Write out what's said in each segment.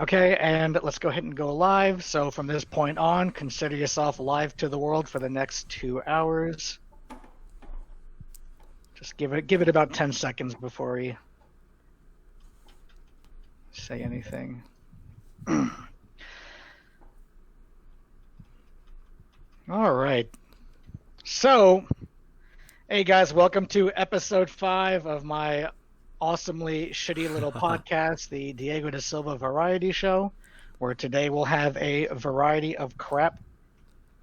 Okay, and let's go ahead and go live. So from this point on, consider yourself live to the world for the next 2 hours. Just give it about 10 seconds before we say anything. All right. So, hey guys, welcome to episode 5 of my awesomely shitty little podcast, the Diego da Silva Variety Show, where today we'll have a variety of crap.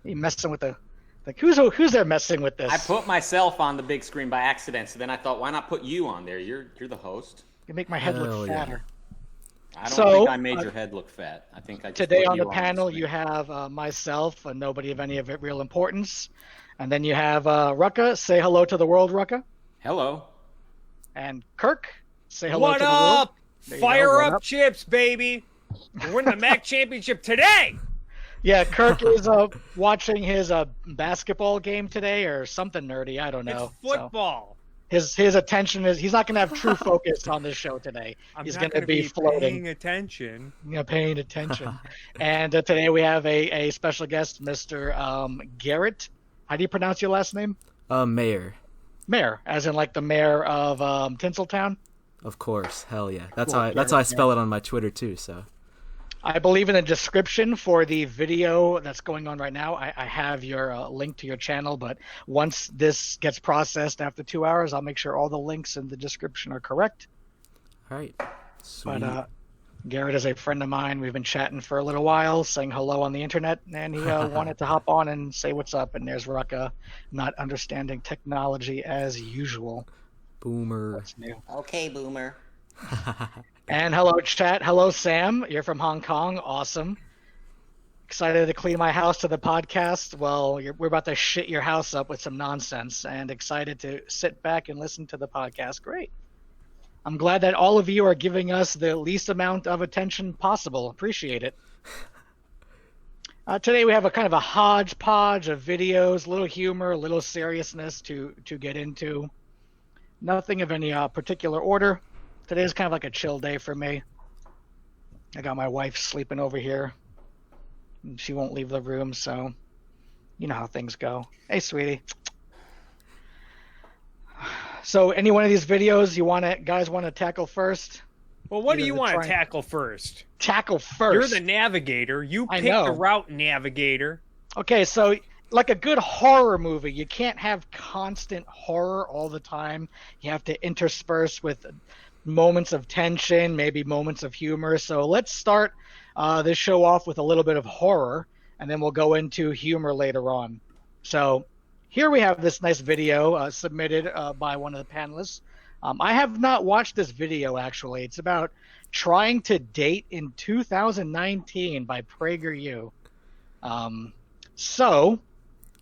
You messing with the who's there messing with this? I put myself on the big screen by accident, so then I thought, why not put you on there? You're the host. You make my head look fatter. I don't think I made your head look fat. I think I just today put on you the panel you have myself, nobody of any real importance, and then you have Rucka. Say hello to the world, Rucka. Hello. And Kirk, say hello what to the world. Up? Fire up chips, baby. We're winning the MAC championship today. Yeah, Kirk is watching his basketball game today or something nerdy. I don't know. It's football. So his attention is, he's not going to have true focus on this show today. He's going to be floating. Paying attention. Yeah, paying attention. And today we have a special guest, Mr. Garrett. How do you pronounce your last name? Mayor. Mayor, as in like the mayor of Tinseltown? Of course, hell yeah. That's Cool, how that's how I spell it on my Twitter too. So, I believe in the description for the video that's going on right now, I have your link to your channel. But once this gets processed after 2 hours, I'll make sure all the links in the description are correct. all right, sweet. But Garrett is a friend of mine. We've been chatting for a little while, saying hello on the internet, and he wanted to hop on and say what's up. And there's Rucka, not understanding technology as usual. Boomer. What's new? Okay, boomer. And hello, chat. Hello, Sam. You're from Hong Kong. Awesome. Excited to clean my house to the podcast. Well, we're about to shit your house up with some nonsense, and excited to sit back and listen to the podcast. Great. I'm glad that all of you are giving us the least amount of attention possible. Appreciate it. Today we have a kind of a hodgepodge of videos, a little humor, a little seriousness to get into. Nothing of any particular order. Today is kind of like a chill day for me. I got my wife sleeping over here. She won't leave the room, so you know how things go. Hey, sweetie. So any one of these videos guys want to tackle first? Well, what do you want to tackle first? Tackle first. You're the navigator. You pick the route navigator. Okay, so like a good horror movie, you can't have constant horror all the time. You have to intersperse with moments of tension, maybe moments of humor. So let's start this show off with a little bit of horror, and then we'll go into humor later on. So here we have this nice video submitted by one of the panelists. I have not watched this video, actually. It's about trying to date in 2019 by PragerU.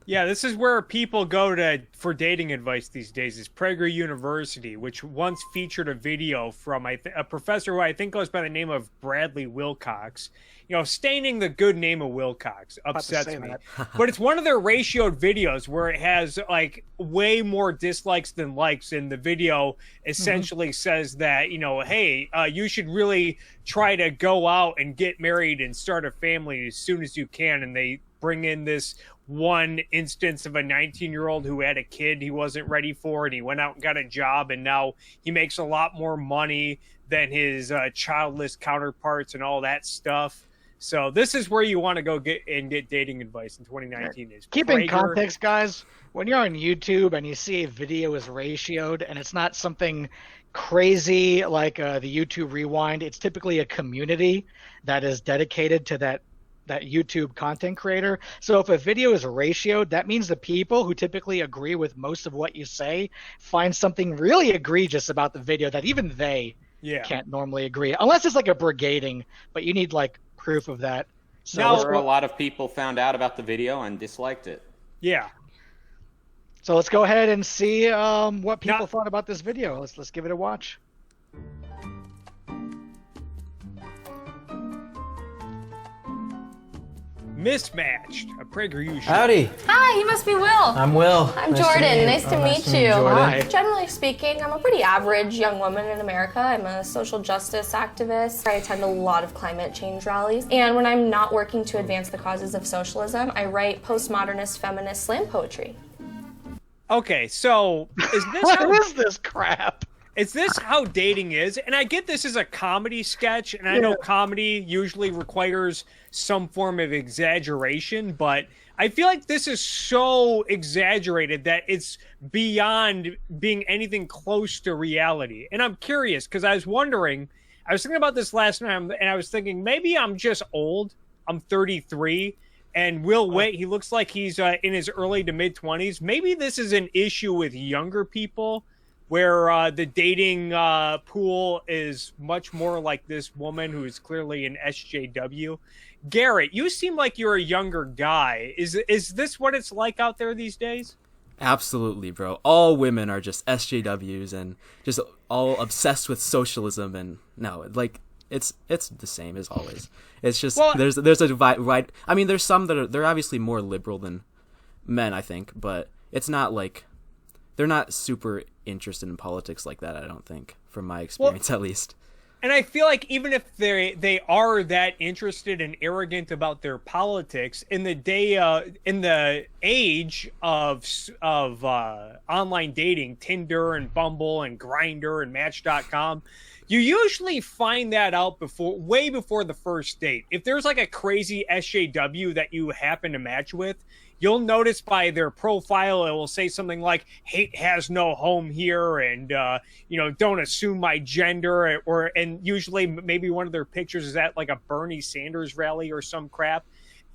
Yeah, this is where people go for dating advice these days, is Prager University, which once featured a video from a professor who I think goes by the name of Bradley Wilcox. You know, staining the good name of Wilcox upsets me. But it's one of their ratioed videos where it has like way more dislikes than likes, and the video essentially says that, you know, hey, you should really try to go out and get married and start a family as soon as you can. And they bring in this one instance of a 19-year-old who had a kid he wasn't ready for, and he went out and got a job, and now he makes a lot more money than his childless counterparts and all that stuff. So this is where you want to go get dating advice in 2019. Is keep in context, guys, when you're on YouTube and you see a video is ratioed and it's not something crazy like the YouTube Rewind, it's typically a community that is dedicated to that YouTube content creator. So if a video is ratioed, that means the people who typically agree with most of what you say find something really egregious about the video that even they can't normally agree, unless it's like a brigading, but you need like proof of that. So now, a lot of people found out about the video and disliked it. Yeah. So let's go ahead and see what people thought about this video. Let's give it a watch. Mismatched, a PragerU show. Howdy. Hi, he must be Will. I'm Will. I'm Jordan. Nice to meet you. Jordan. Generally speaking, I'm a pretty average young woman in America. I'm a social justice activist. I attend a lot of climate change rallies. And when I'm not working to advance the causes of socialism, I write postmodernist feminist slam poetry. Okay, so is this What is this crap? Is this how dating is? And I get this is a comedy sketch, and I know comedy usually requires some form of exaggeration, but I feel like this is so exaggerated that it's beyond being anything close to reality. And I'm curious, because I was thinking about this last night, and I was thinking, maybe I'm just old. I'm 33, and Will Witt, he looks like he's in his early to mid-20s. Maybe this is an issue with younger people, where the dating pool is much more like this woman who is clearly an SJW. Garrett, you seem like you're a younger guy. Is this what it's like out there these days? Absolutely, bro. All women are just SJWs and just all obsessed with socialism. And no, like it's the same as always. It's just there's a divide. Right? I mean, there's some that they're obviously more liberal than men, I think, but it's not like they're not super interested in politics like that, I don't think, from my experience at least. And I feel like even if they are that interested and arrogant about their politics, in the age of online dating, Tinder and Bumble and Grindr and Match.com, you usually find that out way before the first date. If there's like a crazy SJW that you happen to match with, you'll notice by their profile, it will say something like, hate has no home here, and, don't assume my gender, and usually maybe one of their pictures is at like a Bernie Sanders rally or some crap.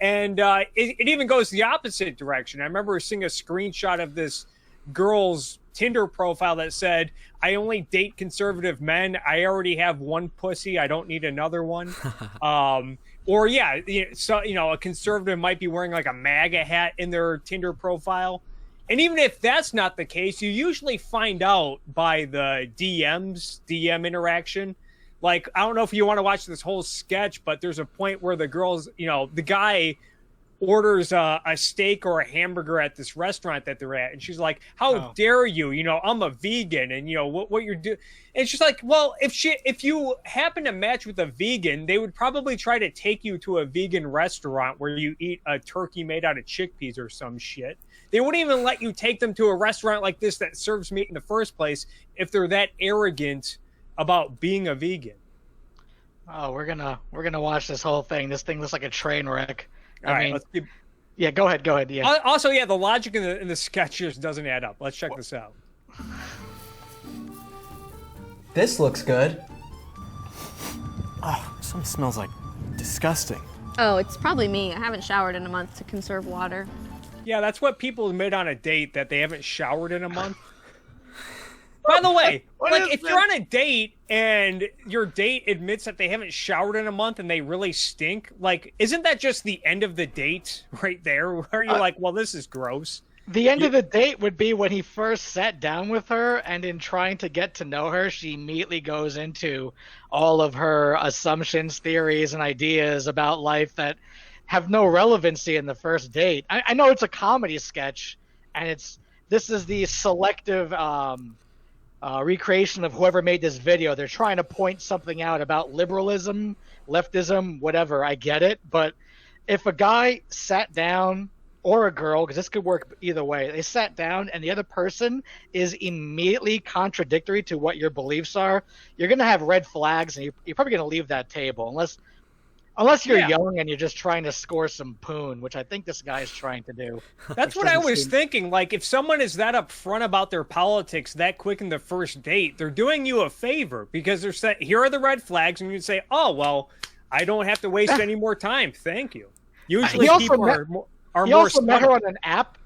And it even goes the opposite direction. I remember seeing a screenshot of this girl's Tinder profile that said, I only date conservative men. I already have one pussy. I don't need another one. A conservative might be wearing like a MAGA hat in their Tinder profile. And even if that's not the case, you usually find out by the DM interaction. Like, I don't know if you want to watch this whole sketch, but there's a point where the girls, the guy orders a steak or a hamburger at this restaurant that they're at, and she's like, how dare you, I'm a vegan, and what you're doing. And she's like, well, if you happen to match with a vegan, they would probably try to take you to a vegan restaurant where you eat a turkey made out of chickpeas or some shit. They wouldn't even let you take them to a restaurant like this that serves meat in the first place if they're that arrogant about being a vegan. Oh, we're gonna watch this whole thing. This thing looks like a train wreck. Let's keep... Yeah, go ahead. Yeah. Also, the logic in the sketch just doesn't add up. Let's check this out. This looks good. Oh, something smells like disgusting. Oh, it's probably me. I haven't showered in a month to conserve water. Yeah, that's what people admit on a date, that they haven't showered in a month. By the way, if you're on a date and your date admits that they haven't showered in a month and they really stink, isn't that just the end of the date right there? Where you're like, well, this is gross. The end of the date would be when he first sat down with her, and in trying to get to know her, she immediately goes into all of her assumptions, theories, and ideas about life that have no relevancy in the first date. I know it's a comedy sketch, and this is the selective recreation of whoever made this video. They're trying to point something out about liberalism, leftism, whatever. I get it, but if a guy sat down, or a girl, because this could work either way, they sat down and the other person is immediately contradictory to what your beliefs are, you're going to have red flags, and you're probably going to leave that table unless you're young and you're just trying to score some poon, which I think this guy is trying to do. That's what I was thinking. Like, if someone is that upfront about their politics that quick in the first date, they're doing you a favor, because they're saying, here are the red flags, and you say, oh, well, I don't have to waste any more time. Thank you. Usually people are he more also met her on an app,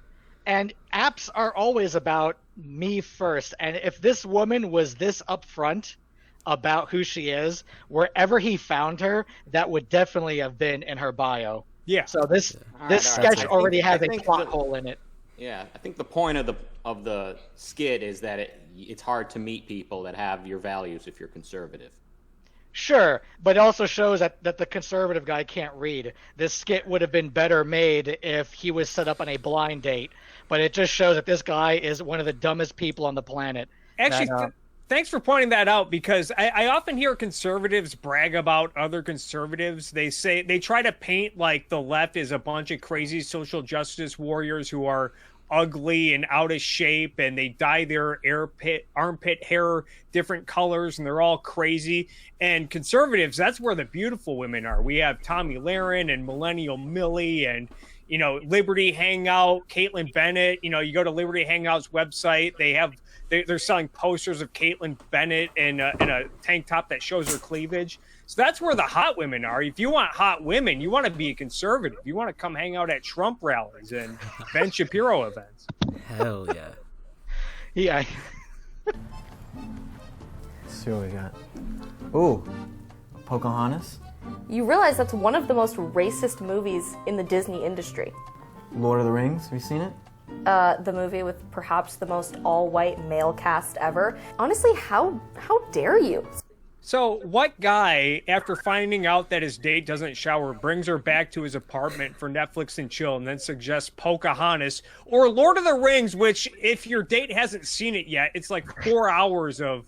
and apps are always about me first. And if this woman was this upfront about who she is, wherever he found her, that would definitely have been in her bio. Yeah. So this sketch already has a plot hole in it. Yeah, I think the point of the skit is that it's hard to meet people that have your values if you're conservative. Sure, but it also shows that the conservative guy can't read. This skit would have been better made if he was set up on a blind date, but it just shows that this guy is one of the dumbest people on the planet. Actually, thanks for pointing that out, because I often hear conservatives brag about other conservatives. They try to paint like the left is a bunch of crazy social justice warriors who are ugly and out of shape, and they dye their armpit hair different colors, and they're all crazy. And conservatives, that's where the beautiful women are. We have Tommy Lahren and Millennial Millie and, you know, Liberty Hangout, Caitlin Bennett. You know, you go to Liberty Hangout's website, they're selling posters of Caitlin Bennett in a tank top that shows her cleavage. So that's where the hot women are. If you want hot women, you want to be a conservative. You want to come hang out at Trump rallies and Ben Shapiro events. Hell yeah. Yeah. Let's see what we got. Ooh, Pocahontas? You realize that's one of the most racist movies in the Disney industry. Lord of the Rings, have you seen it? The movie with perhaps the most all-white male cast ever. Honestly, how dare you? So what guy, after finding out that his date doesn't shower, brings her back to his apartment for Netflix and chill, and then suggests Pocahontas or Lord of the Rings, which, if your date hasn't seen it yet, it's like 4 hours of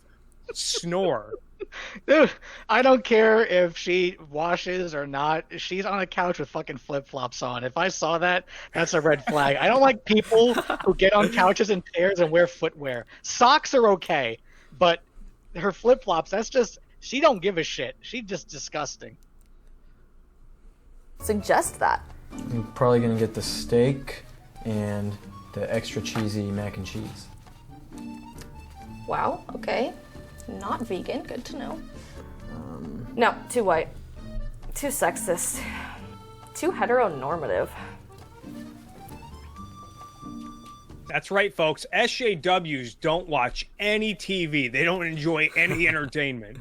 snore. Dude, I don't care if she washes or not. She's on a couch with fucking flip-flops on. If I saw that, that's a red flag. I don't like people who get on couches in pairs and wear footwear. Socks are okay, but her flip-flops, that's just... She don't give a shit. She's just disgusting. Suggest that. I'm probably gonna get the steak and the extra cheesy mac and cheese. Wow, okay. Not vegan, good to know. No, too white. Too sexist. Too heteronormative. That's right, folks. SJWs don't watch any TV. They don't enjoy any entertainment.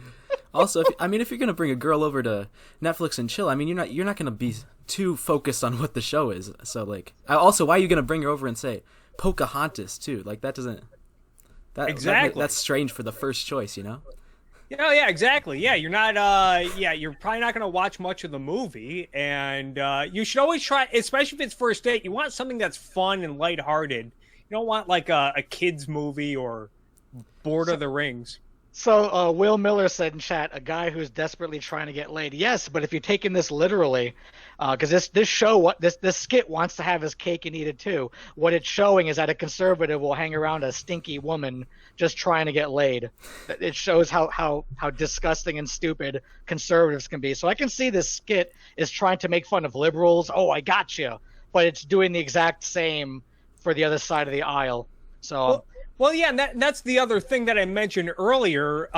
Also, if you're gonna bring a girl over to Netflix and chill, I mean, you're not gonna be too focused on what the show is. So, like, also, why are you gonna bring her over and say Pocahontas too? Like, that doesn't. Exactly. That's strange for the first choice, you know. Oh yeah, exactly. Yeah, you're not. You're probably not gonna watch much of the movie, and you should always try, especially if it's first date. You want something that's fun and lighthearted. You don't want like a kids this or Lord of the Rings. So Will Miller said in chat, a guy who's desperately trying to get laid. Yes, but if you're taking this literally, because this skit wants to have his cake and eat it too. What it's showing is that a conservative will hang around a stinky woman just trying to get laid. It shows how disgusting and stupid conservatives can be. So I can see this skit is trying to make fun of liberals. Oh, I got you, but it's doing the exact same for the other side of the aisle. So. Well, yeah, and that's the other thing that I mentioned earlier.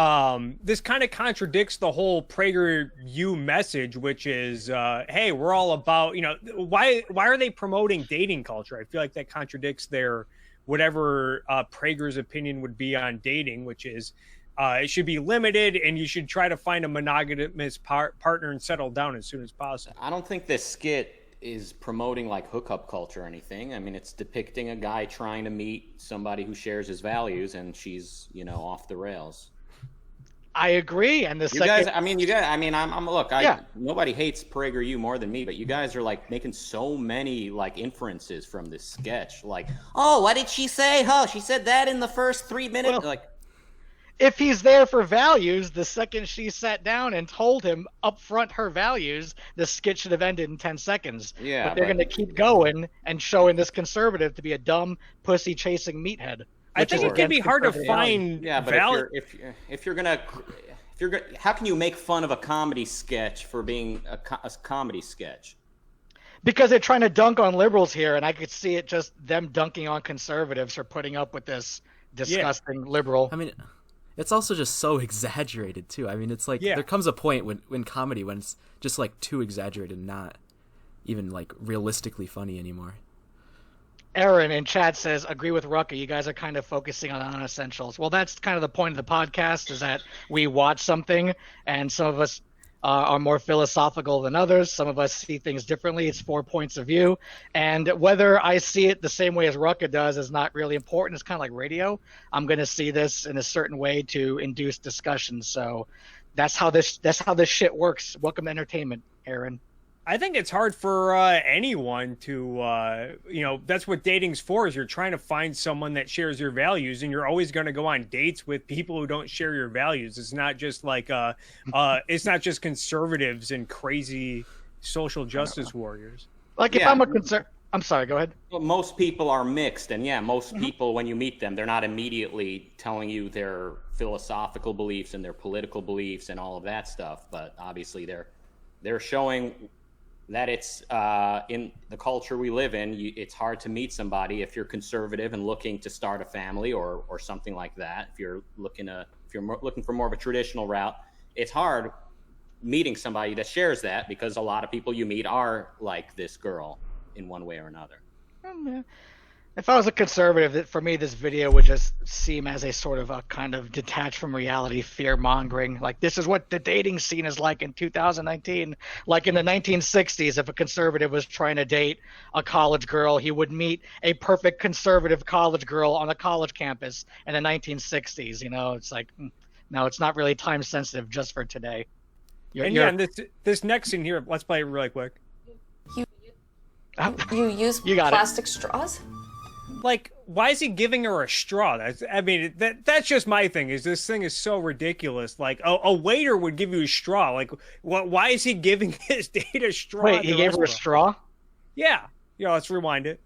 This kind of contradicts the whole PragerU message, which is, hey, we're all about, why are they promoting dating culture? I feel like that contradicts their whatever Prager's opinion would be on dating, which is it should be limited and you should try to find a monogamous partner and settle down as soon as possible. I don't think this skit is promoting like hookup culture or anything. I mean, it's depicting a guy trying to meet somebody who shares his values, and she's, off the rails. I agree. And nobody hates PragerU more than me, but you guys are like making so many like inferences from this sketch. Like, oh, what did she say? Oh, she said that in the first 3 minutes. Well, if he's there for values, the second she sat down and told him up front her values, the skit should have ended in 10 seconds. Yeah, but they're going to keep going and showing this conservative to be a dumb, pussy-chasing meathead. I think it can be hard to find. Yeah, but if you're gonna, how can you make fun of a comedy sketch for being a comedy sketch? Because they're trying to dunk on liberals here, and I could see it just them dunking on conservatives for putting up with this disgusting liberal. I mean, it's also just so exaggerated too. I mean, it's like there comes a point when it's just like too exaggerated and not even like realistically funny anymore. Aaron in chat says, agree with Rucka. You guys are kind of focusing on non-essentials. Well, that's kind of the point of the podcast, is that we watch something and some of us are more philosophical than others. Some of us see things differently. It's 4 points of view. And whether I see it the same way as Rucka does is not really important. It's kind of like radio. I'm going to see this in a certain way to induce discussion. So That's how this shit works. Welcome to entertainment, Aaron. I think it's hard for anyone to, that's what dating's for, is you're trying to find someone that shares your values, and you're always going to go on dates with people who don't share your values. It's not just like, it's not just conservatives and crazy social justice warriors. Like if I'm I'm sorry, go ahead. Well, most people are mixed, and most people, when you meet them, they're not immediately telling you their philosophical beliefs and their political beliefs and all of that stuff, but obviously they're showing that it's in the culture we live in, it's hard to meet somebody if you're conservative and looking to start a family or something like that. If you're looking for more of a traditional route, it's hard meeting somebody that shares that, because a lot of people you meet are like this girl in one way or another. If I was a conservative, for me, this video would just seem as a sort of a kind of detached from reality fear mongering. Like, this is what the dating scene is like in 2019. Like in the 1960s, if a conservative was trying to date a college girl, he would meet a perfect conservative college girl on a college campus in the 1960s. It's like, no, it's not really time sensitive just for today. And this next scene here, let's play it really quick. You use plastic straws? Like, why is he giving her a straw? That's just my thing. Is this thing is so ridiculous? Like, a waiter would give you a straw. Like, why is he giving his date a straw? Wait, he gave her a straw? Yeah. Let's rewind it.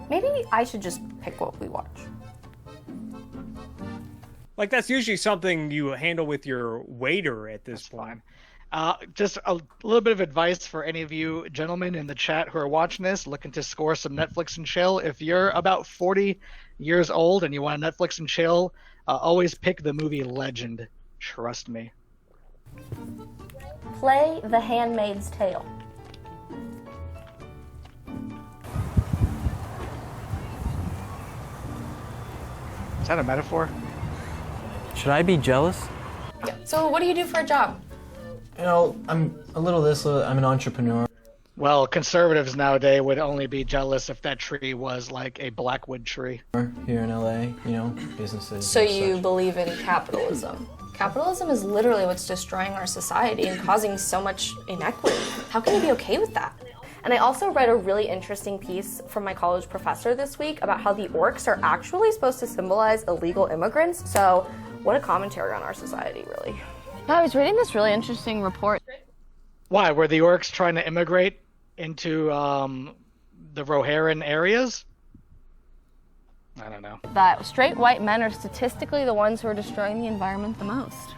Maybe I should just pick what we watch. Like, that's usually something you handle with your waiter at this point. Just a little bit of advice for any of you gentlemen in the chat who are watching this, looking to score some Netflix and chill. If you're about 40 years old and you want to Netflix and chill, always pick the movie Legend. Trust me. Play The Handmaid's Tale. Is that a metaphor? Should I be jealous? Yeah. So what do you do for a job? I'm a little I'm an entrepreneur. Well, conservatives nowadays would only be jealous if that tree was like a blackwood tree. Here in LA, businesses. So you believe in capitalism? Capitalism is literally what's destroying our society and causing so much inequity. How can you be okay with that? And I also read a really interesting piece from my college professor this week about how the orcs are actually supposed to symbolize illegal immigrants. So what a commentary on our society, really. I was reading this really interesting report. Why? Were the orcs trying to immigrate into the Rohirrim areas? I don't know. That straight white men are statistically the ones who are destroying the environment the most.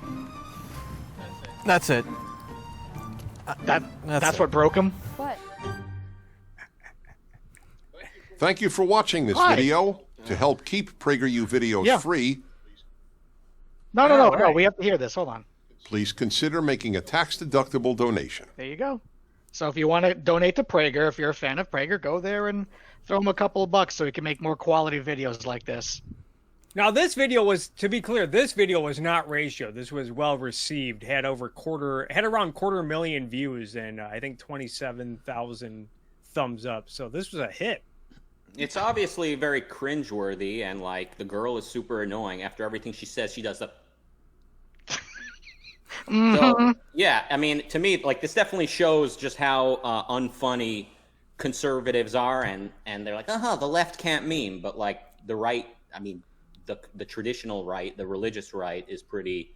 That's it. That's what broke them? What? Thank you for watching this video. To help keep PragerU videos free, No, we have to hear this. Hold on. please consider making a tax-deductible donation. There you go. So if you want to donate to Prager, if you're a fan of Prager, go there and throw him a couple of bucks so he can make more quality videos like this. Now, this video was, to be clear, this video was not ratio. This was well received. Had around 250,000 views and I think 27,000 thumbs up. So this was a hit. It's obviously very cringeworthy, and like the girl is super annoying. After everything she says, she does the. So yeah, I mean, to me, like this definitely shows just how unfunny conservatives are, and they're like, the left can't meme, but like the right, I mean, the traditional right, the religious right, is pretty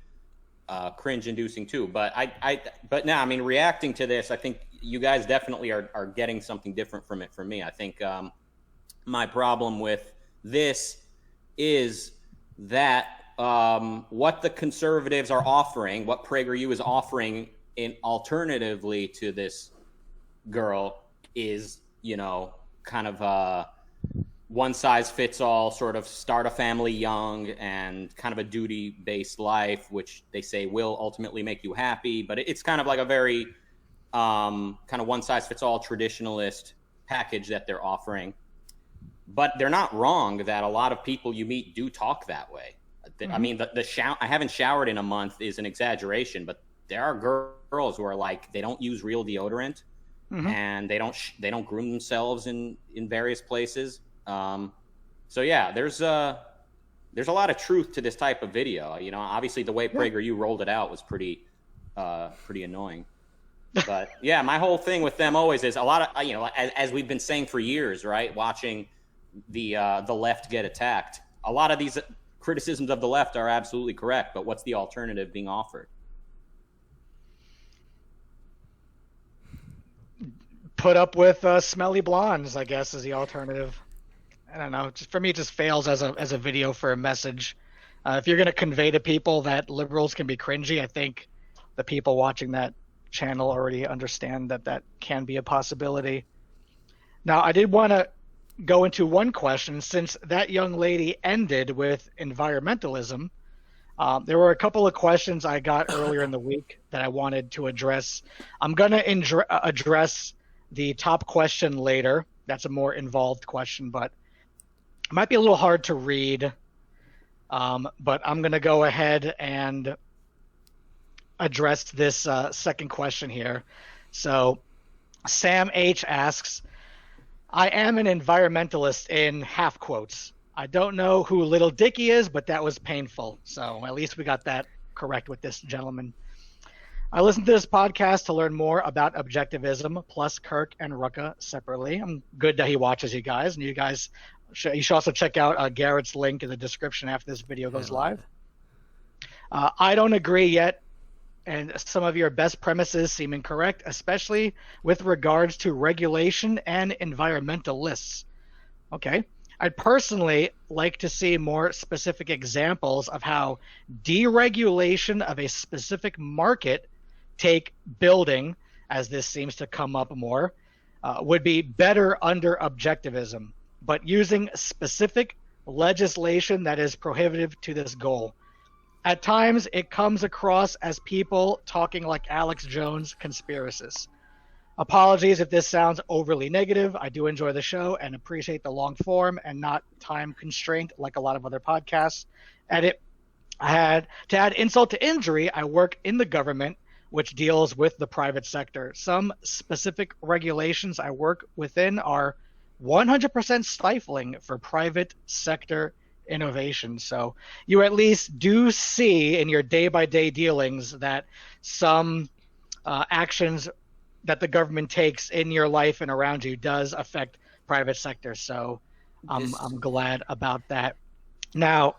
cringe-inducing too. But but now, I mean, reacting to this, I think you guys definitely are getting something different from it. For me, I think my problem with this is that what the conservatives are offering, what PragerU is offering in alternatively to this girl is, kind of a one-size-fits-all sort of start a family young and kind of a duty-based life, which they say will ultimately make you happy. But it's kind of like a very kind of one-size-fits-all traditionalist package that they're offering. But they're not wrong that a lot of people you meet do talk that way. I mean, I haven't showered in a month is an exaggeration, but there are girls who are like, they don't use real deodorant and they don't groom themselves in various places. So yeah, there's there's a lot of truth to this type of video. You know, obviously the way PragerU rolled it out was pretty annoying. But yeah, my whole thing with them always is a lot of, you know, as we've been saying for years, right? Watching the left get attacked. A lot of these criticisms of the left are absolutely correct, but what's the alternative being offered? Put up with smelly blondes, I guess, is the alternative. I don't know. Just for me, it just fails as a video for a message. If you're going to convey to people that liberals can be cringy, I think the people watching that channel already understand that can be a possibility. Now, I did want to go into one question, since that young lady ended with environmentalism. There were a couple of questions I got earlier in the week that I wanted to address. I'm going to address the top question later. That's a more involved question, but it might be a little hard to read. But I'm going to go ahead and address this second question here. So Sam H asks, I am an environmentalist in half quotes. I don't know who Little Dicky is, but that was painful. So at least we got that correct with this gentleman. I listened to this podcast to learn more about Objectivism, plus Kirk and Rucka separately. I'm good that he watches you guys, and you should also check out Garrett's link in the description after this video goes live. I don't agree yet, and some of your best premises seem incorrect, especially with regards to regulation and environmentalists. Okay. I'd personally like to see more specific examples of how deregulation of a specific market, take building, as this seems to come up more, would be better under Objectivism, but using specific legislation that is prohibitive to this goal. At times, it comes across as people talking like Alex Jones conspiracists. Apologies if this sounds overly negative. I do enjoy the show and appreciate the long form and not time constraint like a lot of other podcasts. To add insult to injury, I work in the government, which deals with the private sector. Some specific regulations I work within are 100% stifling for private sector innovation. So you at least do see in your day-by-day dealings that some actions that the government takes in your life and around you does affect private sector. So I'm glad about that. Now,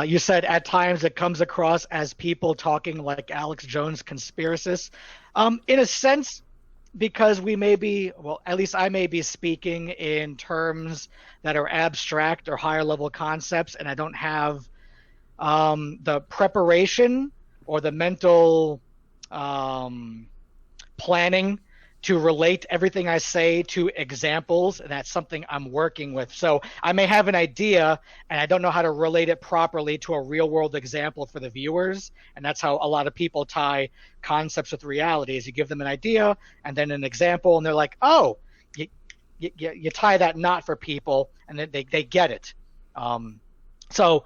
you said at times it comes across as people talking like Alex Jones conspiracists. In a sense, because we may be, well, at least I may be speaking in terms that are abstract or higher level concepts, and I don't have the preparation or the mental planning to relate everything I say to examples. That's something I'm working with. So I may have an idea and I don't know how to relate it properly to a real world example for the viewers. And that's how a lot of people tie concepts with realities. You give them an idea and then an example and they're like, oh, you tie that knot for people and then they get it. So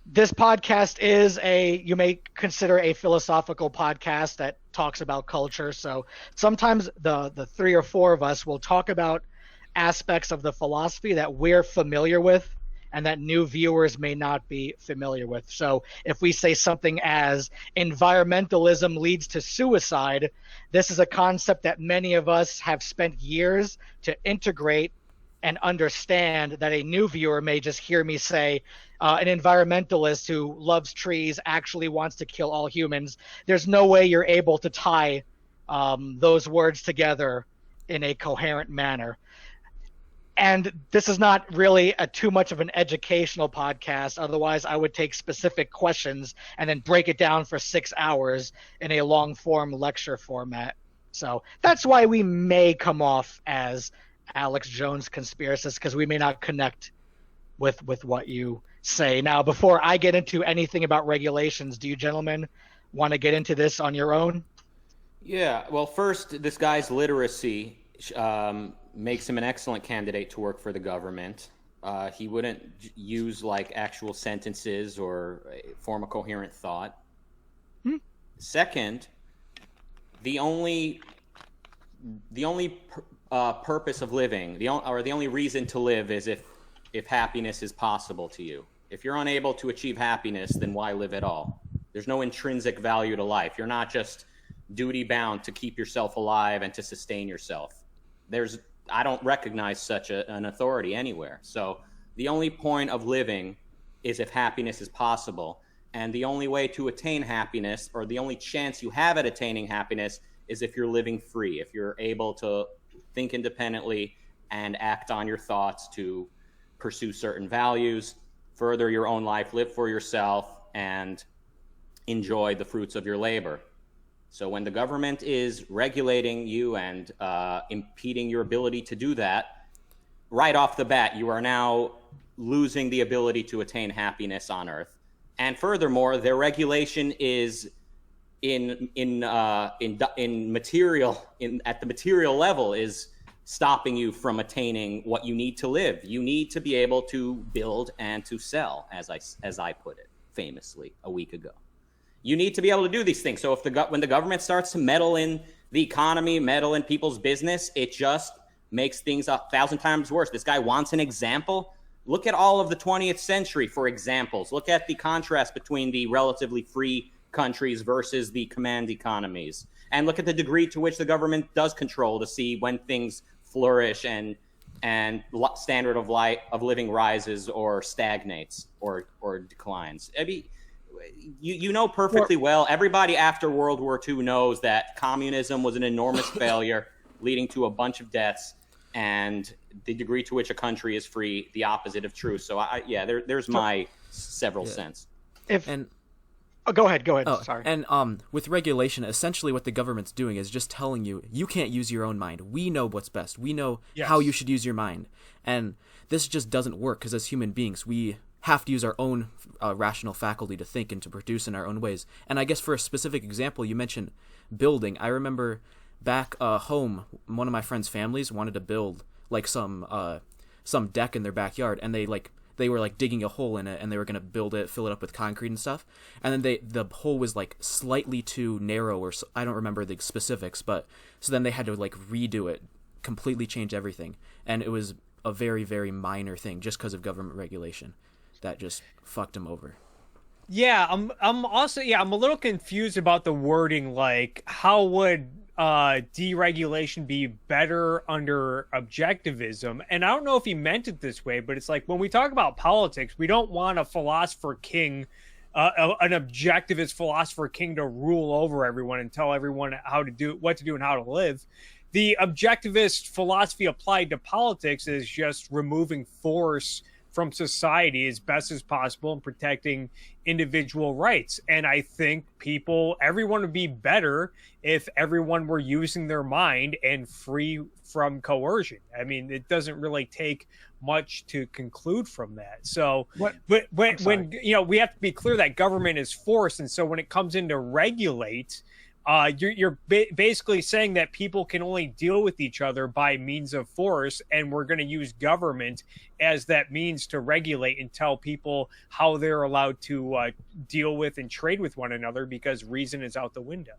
this podcast is you may consider a philosophical podcast that talks about culture. So sometimes the three or four of us will talk about aspects of the philosophy that we're familiar with and that new viewers may not be familiar with. So if we say something as environmentalism leads to suicide, this is a concept that many of us have spent years to integrate and understand, that a new viewer may just hear me say an environmentalist who loves trees actually wants to kill all humans. There's no way you're able to tie those words together in a coherent manner. And this is not really too much of an educational podcast. Otherwise, I would take specific questions and then break it down for 6 hours in a long-form lecture format. So that's why we may come off as Alex Jones conspiracists, because we may not connect with what you say. Now, before I get into anything about regulations, do you gentlemen want to get into this on your own? Yeah, well, first, this guy's literacy makes him an excellent candidate to work for the government. He wouldn't use like actual sentences or form a coherent thought. Second, the only purpose of living, the only reason to live is if happiness is possible to you. If you're unable to achieve happiness, then why live at all? There's no intrinsic value to life. You're not just duty bound to keep yourself alive and to sustain yourself. I don't recognize such an authority anywhere. So the only point of living is if happiness is possible. And the only way to attain happiness, or the only chance you have at attaining happiness, is if you're living free, if you're able to think independently and act on your thoughts to pursue certain values, further your own life, live for yourself, and enjoy the fruits of your labor. So when the government is regulating you and impeding your ability to do that, right off the bat, you are now losing the ability to attain happiness on Earth. And furthermore, their regulation is at the material level is stopping you from attaining what you need to live. You need to be able to build and to sell, as I put it famously a week ago. You need to be able to do these things. So when the government starts to meddle in the economy, meddle in people's business, it just makes things 1,000 times worse. This guy wants an example. Look at all of the 20th century for examples. Look at the contrast between the relatively free countries versus the command economies. And look at the degree to which the government does control to see when things flourish and standard of living rises or stagnates or declines. I mean, you know perfectly well, everybody after World War II knows that communism was an enormous failure leading to a bunch of deaths, and the degree to which a country is free, the opposite of true. So there's my several cents. Go ahead. Oh, Sorry. And with regulation, essentially what the government's doing is just telling you can't use your own mind. We know what's best. We know how you should use your mind. And this just doesn't work because as human beings, we have to use our own rational faculty to think and to produce in our own ways. And I guess for a specific example, you mentioned building. I remember back home, one of my friends' families wanted to build like some deck in their backyard, and they were like digging a hole in it, and they were going to build it, fill it up with concrete and stuff. And then the hole was like slightly too narrow, or I don't remember the specifics, but so then they had to like redo it, completely change everything. And it was a very, very minor thing just because of government regulation that just fucked them over. Yeah, I'm also I'm a little confused about the wording. Like, how would deregulation be better under objectivism? And I don't know if he meant it this way, but it's like when we talk about politics, we don't want a philosopher king, an objectivist philosopher king to rule over everyone and tell everyone what to do and how to live. The objectivist philosophy applied to politics is just removing force from society as best as possible and protecting individual rights. And I think everyone would be better if everyone were using their mind and free from coercion. I mean, it doesn't really take much to conclude from that. So, when we have to be clear that government is force, and so when it comes in to regulate, you're basically saying that people can only deal with each other by means of force, and we're going to use government as that means to regulate and tell people how they're allowed to deal with and trade with one another because reason is out the window.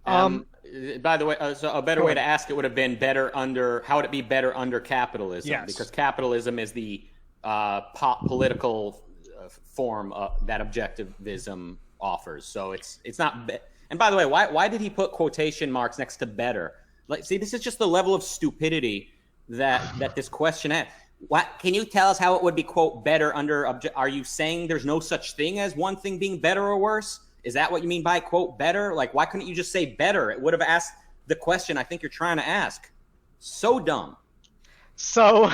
By the way, so a better way to ask it would have been how would it be better under capitalism? Yes. Because capitalism is the political form that objectivism offers. So it's not. And by the way, why did he put quotation marks next to better? Like, see, this is just the level of stupidity that this question had. What can you tell us how it would be, quote, better under are you saying there's no such thing as one thing being better or worse? Is that what you mean by, quote, better? Like, why couldn't you just say better? It would have asked the question I think you're trying to ask. So dumb. So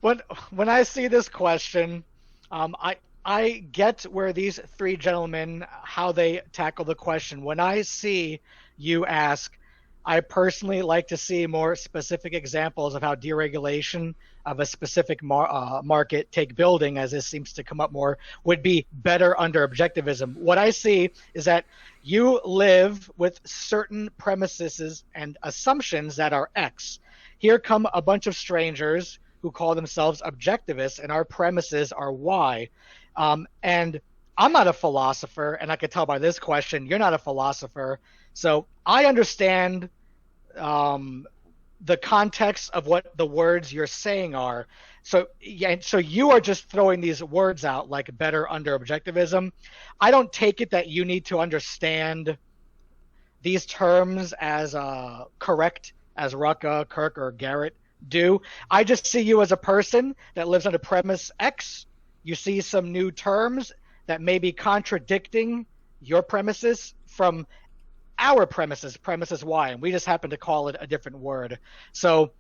when I see this question, I get where these three gentlemen, how they tackle the question. When I see you ask, I personally like to see more specific examples of how deregulation of a specific market, take building, as this seems to come up more, would be better under objectivism. What I see is that you live with certain premises and assumptions that are X. Here come a bunch of strangers who call themselves objectivists, and our premises are Y. And I'm not a philosopher, and I could tell by this question, you're not a philosopher. So I understand the context of what the words you're saying are. So so you are just throwing these words out like better under objectivism. I don't take it that you need to understand these terms as correct as Rucka, Kirk, or Garrett do. I just see you as a person that lives under premise X. You see some new terms that may be contradicting your premises from our premises Y, and we just happen to call it a different word. So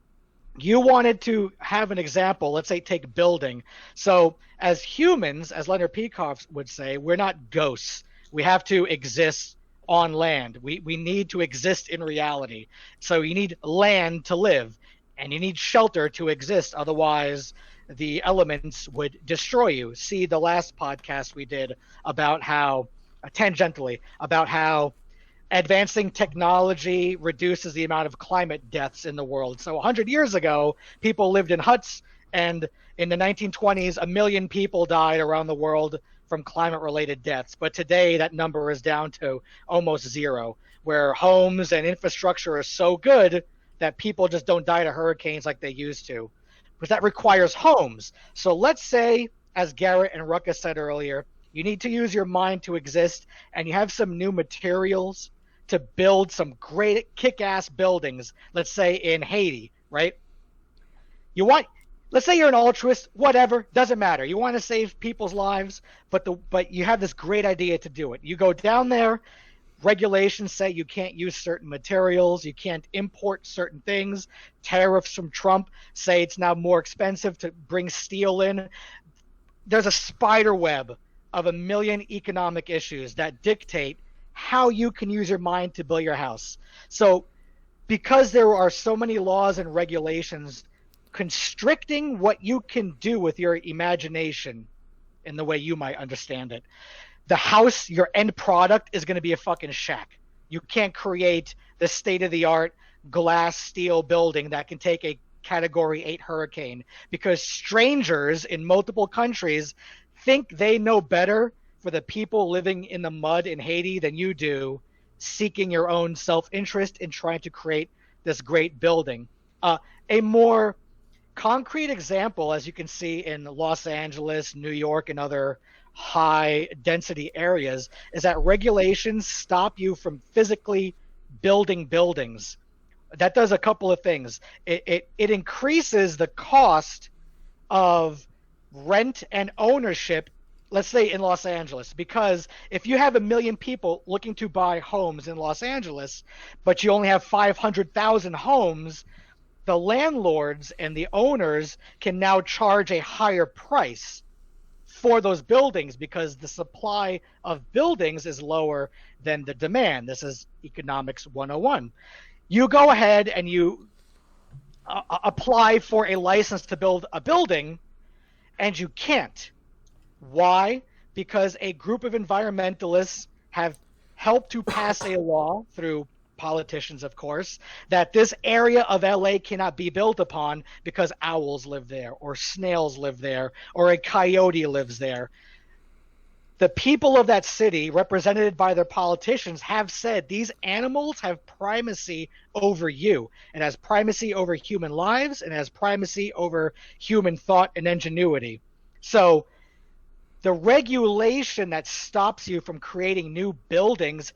you wanted to have an example. Let's say take building. So as humans, as Leonard Peikoff would say, we're not ghosts. We have to exist on land. We need to exist in reality. So you need land to live, and you need shelter to exist. Otherwise, the elements would destroy you. See the last podcast we did about how, tangentially, about how advancing technology reduces the amount of climate deaths in the world. So 100 years ago, people lived in huts, and in the 1920s, 1 million people died around the world from climate-related deaths. But today, that number is down to almost zero, where homes and infrastructure are so good that people just don't die to hurricanes like they used to. But that requires homes. So let's say, as Garrett and Rucka said earlier, you need to use your mind to exist, and you have some new materials to build some great kick-ass buildings, let's say in Haiti, right? Let's say you're an altruist, whatever, doesn't matter. You want to save people's lives, but you have this great idea to do it. You go down there, regulations say you can't use certain materials, you can't import certain things. Tariffs from Trump say it's now more expensive to bring steel in. There's a spider web of 1 million economic issues that dictate how you can use your mind to build your house. So because there are so many laws and regulations constricting what you can do with your imagination in the way you might understand it, the house, your end product, is going to be a fucking shack. You can't create the state-of-the-art glass steel building that can take a Category 8 hurricane, because strangers in multiple countries think they know better for the people living in the mud in Haiti than you do, seeking your own self-interest in trying to create this great building. A more concrete example, as you can see in Los Angeles, New York, and other high-density areas, is that regulations stop you from physically building buildings. That does a couple of things. It increases the cost of rent and ownership, let's say in Los Angeles, because if you have 1 million people looking to buy homes in Los Angeles, but you only have 500,000 homes, the landlords and the owners can now charge a higher price for those buildings because the supply of buildings is lower than the demand. This is economics 101. You go ahead and you apply for a license to build a building, and you can't. Why? Because a group of environmentalists have helped to pass a law, through politicians, of course, that this area of LA cannot be built upon because owls live there, or snails live there, or a coyote lives there. The people of that city, represented by their politicians, have said these animals have primacy over you. It has primacy over human lives, and it has primacy over human thought and ingenuity. So the regulation that stops you from creating new buildings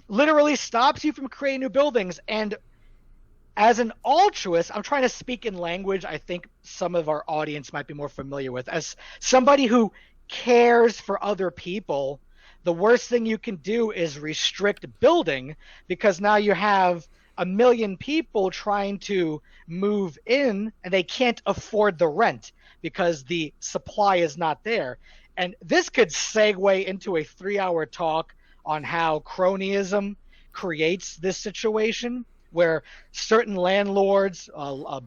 literally stops you from creating new buildings. And as an altruist, I'm trying to speak in language I think some of our audience might be more familiar with. As somebody who cares for other people, the worst thing you can do is restrict building, because now you have 1 million people trying to move in and they can't afford the rent because the supply is not there. And this could segue into a 3-hour talk on how cronyism creates this situation, where certain landlords,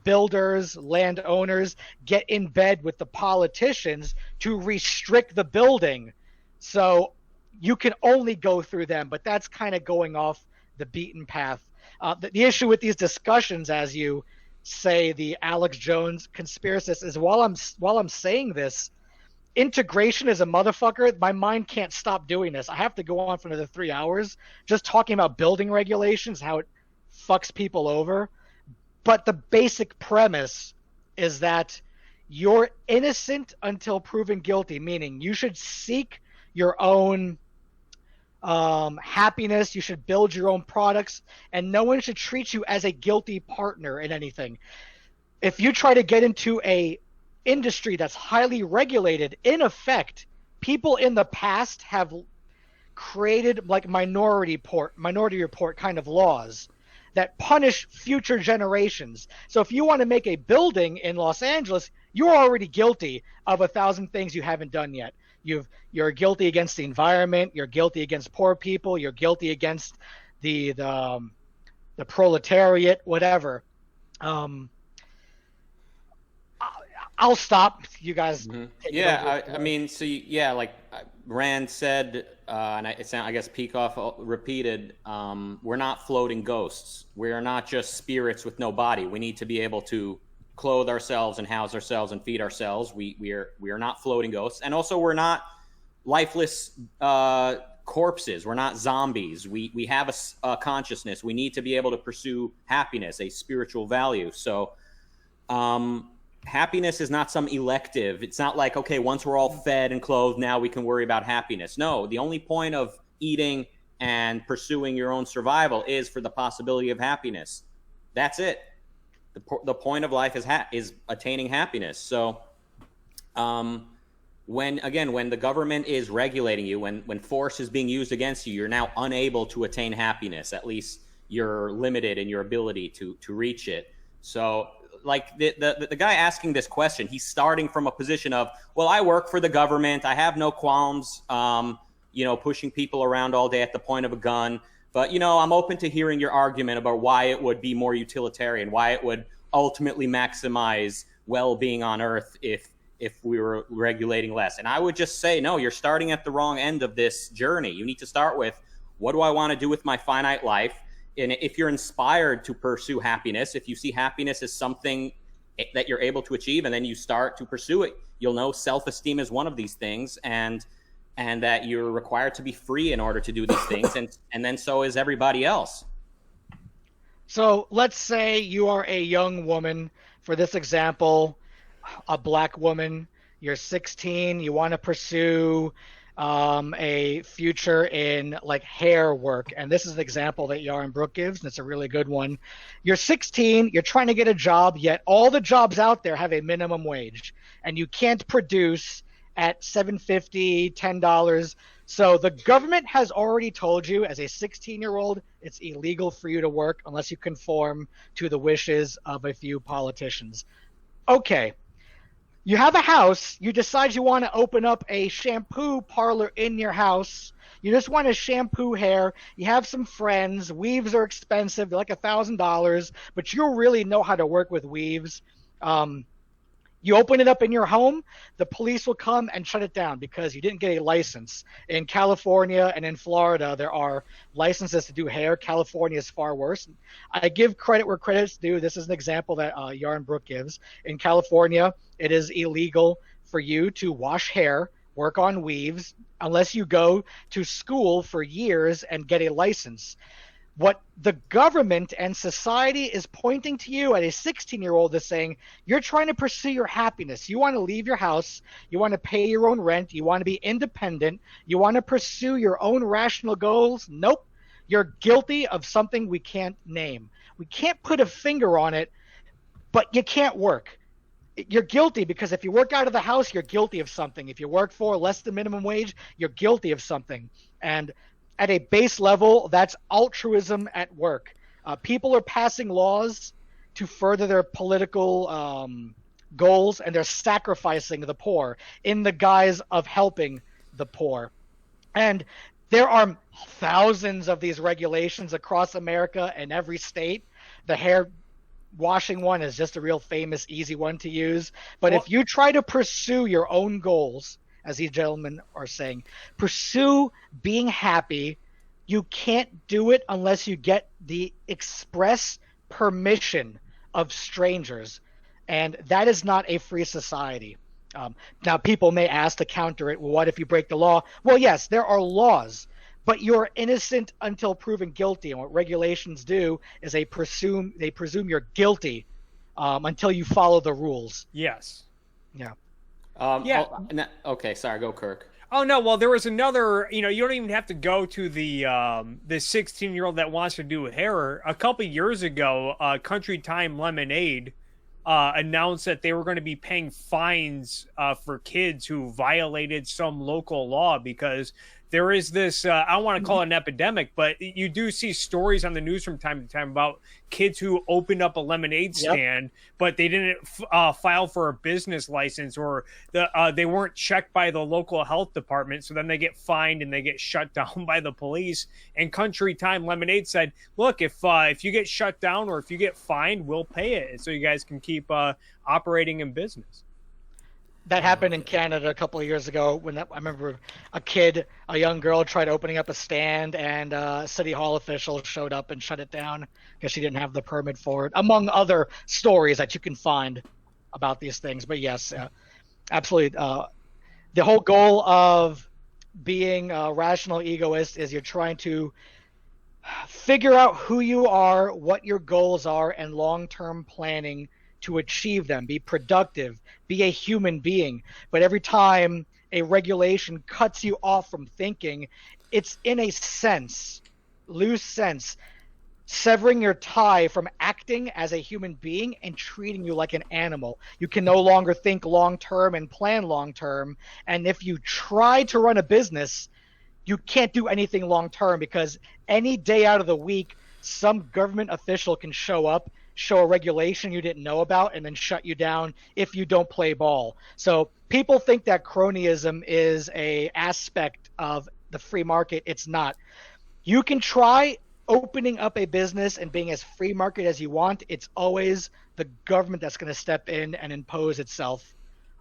builders, landowners get in bed with the politicians to restrict the building. So you can only go through them, but that's kind of going off the beaten path. The issue with these discussions, as you say, the Alex Jones conspiracist, is while I'm saying this, integration is a motherfucker. My mind can't stop doing this. I have to go on for another 3 hours just talking about building regulations, how it fucks people over. But the basic premise is that you're innocent until proven guilty, meaning you should seek your own happiness. You should build your own products, and no one should treat you as a guilty partner in anything. If you try to get into a industry that's highly regulated, in effect, people in the past have created like minority report kind of laws that punish future generations. So if you want to make a building in Los Angeles, you're already guilty of 1,000 things you haven't done yet. You're guilty against the environment. You're guilty against poor people. You're guilty against the proletariat, whatever. I'll stop. You guys. Mm-hmm. Yeah, I mean, so like Rand said, and I guess Peikoff repeated, we're not floating ghosts. We are not just spirits with no body. We need to be able to clothe ourselves and house ourselves and feed ourselves. We are not floating ghosts, and also we're not lifeless corpses. We're not zombies. We have a consciousness. We need to be able to pursue happiness, a spiritual value. So. Happiness is not some elective. It's not like, okay, once we're all fed and clothed, now we can worry about happiness. No, the only point of eating and pursuing your own survival is for the possibility of happiness. That's it. The point of life is attaining happiness. So when the government is regulating you, when force is being used against you, you're now unable to attain happiness. At least you're limited in your ability to reach it. So like the guy asking this question, he's starting from a position of, well, I work for the government. I have no qualms, pushing people around all day at the point of a gun. But, I'm open to hearing your argument about why it would be more utilitarian, why it would ultimately maximize well-being on Earth if we were regulating less. And I would just say, no, you're starting at the wrong end of this journey. You need to start with, what do I want to do with my finite life? And if you're inspired to pursue happiness, if you see happiness as something that you're able to achieve, and then you start to pursue it, you'll know self-esteem is one of these things, and that you're required to be free in order to do these things, and then so is everybody else. So let's say you are a young woman, for this example, a black woman, you're 16, you want to pursue a future in like hair work, and this is an example that Yaron Brook gives, and it's a really good one. You're 16, you're trying to get a job, yet all the jobs out there have a minimum wage, and you can't produce at $7.50, $10. So the government has already told you as a 16-year-old it's illegal for you to work unless you conform to the wishes of a few politicians. Okay. You have a house, you decide you want to open up a shampoo parlor in your house. You just want to shampoo hair. You have some friends. Weaves are expensive. They're like $1,000, but you really know how to work with weaves. You open it up in your home, the police will come and shut it down because you didn't get a license. In California and in Florida, there are licenses to do hair. California is far worse. I give credit where credit's due. This is an example that Yaron Brook gives. In California, it is illegal for you to wash hair, work on weaves, unless you go to school for years and get a license. What the government and society is pointing to you at a 16-year-old is saying, you're trying to pursue your happiness. You want to leave your house. You want to pay your own rent. You want to be independent. You want to pursue your own rational goals. Nope. You're guilty of something we can't name. We can't put a finger on it, but you can't work. You're guilty because if you work out of the house, you're guilty of something. If you work for less than minimum wage, you're guilty of something. And at a base level, that's altruism at work. People are passing laws to further their political goals, and they're sacrificing the poor in the guise of helping the poor. And there are thousands of these regulations across America and every state. The hair washing one is just a real famous, easy one to use. But if you try to pursue your own goals, as these gentlemen are saying, pursue being happy, you can't do it unless you get the express permission of strangers. And that is not a free society. Now, people may ask to counter it, well, what if you break the law? Well, yes, there are laws, but you're innocent until proven guilty. And what regulations do is they presume you're guilty until you follow the rules. Yes. Yeah. Okay, sorry, go Kirk. Oh no, well there was another, you don't even have to go to the 16-year-old that wants to do hair. A couple years ago, Country Time Lemonade announced that they were going to be paying fines for kids who violated some local law, because there is this, I don't want to call it an epidemic, but you do see stories on the news from time to time about kids who opened up a lemonade stand, but they didn't file for a business license, or they weren't checked by the local health department. So then they get fined and they get shut down by the police. And Country Time Lemonade said, look, if you get shut down or if you get fined, we'll pay it, so you guys can keep operating in business. That happened in Canada a couple of years ago I remember a young girl tried opening up a stand, and a city hall official showed up and shut it down because she didn't have the permit for it, among other stories that you can find about these things. But yes, absolutely. The whole goal of being a rational egoist is you're trying to figure out who you are, what your goals are, and long-term planning to achieve them. Be productive, be a human being. But every time a regulation cuts you off from thinking, it's in a loose sense, severing your tie from acting as a human being and treating you like an animal. You can no longer think long-term and plan long-term. And if you try to run a business, you can't do anything long-term, because any day out of the week, some government official can show up, show a regulation you didn't know about, and then shut you down if you don't play ball. So people think that cronyism is a aspect of the free market. It's not. You can try opening up a business and being as free market as you want. It's always the government that's going to step in and impose itself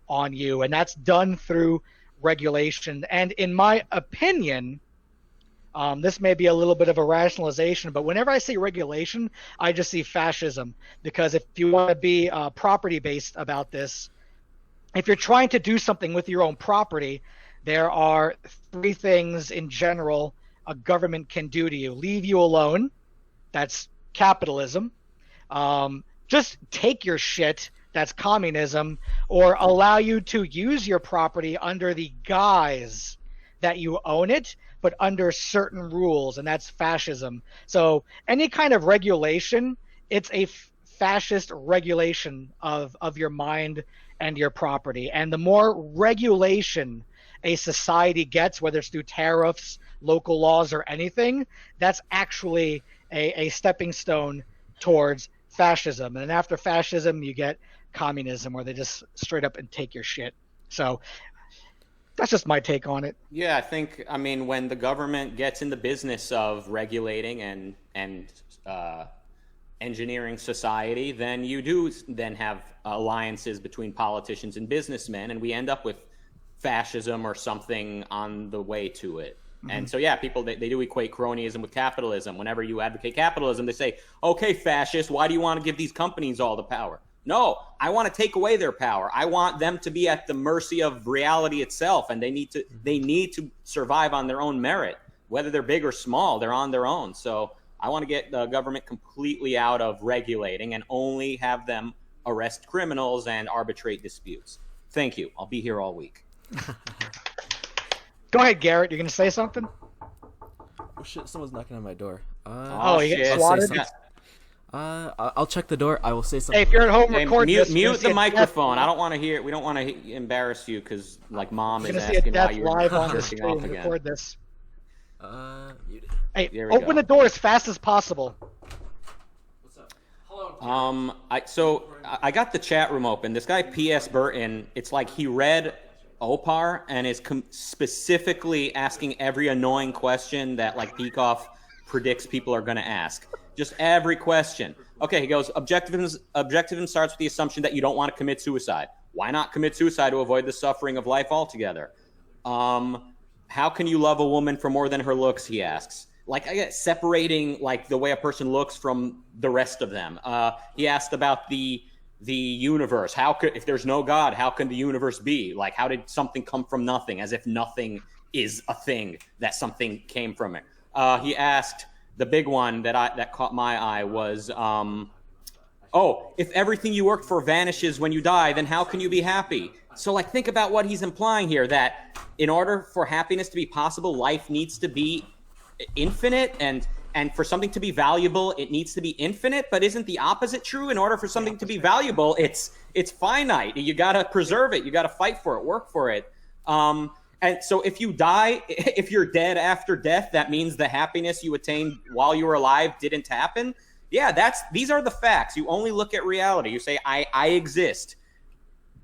on you, and that's done through regulation. And in my opinion, this may be a little bit of a rationalization, but whenever I see regulation, I just see fascism. Because if you want to be property-based about this, if you're trying to do something with your own property, there are 3 things in general a government can do to you. Leave you alone. That's capitalism. Just take your shit. That's communism. Or allow you to use your property under the guise that you own it, but under certain rules, and that's fascism. So any kind of regulation, it's a fascist regulation of your mind and your property. And the more regulation a society gets, whether it's through tariffs, local laws, or anything, that's actually a stepping stone towards fascism. And after fascism, you get communism, where they just straight up and take your shit. So that's just my take on it. Yeah, I mean, when the government gets in the business of regulating and engineering society, then you do then have alliances between politicians and businessmen, and we end up with fascism or something on the way to it. Mm-hmm. And so, yeah, people, they do equate cronyism with capitalism. Whenever you advocate capitalism, they say, okay, fascist, why do you want to give these companies all the power? No, I want to take away their power. I want them to be at the mercy of reality itself, and they need to survive on their own merit. Whether they're big or small, they're on their own. So I want to get the government completely out of regulating and only have them arrest criminals and arbitrate disputes. Thank you. I'll be here all week. Go ahead, Garrett. You're going to say something? Oh, shit. Someone's knocking on my door. You get swatted? I'll check the door. I will say something. Hey, if you're at home recording this, mute the microphone. I don't want to hear. We don't want to embarrass you because, like, mom is asking why you're live on the jerking off stream. again. Record this. Muted. Hey, open the door as fast as possible. What's up? Hello. I got the chat room open. This guy P.S. Burton. It's like he read Opar and is specifically asking every annoying question that like Peikoff predicts people are going to ask. Just every question. Okay, he goes, Objectivism starts with the assumption that you don't want to commit suicide. Why not commit suicide to avoid the suffering of life altogether? How can you love a woman for more than her looks, he asks. Like, I get separating like the way a person looks from the rest of them. He asked about the universe. If there's no God, how can the universe be? Like, how did something come from nothing? As if nothing is a thing, that something came from it. He asked, the big one that caught my eye was, if everything you worked for vanishes when you die, then how can you be happy? So, like, think about what he's implying here, that in order for happiness to be possible, life needs to be infinite, and for something to be valuable, it needs to be infinite. But isn't the opposite true? In order for something to be valuable, it's finite. You got to preserve it. You got to fight for it, work for it. And so if you die, if you're dead after death, that means the happiness you attained while you were alive didn't happen. Yeah, these are the facts. You only look at reality. You say, I exist,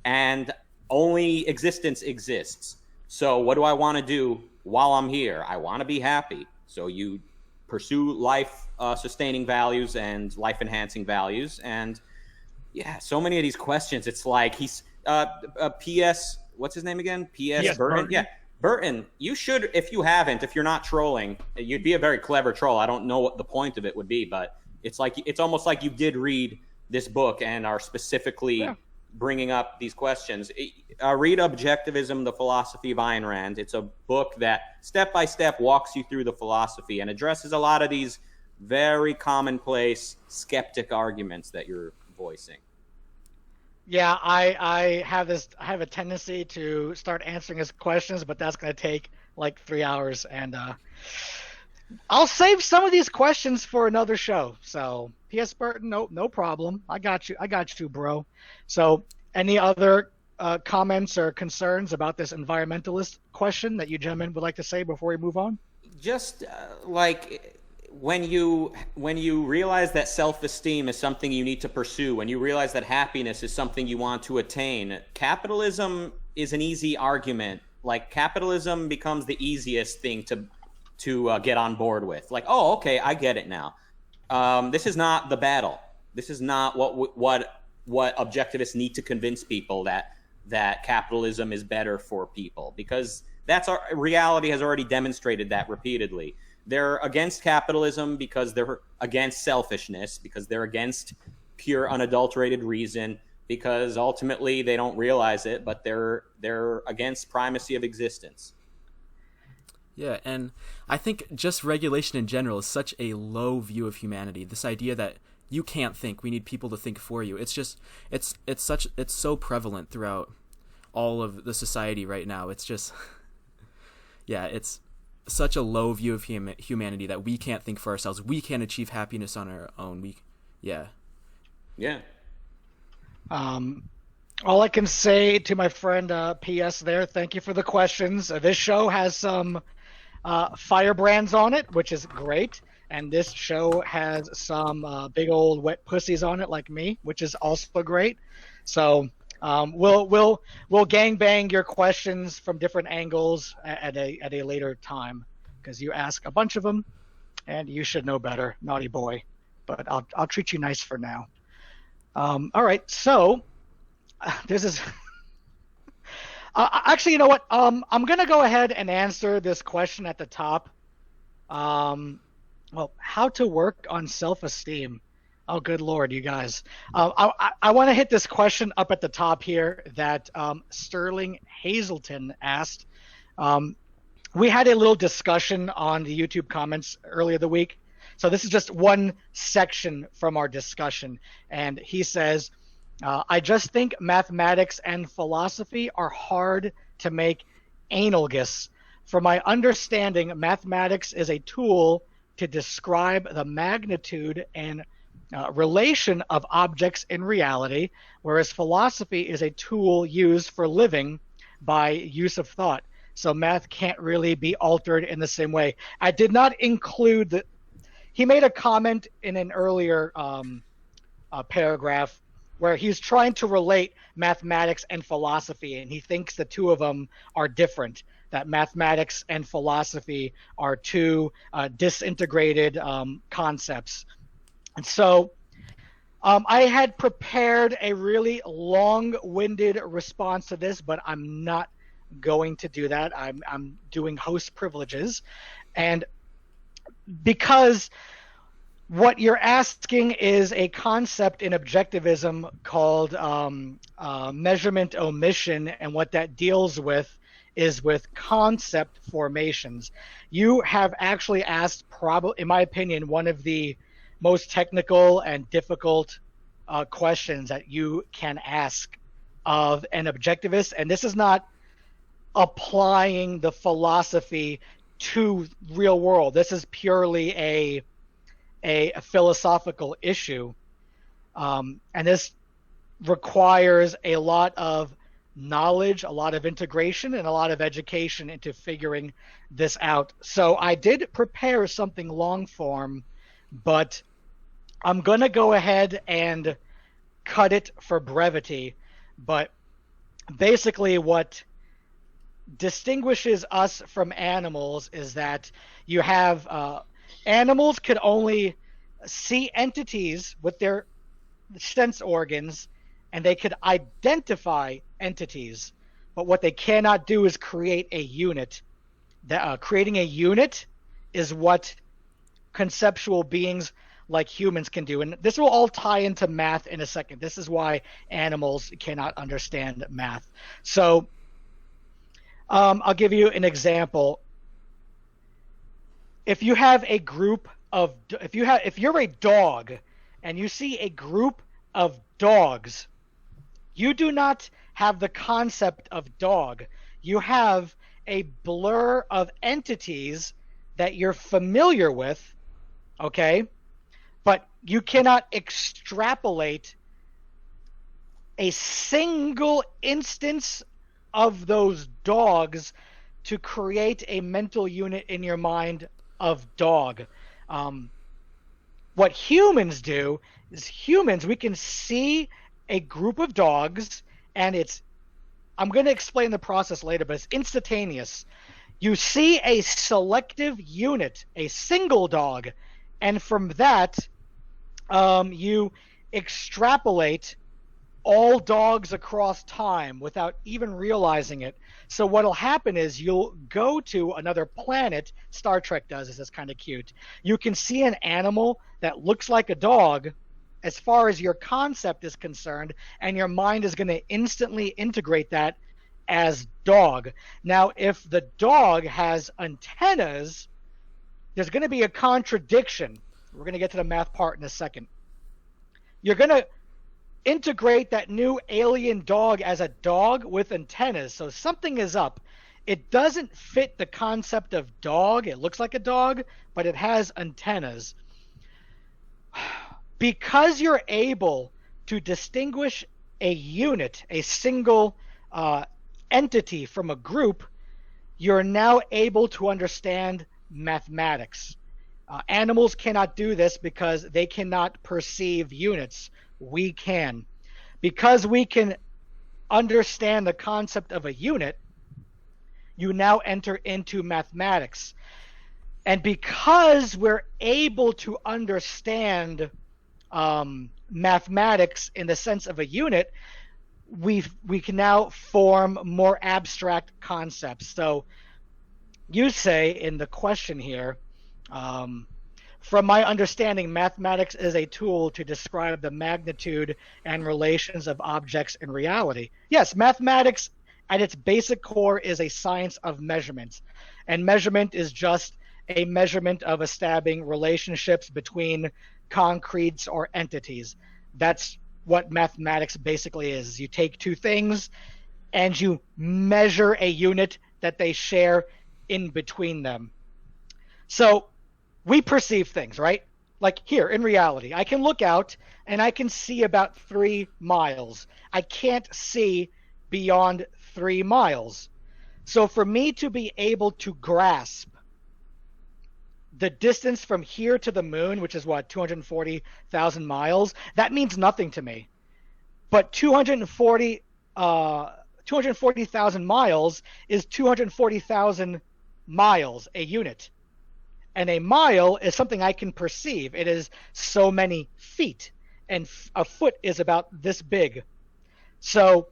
and only existence exists. So what do I want to do while I'm here? I want to be happy. So you pursue life-sustaining values and life-enhancing values. And yeah, so many of these questions, it's like he's P.S., what's his name again? P.S. Burton? Yeah, Burton, you should, if you're not trolling, you'd be a very clever troll. I don't know what the point of it would be, but it's almost like you did read this book and are specifically bringing up these questions. Read Objectivism, the Philosophy of Ayn Rand. It's a book that step by step walks you through the philosophy and addresses a lot of these very commonplace skeptic arguments that you're voicing. Yeah, I have a tendency to start answering his questions, but that's going to take like 3 hours, and I'll save some of these questions for another show. So, P.S. Burton, no problem. I got you, bro. So, any other comments or concerns about this environmentalist question that you gentlemen would like to say before we move on? Just when you realize that self-esteem is something you need to pursue, when you realize that happiness is something you want to attain, capitalism is an easy argument. Like, capitalism becomes the easiest thing to get on board with. Like, oh, okay, I get it now. This is not the battle. This is not what objectivists need to convince people that capitalism is better for people, because reality has already demonstrated that repeatedly. They're against capitalism because they're against selfishness, because they're against pure unadulterated reason, because ultimately they don't realize it, but they're against primacy of existence. Yeah, and I think just regulation in general is such a low view of humanity. This idea that you can't think, we need people to think for you. It's just it's so prevalent throughout all of the society right now. It's just it's such a low view of humanity that we can't think for ourselves. We can't achieve happiness on our own. All I can say to my friend P.S. there, thank you for the questions. This show has some firebrands on it, which is great, and this show has some big old wet pussies on it like me, which is also great. So we'll gangbang your questions from different angles at a later time, because you ask a bunch of them, and you should know better, naughty boy. But I'll treat you nice for now. All right, so this is actually, you know what? I'm gonna go ahead and answer this question at the top. Well, how to work on self-esteem. Oh, good Lord, you guys. I want to hit this question up at the top here that Sterling Hazelton asked. We had a little discussion on the YouTube comments earlier the week. So this is just one section from our discussion. And he says, I just think mathematics and philosophy are hard to make analogous. From my understanding, mathematics is a tool to describe the magnitude and relation of objects in reality, whereas philosophy is a tool used for living by use of thought. So math can't really be altered in the same way. I did not include the... He made a comment in an earlier paragraph where he's trying to relate mathematics and philosophy, and he thinks the two of them are different, that mathematics and philosophy are two disintegrated concepts. And so I had prepared a really long-winded response to this, but I'm not going to do that. I'm doing host privileges. And because what you're asking is a concept in objectivism called measurement omission, and what that deals with is with concept formations. You have actually asked, probably, in my opinion, one of the most technical and difficult questions that you can ask of an objectivist. And this is not applying the philosophy to real world. This is purely a philosophical issue. And this requires a lot of knowledge, a lot of integration, and a lot of education into figuring this out. So I did prepare something long form, but I'm going to go ahead and cut it for brevity. But basically what distinguishes us from animals is that you have animals could only see entities with their sense organs, and they could identify entities, but what they cannot do is create a unit. Creating a unit is what conceptual beings like humans can do, and this will all tie into math in a second. This is why animals cannot understand math. So I'll give you an example. If you have a group of, if you're a dog and you see a group of dogs, you do not have the concept of dog. You have a blur of entities that you're familiar with, okay? But you cannot extrapolate a single instance of those dogs to create a mental unit in your mind of dog. What humans do is we can see a group of dogs, and I'm going to explain the process later, but it's instantaneous. You see a selective unit, a single dog, and from that, you extrapolate all dogs across time without even realizing it. So what'll happen is you'll go to another planet. Star Trek does this. It's kind of cute. You can see an animal that looks like a dog as far as your concept is concerned, and your mind is going to instantly integrate that as dog. Now, if the dog has antennas, there's going to be a contradiction. We're going to get to the math part in a second. You're going to integrate that new alien dog as a dog with antennas. So something is up. It doesn't fit the concept of dog. It looks like a dog, but it has antennas. Because you're able to distinguish a unit, a single entity from a group, you're now able to understand mathematics. Animals cannot do this because they cannot perceive units. We can. Because we can understand the concept of a unit, you now enter into mathematics. And because we're able to understand mathematics in the sense of a unit, we can now form more abstract concepts. So you say in the question here, from my understanding, mathematics is a tool to describe the magnitude and relations of objects in reality. Yes, mathematics at its basic core is a science of measurement. And measurement is just a measurement of establishing relationships between concretes or entities. That's what mathematics basically is. You take two things and you measure a unit that they share in between them. So we perceive things, right? Like here in reality, I can look out and I can see about 3 miles. I can't see beyond 3 miles. So for me to be able to grasp the distance from here to the moon, which is what, 240,000 miles, that means nothing to me. But 240,000 miles is 240,000 miles, a unit. And a mile is something I can perceive. It is so many feet, and a foot is about this big. So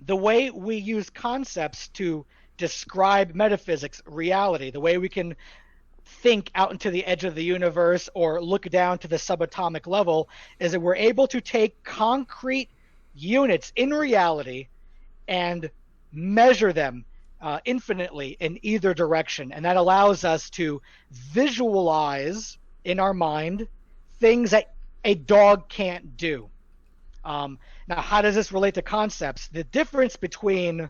the way we use concepts to describe metaphysics, reality, the way we can think out into the edge of the universe or look down to the subatomic level, is that we're able to take concrete units in reality and measure them infinitely in either direction, and that allows us to visualize in our mind things that a dog can't do. Now, how does this relate to concepts? The difference between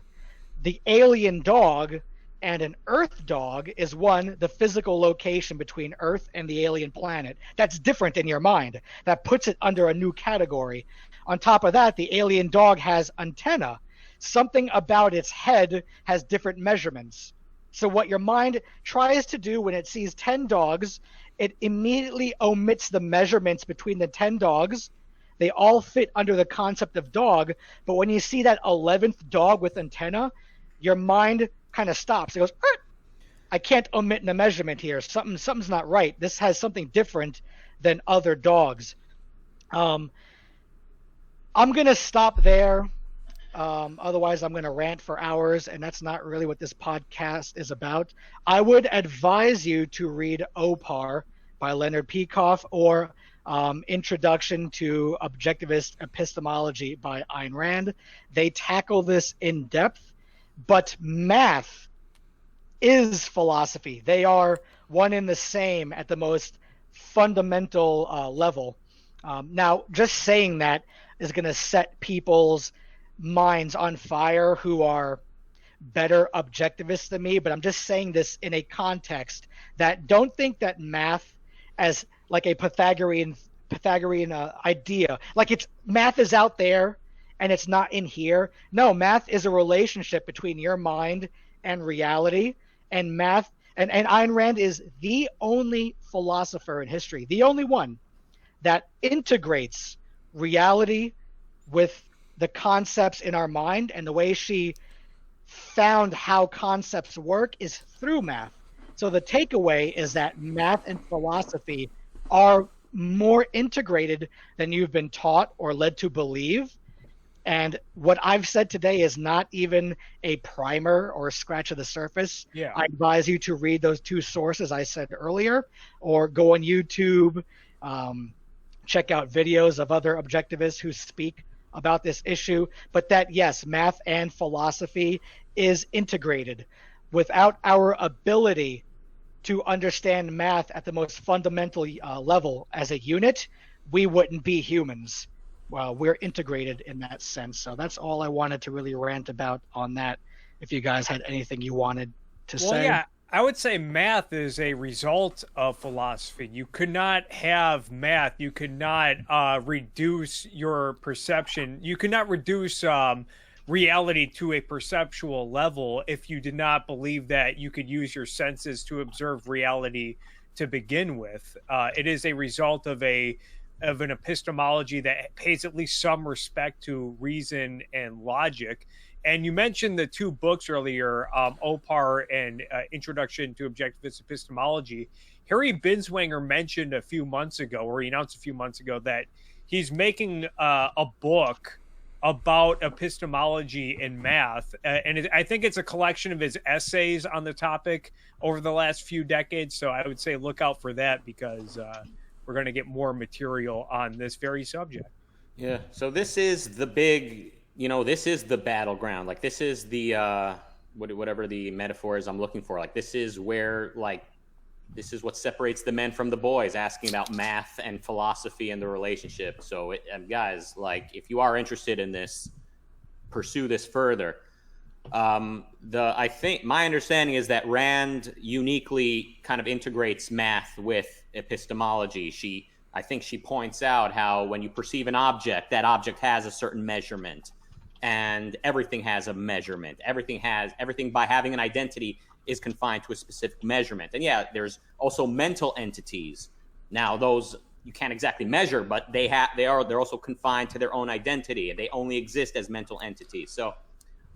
the alien dog and an Earth dog is, one, the physical location between Earth and the alien planet. That's different in your mind. That puts it under a new category. On top of that, the alien dog has antenna. Something about its head has different measurements. So what your mind tries to do when it sees 10 dogs, it immediately omits the measurements between the 10 dogs. They all fit under the concept of dog, but when you see that 11th dog with antenna, your mind kind of stops. It goes, I can't omit the measurement here. Something's not right. This has something different than other dogs. I'm going to stop there. Otherwise, I'm going to rant for hours, and that's not really what this podcast is about. I would advise you to read Opar by Leonard Peikoff, or Introduction to Objectivist Epistemology by Ayn Rand. They tackle this in depth, but math is philosophy. They are one and the same at the most fundamental level. Now, just saying that is going to set people's minds on fire who are better objectivists than me, but I'm just saying this in a context that don't think that math as like a Pythagorean idea, like it's math is out there and it's not in here. No, math is a relationship between your mind and reality, and math and Ayn Rand is the only philosopher in history, the only one that integrates reality with the concepts in our mind, and the way she found how concepts work is through math. So the takeaway is that math and philosophy are more integrated than you've been taught or led to believe. And what I've said today is not even a primer or a scratch of the surface. Yeah. I advise you to read those two sources I said earlier, or go on YouTube, check out videos of other objectivists who speak about this issue. But that, yes, math and philosophy is integrated. Without our ability to understand math at the most fundamental level as a unit, we wouldn't be humans. Well, we're integrated in that sense. So that's all I wanted to really rant about on that. If you guys had anything you wanted to say. Well, yeah, I would say math is a result of philosophy. You could not have math. You could not reduce your perception. You could not reduce reality to a perceptual level if you did not believe that you could use your senses to observe reality to begin with. It is a result of an epistemology that pays at least some respect to reason and logic. And you mentioned the two books earlier, Opar and Introduction to Objectivist Epistemology. Harry Binswanger mentioned a few months ago, or he announced a few months ago, that he's making a book about epistemology and math. And I think it's a collection of his essays on the topic over the last few decades. So I would say look out for that, because we're going to get more material on this very subject. Yeah. So this is the big, this is the battleground. Like, this is the, whatever the metaphor is I'm looking for. Like, this is where, this is what separates the men from the boys, asking about math and philosophy and the relationship. So, guys, if you are interested in this, pursue this further. I think my understanding is that Rand uniquely kind of integrates math with epistemology. I think she points out how when you perceive an object, that object has a certain measurement, and everything has a measurement. Everything by having an identity is confined to a specific measurement. And yeah, there's also mental entities. Now, those you can't exactly measure, but they're also confined to their own identity, and they only exist as mental entities. So,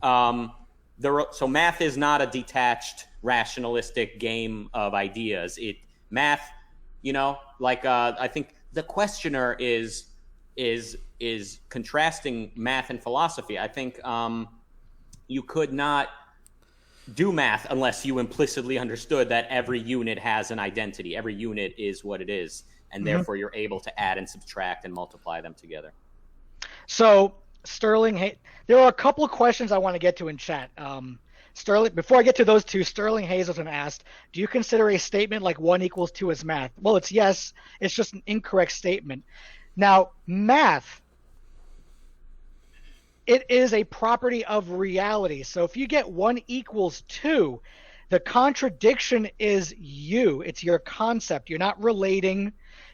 so math is not a detached, rationalistic game of ideas. Math, I think the questioner is contrasting math and philosophy. I think you could not do math unless you implicitly understood that every unit has an identity. Every unit is what it is, and therefore you're able to add and subtract and multiply them together. So, Sterling, hey, there are a couple of questions I want to get to in chat. Sterling, before I get to those two, Sterling Hazelton asked, do you consider a statement like 1 = 2 as math? Well, it's yes. It's just an incorrect statement. Now, math, it is a property of reality. So if you get 1 = 2, the contradiction is you. It's your concept. You're not relating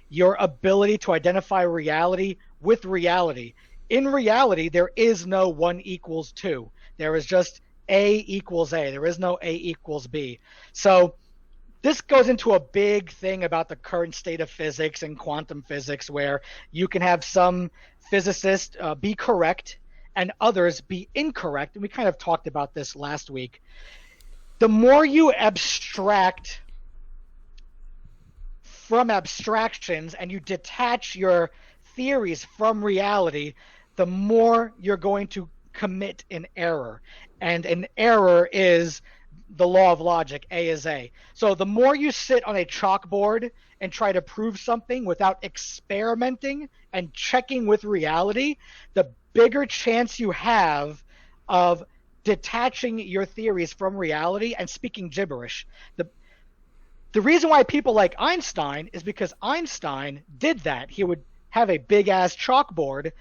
your ability to identify reality with reality. In reality, there is no 1 = 2. There is just A = A. There is no A = B. So this goes into a big thing about the current state of physics and quantum physics, where you can have some physicists be correct and others be incorrect. And we kind of talked about this last week. The more you abstract from abstractions and you detach your theories from reality, the more you're going to commit an error. And an error is the law of logic, A is A. So the more you sit on a chalkboard and try to prove something without experimenting and checking with reality, the bigger chance you have of detaching your theories from reality and speaking gibberish. The reason why people like Einstein is because Einstein did that. He would have a big-ass chalkboard,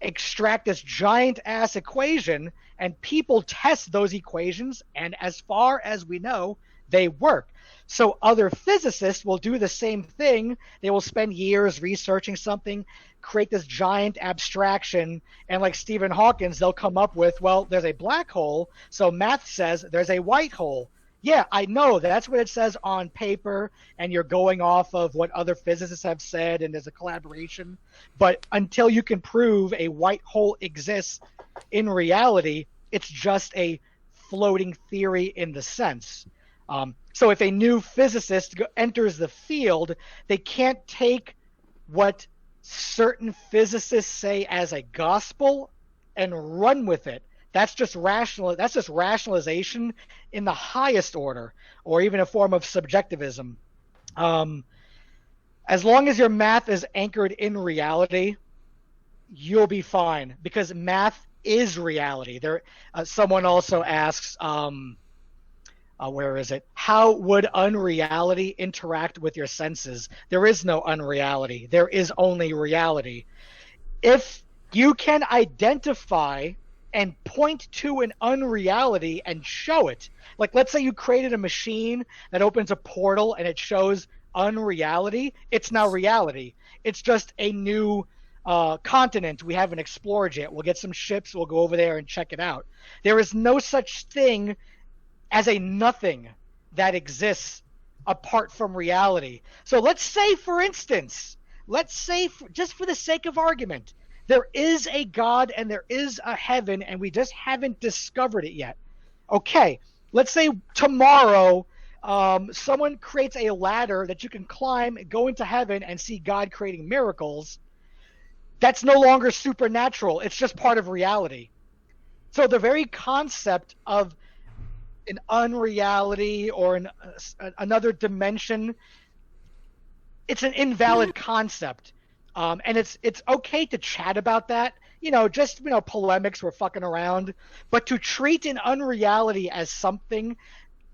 extract this giant-ass equation, and people test those equations, and as far as we know, they work. So other physicists will do the same thing. They will spend years researching something, create this giant abstraction, and like Stephen Hawking, they'll come up with, well, there's a black hole, so math says there's a white hole. Yeah, I know that's what it says on paper, and you're going off of what other physicists have said, and there's a collaboration. But until you can prove a white hole exists in reality, it's just a floating theory in the sense. So if a new physicist enters the field, they can't take what certain physicists say as a gospel and run with it. That's just rationalization in the highest order, or even a form of subjectivism. As long as your math is anchored in reality, you'll be fine, because math is reality. Someone also asks, where is it? How would unreality interact with your senses? There is no unreality. There is only reality. If you can identify and point to an unreality and show it, like let's say you created a machine that opens a portal and it shows unreality, it's now reality. It's just a new continent we haven't explored yet. We'll get some ships, we'll go over there and check it out. There is no such thing as a nothing that exists apart from reality. So let's say, for instance, just for the sake of argument, there is a God and there is a heaven, and we just haven't discovered it yet. Okay, let's say tomorrow someone creates a ladder that you can climb, go into heaven, and see God creating miracles. That's no longer supernatural. It's just part of reality. So the very concept of an unreality or another dimension, it's an invalid concept. And it's okay to chat about that, polemics, we're fucking around, but to treat an unreality as something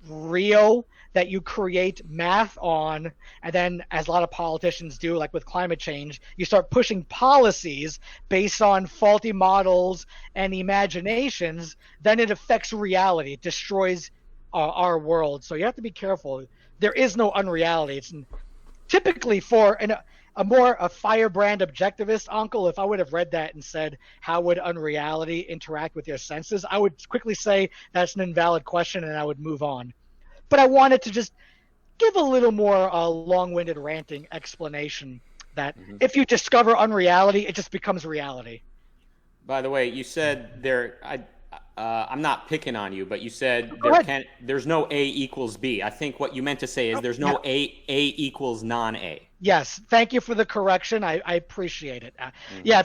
real that you create math on, and then, as a lot of politicians do, like with climate change, you start pushing policies based on faulty models and imaginations, then it affects reality. It destroys our world. So you have to be careful. There is no unreality. It's typically for a firebrand objectivist uncle, if I would have read that and said, how would unreality interact with your senses, I would quickly say that's an invalid question and I would move on. But I wanted to just give a little more long-winded ranting explanation that if you discover unreality, it just becomes reality. By the way, you said I'm not picking on you, but you said there's no A equals B. I think what you meant to say is there's no A equals non-A. Yes, thank you for the correction. I appreciate it. Yeah,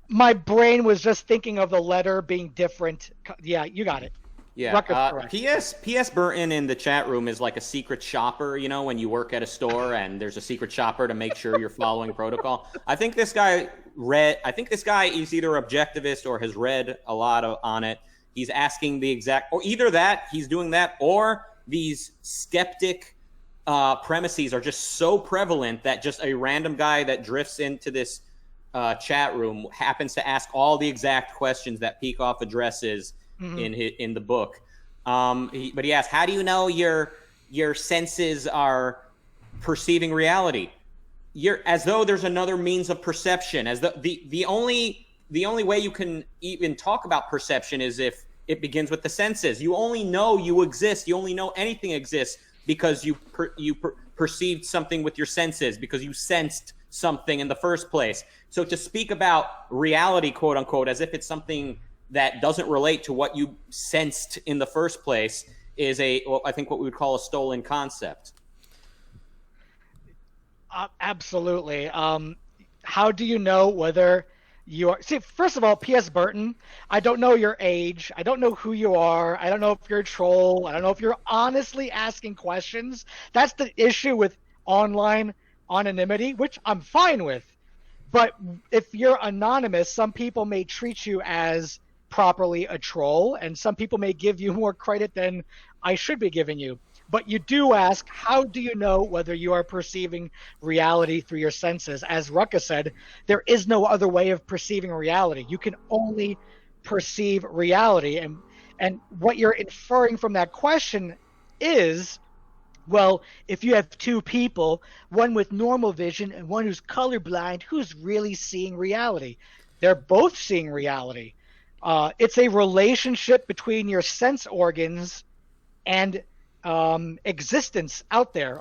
my brain was just thinking of the letter being different. Yeah, you got it. Yeah. P.S. Burton in the chat room is like a secret shopper, when you work at a store and there's a secret shopper to make sure you're following protocol. I think this guy is either objectivist or has read a lot on it. he's asking the exact, or either that, he's doing that, or these skeptic premises are just so prevalent that just a random guy that drifts into this chat room happens to ask all the exact questions that Peikoff addresses in the book. But he asks, how do you know your senses are perceiving reality? As though there's another means of perception. As the only way you can even talk about perception is if it begins with the senses. You only know you exist. You only know anything exists because you perceived something with your senses, because you sensed something in the first place. So to speak about reality, quote unquote, as if it's something that doesn't relate to what you sensed in the first place is I think what we would call a stolen concept. Absolutely. How do you know whether you are... See, first of all, P.S. Burton, I don't know your age. I don't know who you are. I don't know if you're a troll. I don't know if you're honestly asking questions. That's the issue with online anonymity, which I'm fine with. But if you're anonymous, some people may treat you as properly a troll, and some people may give you more credit than I should be giving you. But you do ask, how do you know whether you are perceiving reality through your senses? As Rucka said, there is no other way of perceiving reality. You can only perceive reality. And what you're inferring from that question is, well, if you have two people, one with normal vision and one who's colorblind, who's really seeing reality? They're both seeing reality. It's a relationship between your sense organs and existence out there,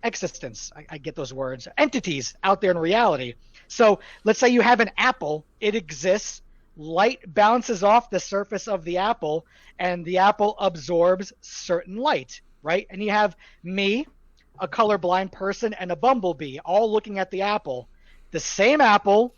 existence, I get those words, entities out there in reality. So let's say you have an apple, it exists, light bounces off the surface of the apple, and the apple absorbs certain light, right? And you have me, a colorblind person, and a bumblebee all looking at the apple. The same apple,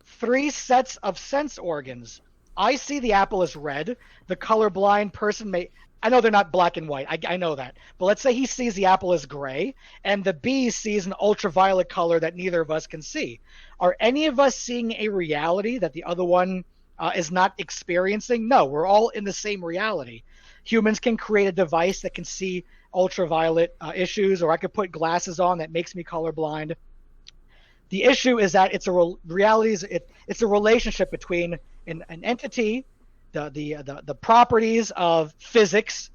three sets of sense organs. I see the apple as red. The colorblind person may... I know they're not black and white. I know that. But let's say he sees the apple as gray, and the bee sees an ultraviolet color that neither of us can see. Are any of us seeing a reality that the other one is not experiencing? No, we're all in the same reality. Humans can create a device that can see ultraviolet issues, or I could put glasses on that makes me colorblind. The issue is that it's a it's a relationship between an entity, the properties of physics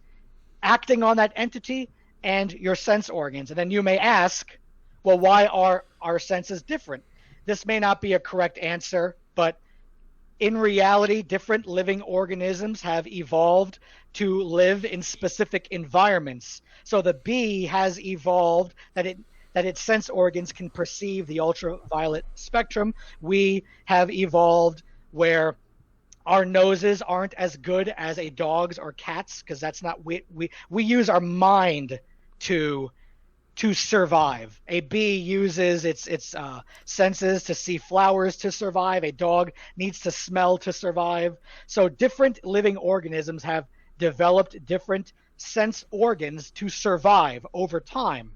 acting on that entity, and your sense organs. And then you may ask, well, why are our senses different? This may not be a correct answer, but in reality, different living organisms have evolved to live in specific environments. So the bee has evolved that its sense organs can perceive the ultraviolet spectrum. We have evolved where our noses aren't as good as a dog's or cat's, because that's not we use our mind to survive. A bee uses its senses to see flowers to survive. A dog needs to smell to survive. So different living organisms have developed different sense organs to survive over time.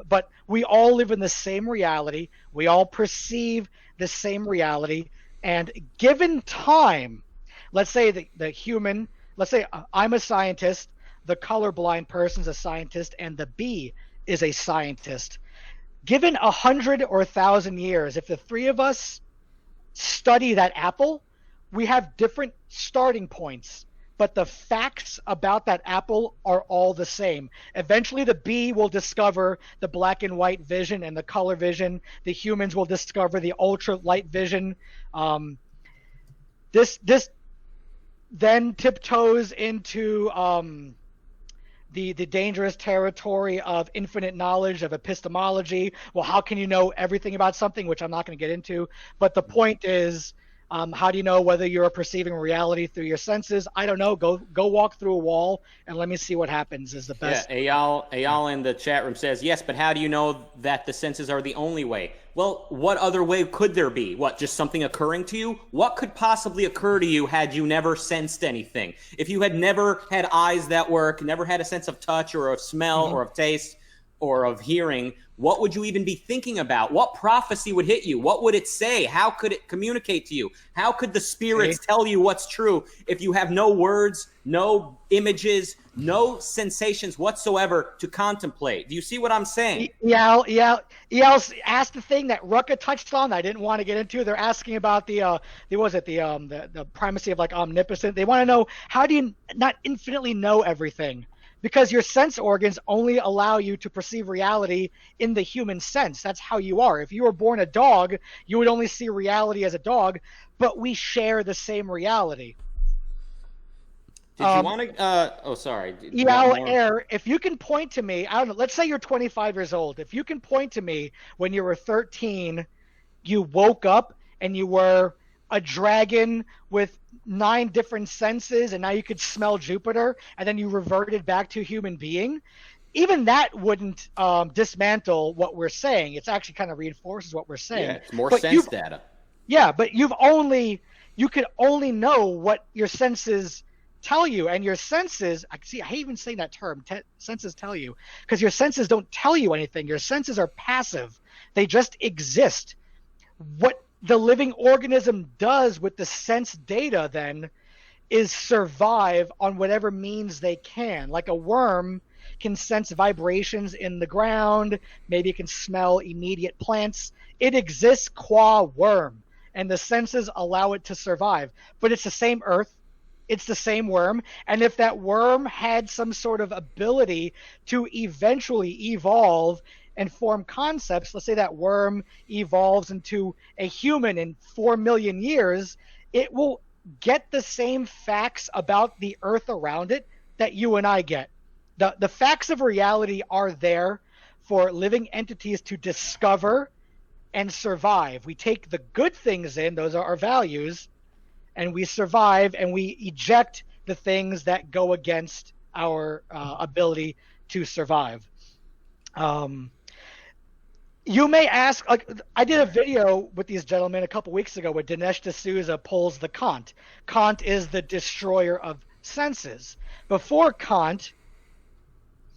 But we all live in the same reality. We all perceive the same reality. And given time, let's say the human, let's say I'm a scientist, the colorblind person's a scientist, and the bee is a scientist. Given 100 or 1,000 years, if the three of us study that apple, we have different starting points, but the facts about that apple are all the same. Eventually, the bee will discover the black and white vision and the color vision. The humans will discover the ultralight vision. This then tiptoes into the dangerous territory of infinite knowledge, of epistemology. Well, how can you know everything about something, which I'm not going to get into? But the point is, how do you know whether you're perceiving reality through your senses? I don't know. Go walk through a wall and let me see what happens is the best. Yeah, Eyal in the chat room says, yes, but how do you know that the senses are the only way? Well, what other way could there be? What, just something occurring to you? What could possibly occur to you had you never sensed anything? If you had never had eyes that work, never had a sense of touch or of smell or of taste, or of hearing, what would you even be thinking about? What prophecy would hit you? What would it say? How could it communicate to you? How could the spirits tell you what's true if you have no words, no images, no sensations whatsoever to contemplate? Do you see what I'm saying? Yeah. Asked the thing that Rucka touched on. I didn't want to get into. They're asking about the primacy of like omnipotence. They want to know, how do you not infinitely know everything? Because your sense organs only allow you to perceive reality in the human sense. That's how you are. If you were born a dog, you would only see reality as a dog, but we share the same reality. Did you want to? Sorry. Air, if you can point to me, I don't know, let's say you're 25 years old. If you can point to me when you were 13, you woke up and you were a dragon with 9 different senses, and now you could smell Jupiter, and then you reverted back to a human being, even that wouldn't dismantle what we're saying. It's actually kind of reinforces what we're saying. Yeah, it's more sense data. Yeah, but you could only know what your senses tell you, and your senses, I hate even saying that term, senses tell you, because your senses don't tell you anything. Your senses are passive. They just exist. What the living organism does with the sense data then is survive on whatever means they can. Like a worm can sense vibrations in the ground, maybe it can smell immediate plants. It exists qua worm, and the senses allow it to survive. But it's the same earth, it's the same worm, and if that worm had some sort of ability to eventually evolve and form concepts, let's say that worm evolves into a human in 4 million years, it will get the same facts about the earth around it that you and I get. The facts of reality are there for living entities to discover and survive. We take the good things in, those are our values, and we survive, and we eject the things that go against our ability to survive. You may ask, like, I did a video with these gentlemen a couple weeks ago where Dinesh D'Souza pulls the Kant. Kant is the destroyer of senses. Before Kant,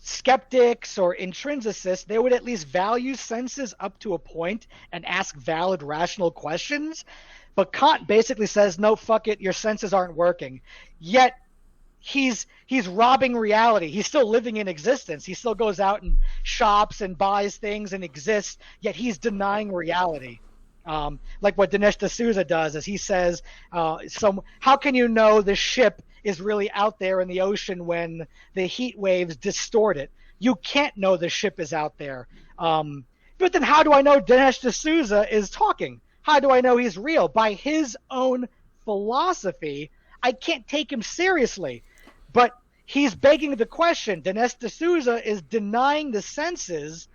skeptics or intrinsicists, they would at least value senses up to a point and ask valid, rational questions. But Kant basically says, no, fuck it, your senses aren't working. Yet he's robbing reality. He's still living in existence. He still goes out and shops and buys things and exists, yet he's denying reality. Like what Dinesh D'Souza does is he says, how can you know the ship is really out there in the ocean when the heat waves distort it? You can't know the ship is out there. But then how do I know Dinesh D'Souza is talking? How do I know he's real? By his own philosophy, I can't take him seriously. But he's begging the question. Dinesh D'Souza is denying the senses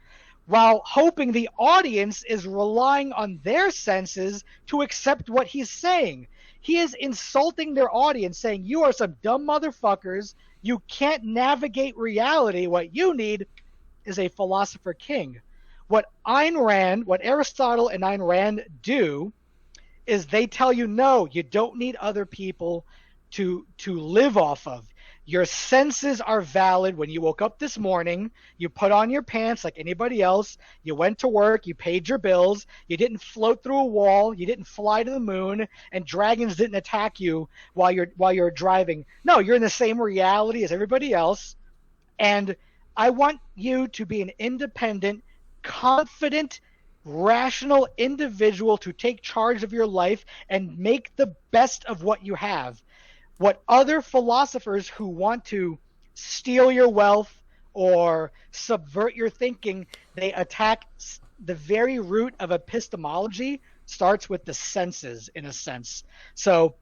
while hoping the audience is relying on their senses to accept what he's saying. He is insulting their audience, saying, you are some dumb motherfuckers. You can't navigate reality. What you need is a philosopher king. What Aristotle and Ayn Rand do is they tell you, no, you don't need other people to live off of. Your senses are valid. When you woke up this morning, you put on your pants like anybody else. You went to work. You paid your bills. You didn't float through a wall. You didn't fly to the moon, and dragons didn't attack you while you're driving. No, you're in the same reality as everybody else. And I want you to be an independent, confident, rational individual to take charge of your life and make the best of what you have. What other philosophers who want to steal your wealth or subvert your thinking, they attack the very root of epistemology, starts with the senses, in a sense. So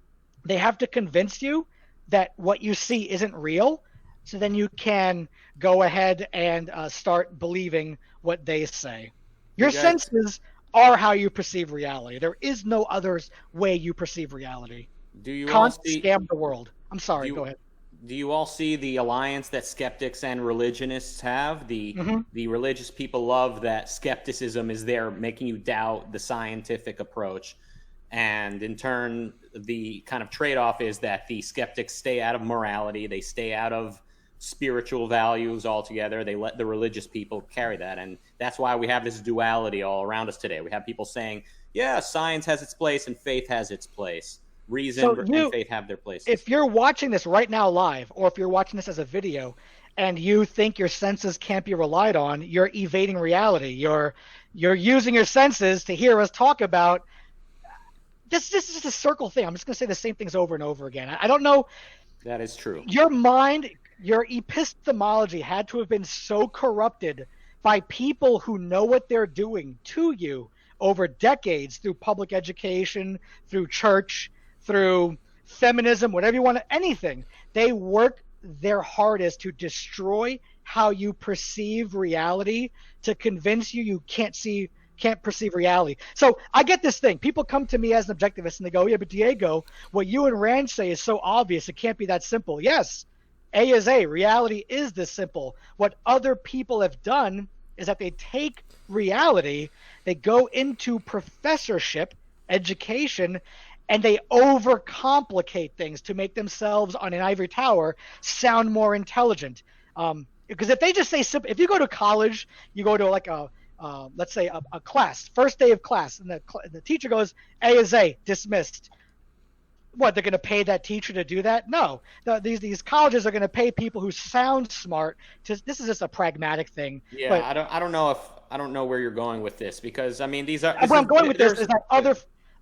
they have to convince you that what you see isn't real, so then you can go ahead and start believing what they say. Your senses are how you perceive reality. There is no other way you perceive reality. Do you Kant all see, scammed the world. I'm sorry, go ahead. Do you all see the alliance that skeptics and religionists have? The religious people love that skepticism is there, making you doubt the scientific approach. And in turn, the kind of trade-off is that the skeptics stay out of morality, they stay out of spiritual values altogether. They let the religious people carry that. And that's why we have this duality all around us today. We have people saying, yeah, science has its place and faith has its place. Reason and faith have their places. If you're watching this right now live, or if you're watching this as a video, and you think your senses can't be relied on, you're evading reality. You're using your senses to hear us talk about this. This is just a circle thing. I'm just going to say the same things over and over again. I don't know. That is true. Your mind, your epistemology had to have been so corrupted by people who know what they're doing to you over decades through public education, through church, through feminism, whatever you want, anything. They work their hardest to destroy how you perceive reality, to convince you can't perceive reality. So I get this thing. People come to me as an objectivist and they go, yeah, but Diego, what you and Rand say is so obvious. It can't be that simple. Yes, A is A. Reality is this simple. What other people have done is that they take reality, they go into professorship, education, and they overcomplicate things to make themselves on an ivory tower sound more intelligent. Because if they just say simple, if you go to college, you go to like let's say a class, first day of class, and the teacher goes, A is A, dismissed. What, they're going to pay that teacher to do that? No. These colleges are going to pay people who sound smart. This is just a pragmatic thing. Yeah, but I don't know where you're going with this, because I mean where I'm going with this is that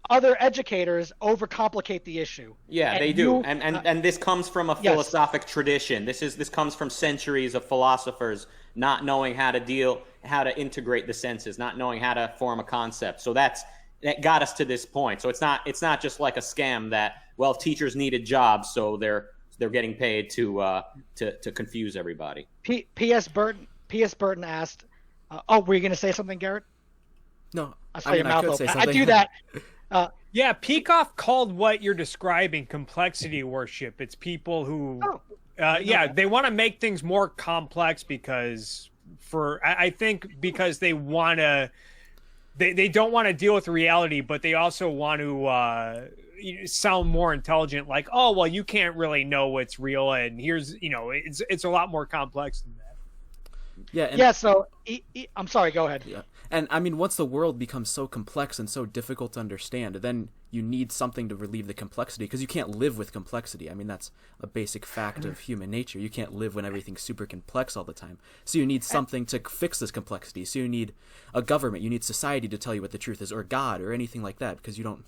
other educators overcomplicate the issue. Yeah, they do. And this comes from a philosophic tradition. This comes from centuries of philosophers not knowing how to integrate the senses, not knowing how to form a concept. So that got us to this point. So it's not just like a scam that, well, teachers needed jobs, so they're getting paid to confuse everybody. P.S. Burton asked, were you going to say something, Garrett? No, I saw your mouth open. I do that. Yeah, Peikoff called what you're describing complexity worship. It's people who, they want to make things more complex because they want to, they don't want to deal with reality, but they also want to sound more intelligent. Like, oh, well, you can't really know what's real, and here's, it's a lot more complex than that. Yeah. So I'm sorry. Go ahead. Yeah. And I mean, once the world becomes so complex and so difficult to understand, then you need something to relieve the complexity, because you can't live with complexity. I mean, that's a basic fact of human nature. You can't live when everything's super complex all the time. So you need something to fix this complexity. So you need a government, you need society to tell you what the truth is, or God, or anything like that, because you don't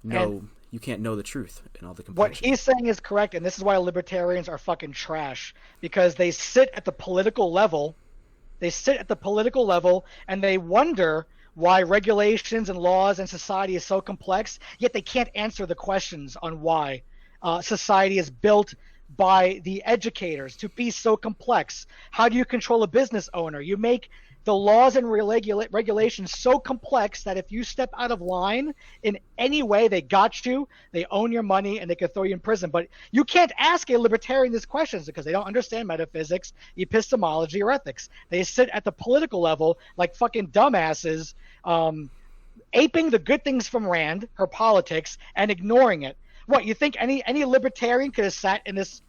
know, you can't know the truth in all the complexity. What he's saying is correct, and this is why libertarians are fucking trash, because they sit at the political level. And they wonder why regulations and laws and society is so complex, yet they can't answer the questions on why society is built by the educators to be so complex. How do you control a business owner? You make the laws and regulations so complex that if you step out of line in any way, they got you, they own your money, and they can throw you in prison. But you can't ask a libertarian these questions because they don't understand metaphysics, epistemology, or ethics. They sit at the political level like fucking dumbasses, aping the good things from Rand, her politics, and ignoring it. What, you think any libertarian could have sat in this?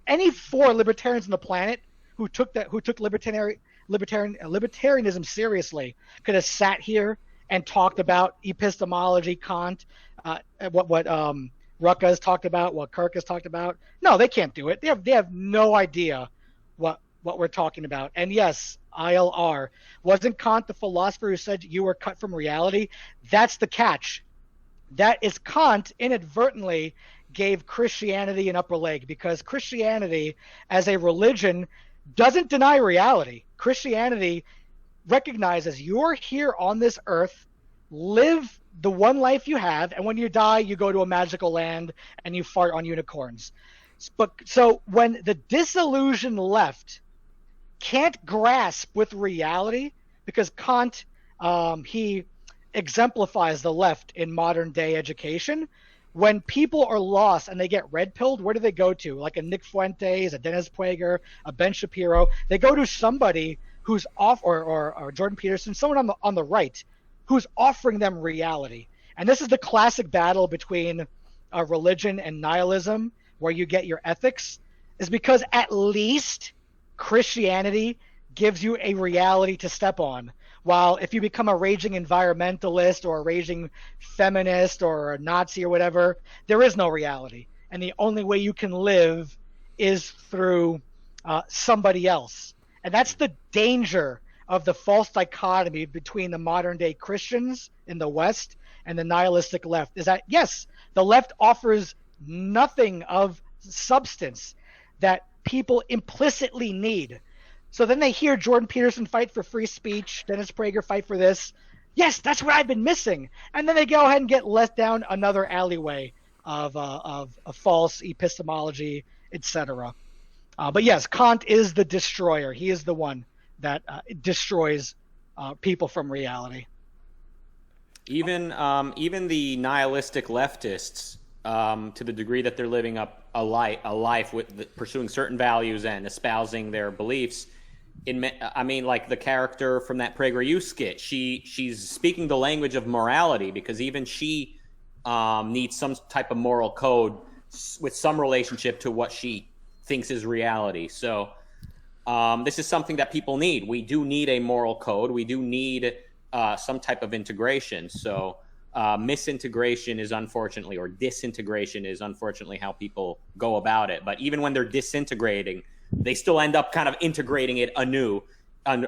Any four libertarians on the planet who took libertarianism seriously could have sat here and talked about epistemology, Kant, what Rucka has talked about, what Kirk has talked about. No, they can't do it. They have no idea what we're talking about. And yes, ILR. Wasn't Kant the philosopher who said you were cut from reality? That's the catch. That is, Kant inadvertently gave Christianity an upper leg, because Christianity as a religion doesn't deny reality. Christianity recognizes you're here on this earth, live the one life you have, and when you die, you go to a magical land and you fart on unicorns. But so when the disillusioned left can't grasp with reality, because Kant, he exemplifies the left in modern day education. When people are lost and they get red-pilled, where do they go to? Like a Nick Fuentes, a Dennis Prager, a Ben Shapiro. They go to somebody who's off, or Jordan Peterson, someone on the right, who's offering them reality. And this is the classic battle between religion and nihilism, where you get your ethics. is because at least Christianity gives you a reality to step on. While if you become a raging environmentalist or a raging feminist or a Nazi or whatever, there is no reality. And the only way you can live is through somebody else. And that's the danger of the false dichotomy between the modern day Christians in the West and the nihilistic left, is that, yes, the left offers nothing of substance that people implicitly need. So then they hear Jordan Peterson fight for free speech, Dennis Prager fight for this. Yes, that's what I've been missing. And then they go ahead and get let down another alleyway of false epistemology, etc. But yes, Kant is the destroyer. He is the one that destroys people from reality. Even the nihilistic leftists, to the degree that they're living up a life with pursuing certain values and espousing their beliefs. Like the character from that PragerU skit, she's speaking the language of morality because even she needs some type of moral code with some relationship to what she thinks is reality. So this is something that people need. We do need a moral code. We do need some type of integration. So misintegration is unfortunately, or disintegration is unfortunately how people go about it. But even when they're disintegrating, they still end up kind of integrating it anew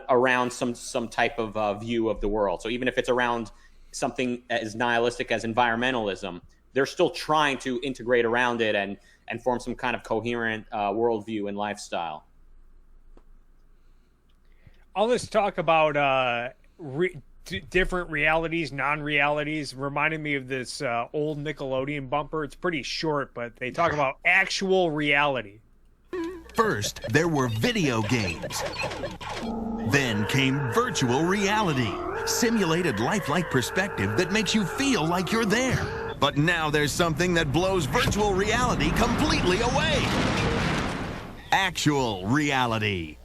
around some type of view of the world. So even if it's around something as nihilistic as environmentalism, they're still trying to integrate around it and form some kind of coherent worldview and lifestyle. All this talk about different realities, non-realities, reminded me of this old Nickelodeon bumper. It's pretty short, but they talk about actual reality. First, there were video games. Then came virtual reality, simulated lifelike perspective that makes you feel like you're there. But now there's something that blows virtual reality completely away. Actual reality.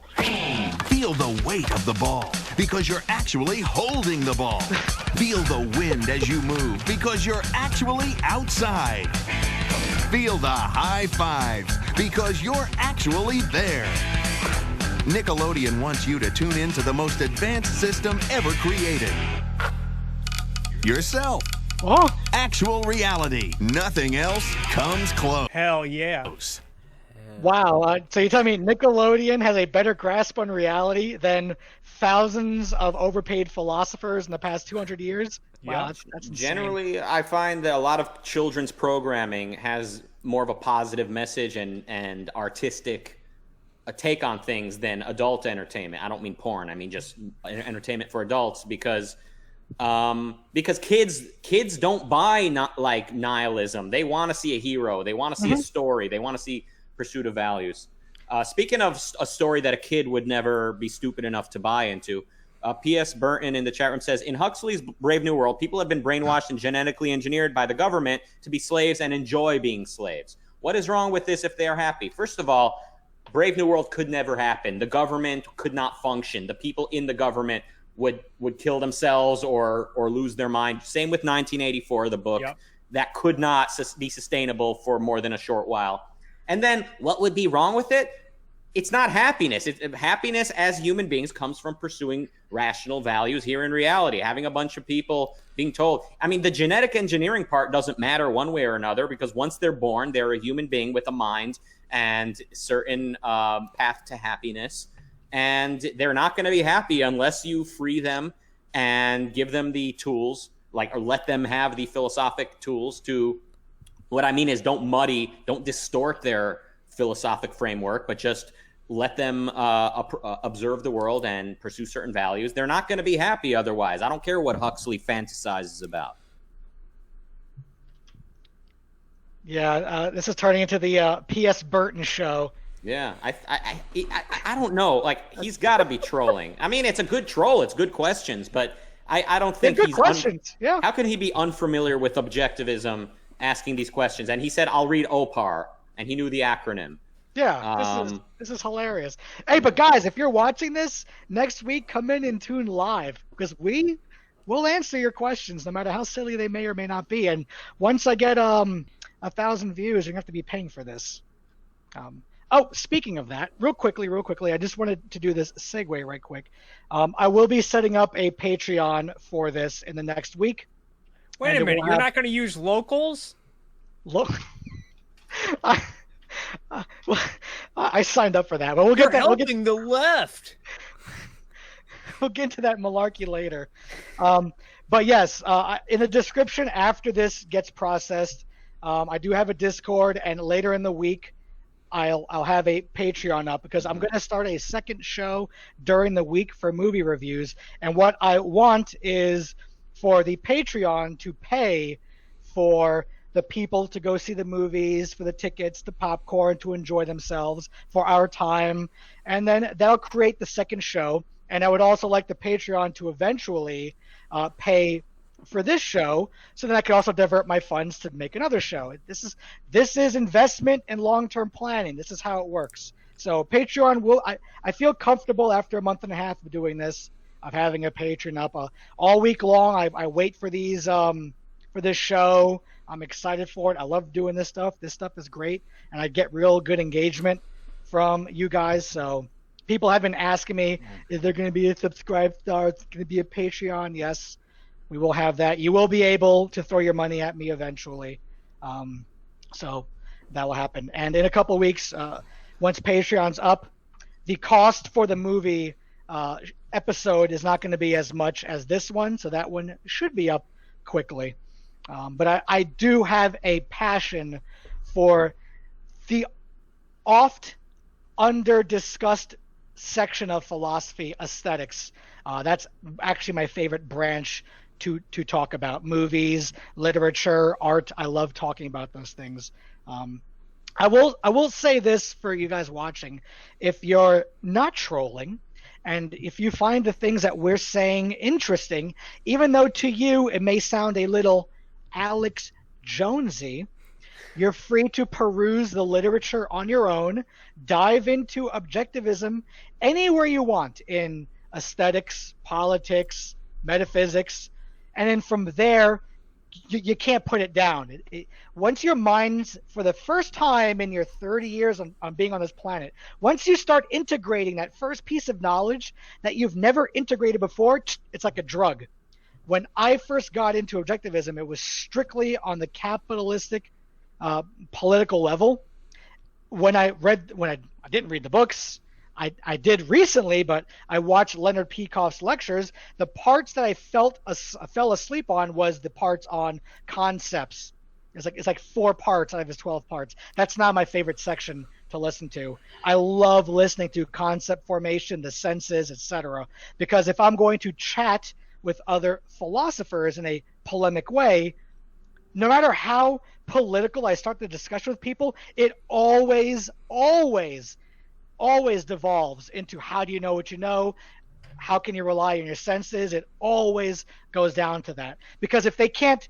Feel the weight of the ball because you're actually holding the ball. Feel the wind as you move because you're actually outside. Feel the high fives because you're actually there. Nickelodeon wants you to tune into the most advanced system ever created. Yourself. Oh. Actual reality. Nothing else comes close. Hell yeah. Wow. So you're telling me Nickelodeon has a better grasp on reality than thousands of overpaid philosophers in the past 200 years? Wow, that's insane. Generally, I find that a lot of children's programming has more of a positive message and artistic take on things than adult entertainment. I don't mean porn. I mean just entertainment for adults because kids don't buy like nihilism. They want to see a hero. They want to see a story. They want to see pursuit of values. Speaking of a story that a kid would never be stupid enough to buy into, P.S. Burton in the chat room says, in Huxley's Brave New World, people have been brainwashed and genetically engineered by the government to be slaves and enjoy being slaves. What is wrong with this if they are happy? First of all, Brave New World could never happen. The government could not function. The people in the government would kill themselves or lose their mind. Same with 1984, the book. Yep. That could not be sustainable for more than a short while. And then what would be wrong with it? It's not happiness. Happiness as human beings comes from pursuing rational values here in reality, having a bunch of people being told. I mean, the genetic engineering part doesn't matter one way or another because once they're born, they're a human being with a mind and certain path to happiness. And they're not going to be happy unless you free them and give them the tools, or let them have the philosophic tools to, what I mean is don't distort their philosophic framework, but just let them observe the world and pursue certain values. They're not going to be happy otherwise. I don't care what Huxley fantasizes about. Yeah, this is turning into the P.S. Burton show. Yeah, I don't know. He's got to be trolling. I mean, it's a good troll. It's good questions, but I don't think he's questions. Yeah. How can he be unfamiliar with objectivism asking these questions? And he said, "I'll read OPAR," and he knew the acronym. Yeah, this is hilarious. Hey, but guys, if you're watching this next week, come in and tune live because we'll answer your questions no matter how silly they may or may not be. And once I get 1,000 views, you're gonna have to be paying for this. Oh, speaking of that, real quickly, I just wanted to do this segue right quick. I will be setting up a Patreon for this in the next week. Wait a minute, you're not going to use locals? I signed up for that, but we'll get that. Helping the left. We'll get into that malarkey later. But yes, in the description after this gets processed, I do have a Discord, and later in the week, I'll have a Patreon up because I'm going to start a second show during the week for movie reviews. And what I want is for the Patreon to pay for the people to go see the movies, for the tickets, the popcorn, to enjoy themselves, for our time. And then that'll create the second show. And I would also like the Patreon to eventually pay for this show, so then I could also divert my funds to make another show. This is investment and long-term planning. This is how it works. So Patreon I feel comfortable after a month and a half of doing this, of having a Patreon up all week long. I wait for these for this show. I'm excited for it. I love doing this stuff. This stuff is great, and I get real good engagement from you guys. So people have been asking me, is there going to be a subscribe star? Is going to be a Patreon? Yes. We will have that. You will be able to throw your money at me eventually. So that will happen. And in a couple of weeks, once Patreon's up, the cost for the movie episode is not going to be as much as this one. So that one should be up quickly. But I do have a passion for the oft under-discussed section of philosophy, aesthetics. That's actually my favorite branch to talk about. Movies, literature, art. I love talking about those things. I will say this for you guys watching: if you're not trolling, and if you find the things that we're saying interesting, even though to you it may sound a little Alex Jonesy, you're free to peruse the literature on your own, dive into objectivism anywhere you want in aesthetics, politics, metaphysics, and then from there, you can't put it down. Once your mind's, for the first time in your 30 years on being on this planet, once you start integrating that first piece of knowledge that you've never integrated before, it's like a drug. When I first got into objectivism, it was strictly on the capitalistic political level. When I didn't read the books, I did recently, but I watched Leonard Peikoff's lectures. The parts that I fell asleep on was the parts on concepts. It's like 4 parts out of his 12 parts. That's not my favorite section to listen to. I love listening to concept formation, the senses, etc. Because if I'm going to chat with other philosophers in a polemic way, no matter how political I start the discussion with people, it always devolves into how do you know what you know? How can you rely on your senses? It always goes down to that. Because if they can't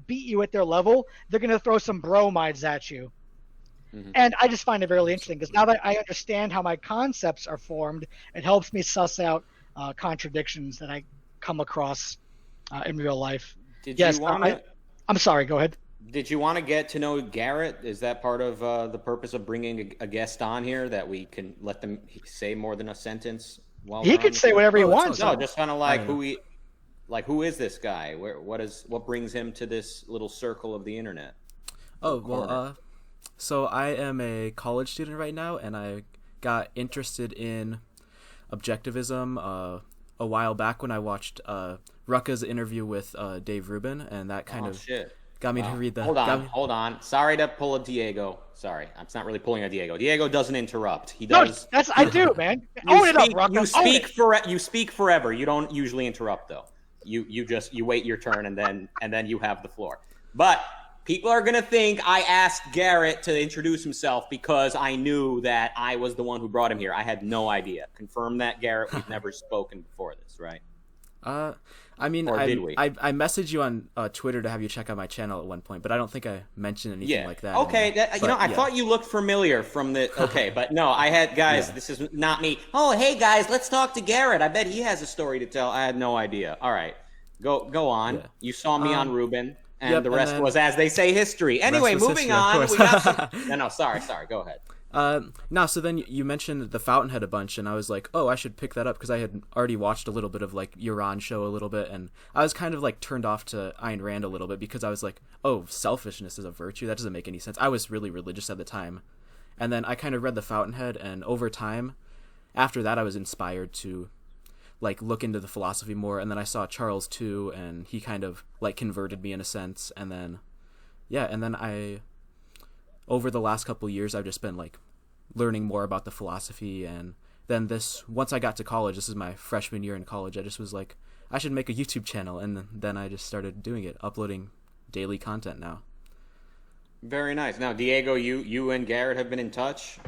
beat you at their level, they're going to throw some bromides at you. Mm-hmm. And I just find it really interesting because now that I understand how my concepts are formed, it helps me suss out contradictions that I come across in real life. I'm sorry, go ahead. Did you want to get to know Garrett? Is that part of the purpose of bringing a guest on here, that we can let them say more than a sentence? While he could say whatever he wants. No, just kind of like who is this guy? What brings him to this little circle of the internet? Oh, well, so I am a college student right now, and I got interested in objectivism a while back when I watched Rucka's interview with Dave Rubin, and that kind of got me to read the... Hold on. Sorry to pull a Diego. Sorry, I'm not really pulling a Diego. Diego doesn't interrupt. He does. No, I do, man. You speak forever. You don't usually interrupt, though. You wait your turn, and then you have the floor. But people are gonna think I asked Garrett to introduce himself because I knew that I was the one who brought him here. I had no idea. Confirm that, Garrett. We've never spoken before this, right? I mean, I messaged you on Twitter to have you check out my channel at one point, but I don't think I mentioned anything like that. Okay, I thought you looked familiar from the... Okay, but no, I had... Guys, this is not me. Oh, hey, guys, let's talk to Garrett. I bet he has a story to tell. I had no idea. All right, go on. Yeah. You saw me on Rubin, and the rest was, as they say, history. Anyway, moving on. We got some... No, sorry. Go ahead. No, so then you mentioned the Fountainhead a bunch, and I was like, oh, I should pick that up, because I had already watched a little bit of, like, Iran show a little bit, and I was kind of, like, turned off to Ayn Rand a little bit, because I was like, oh, selfishness is a virtue? That doesn't make any sense. I was really religious at the time. And then I kind of read the Fountainhead, and over time, after that, I was inspired to, like, look into the philosophy more, and then I saw Charles too, and he kind of, like, converted me in a sense, and then, yeah, and then over the last couple of years, I've just been, like, learning more about the philosophy. And then once I got to college, this is my freshman year in college, I just was like, I should make a YouTube channel. And then I just started doing it, uploading daily content now. Very nice. Now, Diego, you and Garrett have been in touch?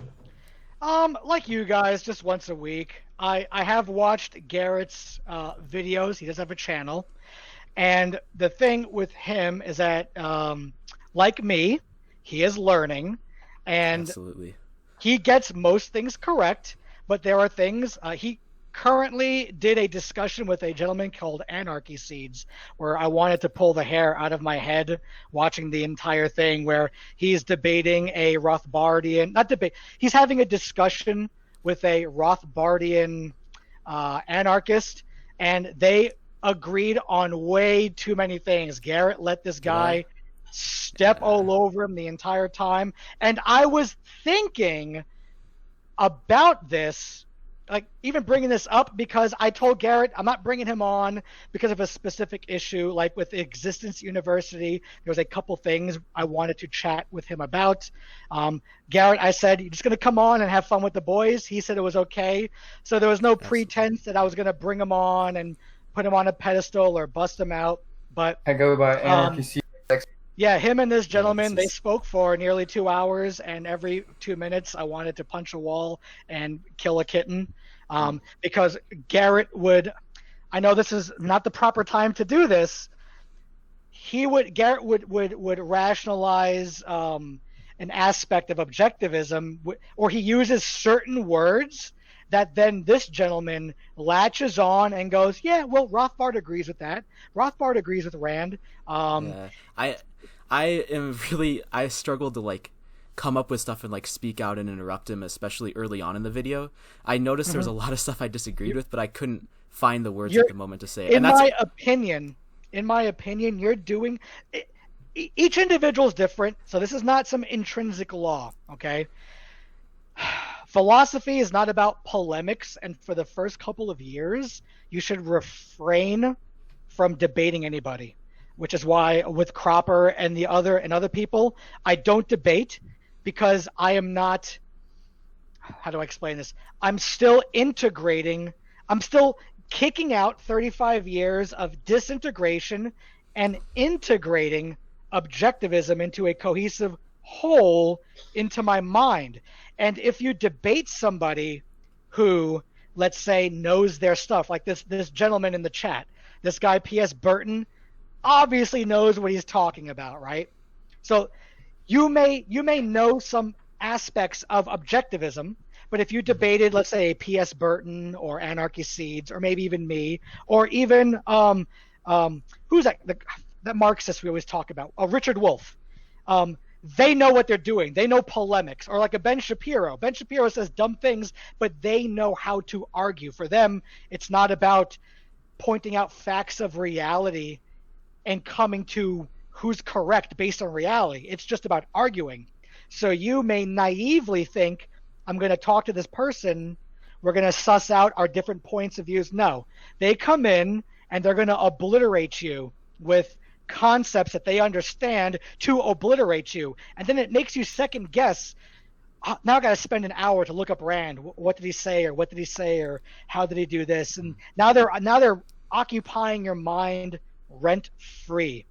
Like you guys, just once a week. I have watched Garrett's videos. He does have a channel. And the thing with him is that, like me, he is learning, and absolutely, he gets most things correct, but there are things he currently did a discussion with a gentleman called Anarchy Seeds, where I wanted to pull the hair out of my head watching the entire thing, where he's debating a Rothbardian, not debate, he's having a discussion with a Rothbardian anarchist, and they agreed on way too many things. Garrett let this guy step all over him the entire time, and I was thinking about this, like even bringing this up, because I told Garrett I'm not bringing him on because of a specific issue. Like with Existence University, there was a couple things I wanted to chat with him about. Garrett, I said, you're just going to come on and have fun with the boys? He said it was okay. So there was no pretense that I was going to bring him on and put him on a pedestal or bust him out. But I go by Anarchy. Yeah, him and this gentleman, they spoke for nearly 2 hours, and every 2 minutes I wanted to punch a wall and kill a kitten, because Garrett would, I know this is not the proper time to do this, Garrett would rationalize an aspect of objectivism, or he uses certain words that then this gentleman latches on and goes, yeah, well, Rothbard agrees with that. Rothbard agrees with Rand. I struggled to, like, come up with stuff and, like, speak out and interrupt him, especially early on in the video. I noticed there was a lot of stuff I disagreed with, but I couldn't find the words at the moment to say it. In my opinion, you're doing... Each individual is different, so this is not some intrinsic law, okay? Philosophy is not about polemics, and for the first couple of years, you should refrain from debating anybody, which is why with Cropper and other people, I don't debate, because I am not, how do I explain this? I'm still kicking out 35 years of disintegration and integrating objectivism into a cohesive whole into my mind. And if you debate somebody who, let's say, knows their stuff, like this gentleman in the chat, this guy P.S. Burton, obviously knows what he's talking about, right? So you may know some aspects of objectivism, but if you debated, let's say, P.S. Burton or Anarchy Seeds, or maybe even me, or even who's that Marxist we always talk about, Richard Wolff, they know what they're doing. They know polemics. Or like a Ben Shapiro. Ben Shapiro says dumb things, but they know how to argue. For them, it's not about pointing out facts of reality and coming to who's correct based on reality. It's just about arguing. So you may naively think, I'm going to talk to this person, we're going to suss out our different points of views. No, they come in and they're going to obliterate you with concepts that they understand to obliterate you. And then it makes you second guess. Now I got to spend an hour to look up Rand. What did he say, or what did he say, or how did he do this? And now they're occupying your mind rent free.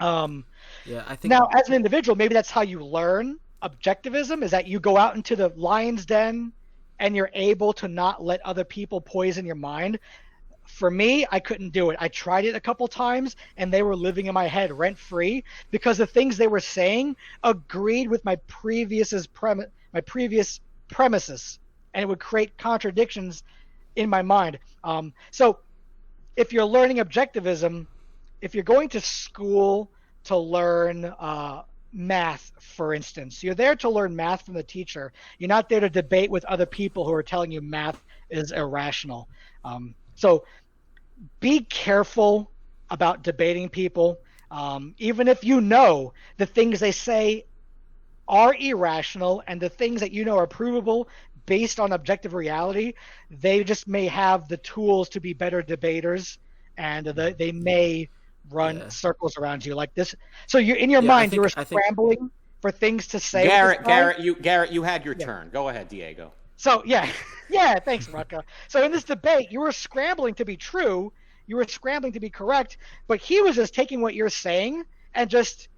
Yeah, I think now as an individual, maybe that's how you learn objectivism, is that you go out into the lion's den and you're able to not let other people poison your mind. For me, I couldn't do it. I tried it a couple times, and they were living in my head rent-free because the things they were saying agreed with my previous premises, and it would create contradictions in my mind. So if you're learning objectivism, if you're going to school to learn math, for instance. You're there to learn math from the teacher. You're not there to debate with other people who are telling you math is irrational. So be careful about debating people. Even if you know the things they say are irrational and the things that you know are provable based on objective reality, they just may have the tools to be better debaters, and they may run circles around you like this. So you're in your mind, you were scrambling for things to say. Garrett, you had your turn. Go ahead, Diego. So yeah, thanks, Rucka. So in this debate, you were scrambling to be true, you were scrambling to be correct, but he was just taking what you're saying and just,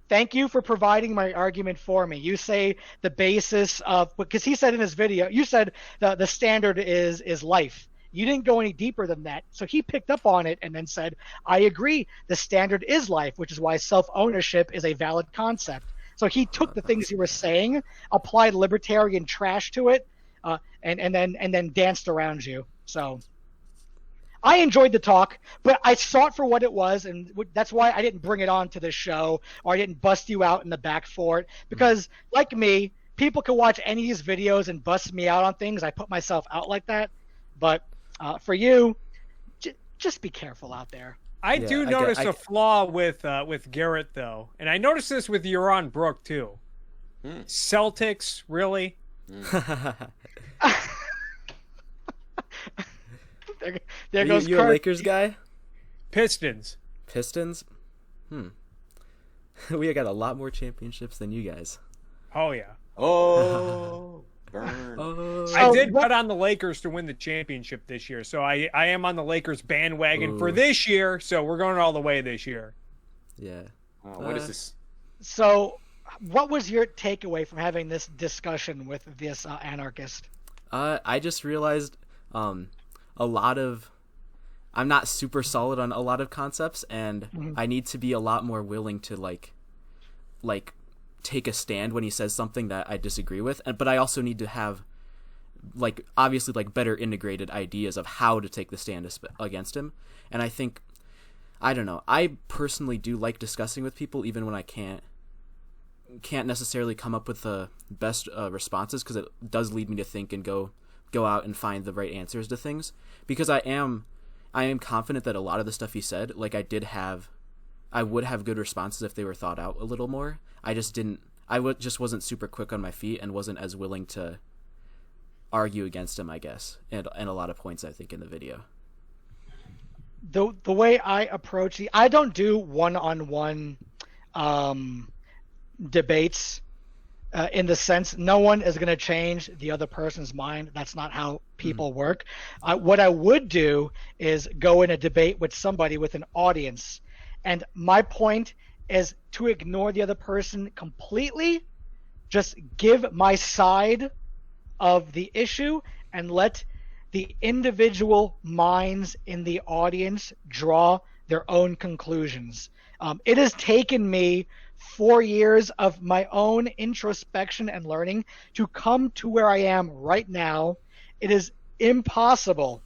thank you for providing my argument for me. You say the basis of, because he said in his video, you said the standard is life. You didn't go any deeper than that. So he picked up on it and then said, I agree, the standard is life, which is why self-ownership is a valid concept. So he took the things you were saying, applied libertarian trash to it, and then danced around you. So I enjoyed the talk, but I saw it for what it was, and that's why I didn't bring it on to the show, or I didn't bust you out in the back for it, because like me, people can watch any of these videos and bust me out on things. I put myself out like that, but for you, just be careful out there. I do notice a flaw with Garrett, though, and I noticed this with Yaron Brook too. Celtics, really? There goes you Kirk. a Lakers guy? Pistons. We got a lot more championships than you guys. Oh yeah. Oh, burn. I did bet on the Lakers to win the championship this year, so I am on the Lakers bandwagon for this year. So we're going all the way this year. Yeah. What is this? So, what was your takeaway from having this discussion with this anarchist? I just realized I'm not super solid on a lot of concepts, and I need to be a lot more willing to like take a stand when he says something that I disagree with, but I also need to have obviously better integrated ideas of how to take the stand against him. And I think, I don't know, I personally do like discussing with people even when I can't necessarily come up with the best responses, because it does lead me to think and go out and find the right answers to things, because I am confident that a lot of the stuff he said, I would have good responses if they were thought out a little more. I just wasn't super quick on my feet and wasn't as willing to argue against him, I guess, and a lot of points I think in the video. The way I approach I don't do one-on-one debates in the sense no one is going to change the other person's mind. That's not how people work. What I would do is go in a debate with somebody with an audience, and my point is to ignore the other person completely, just give my side of the issue and let the individual minds in the audience draw their own conclusions. It has taken me 4 years of my own introspection and learning to come to where I am right now. It is impossible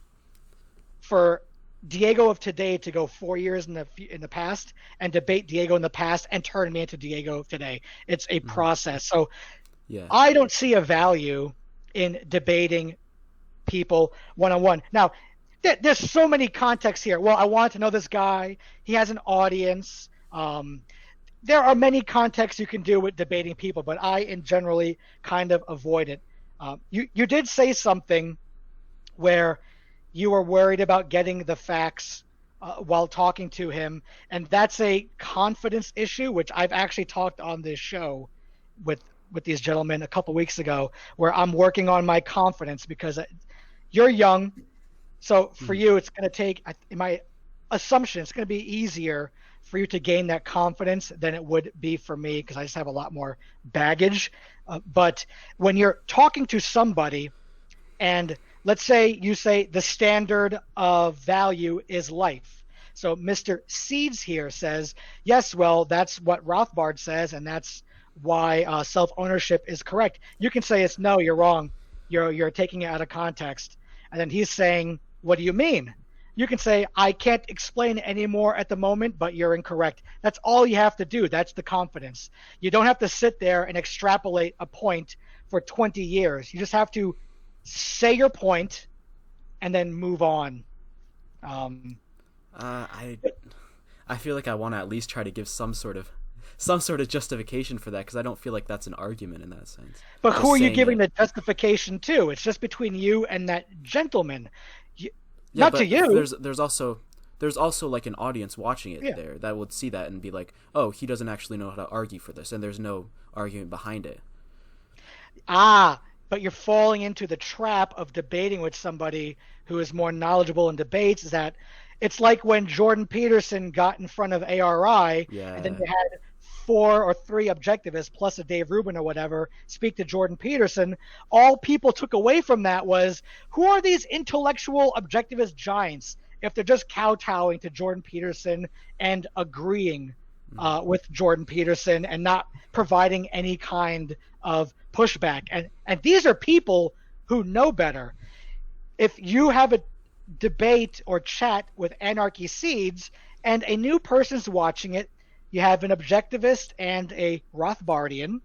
for Diego of today to go 4 years in the past and debate Diego in the past and turn me into Diego of today. It's a process. So I don't see a value in debating people one-on-one. Now, there's so many contexts here. Well, I want to know this guy. He has an audience. There are many contexts you can do with debating people, but I generally kind of avoid it. You did say something where you were worried about getting the facts while talking to him, and that's a confidence issue, which I've actually talked on this show with these gentlemen a couple weeks ago, where I'm working on my confidence because you're young. So for you, it's going to take, in my assumption, it's going to be easier for you to gain that confidence than it would be for me, because I just have a lot more baggage. But when you're talking to somebody, and let's say you say the standard of value is life. So Mr. Seeds here says, yes, well, that's what Rothbard says, and that's why self-ownership is correct. You can say it's no, you're wrong. You're taking it out of context. And then he's saying, what do you mean? you can say, I can't explain anymore at the moment, but you're incorrect. That's all you have to do. That's the confidence. You don't have to sit there and extrapolate a point for 20 years. You just have to say your point and then move on. I feel like I want to at least try to give some sort of justification for that, because I don't feel like that's an argument in that sense. But who are you giving the justification to? It's just between you and that gentleman. Not to you. There's also like an audience watching it there that would see that and be like, oh, he doesn't actually know how to argue for this, and there's no argument behind it. But you're falling into the trap of debating with somebody who is more knowledgeable in debates. Is that it's like when Jordan Peterson got in front of ARI, and then you had 4 or 3 objectivists plus a Dave Rubin or whatever speak to Jordan Peterson. All people took away from that was, who are these intellectual objectivist giants if they're just kowtowing to Jordan Peterson and agreeing with Jordan Peterson and not providing any kind of pushback? And these are people who know better. If you have a debate or chat with Anarchy Seeds and a new person's watching it, you have an objectivist and a Rothbardian,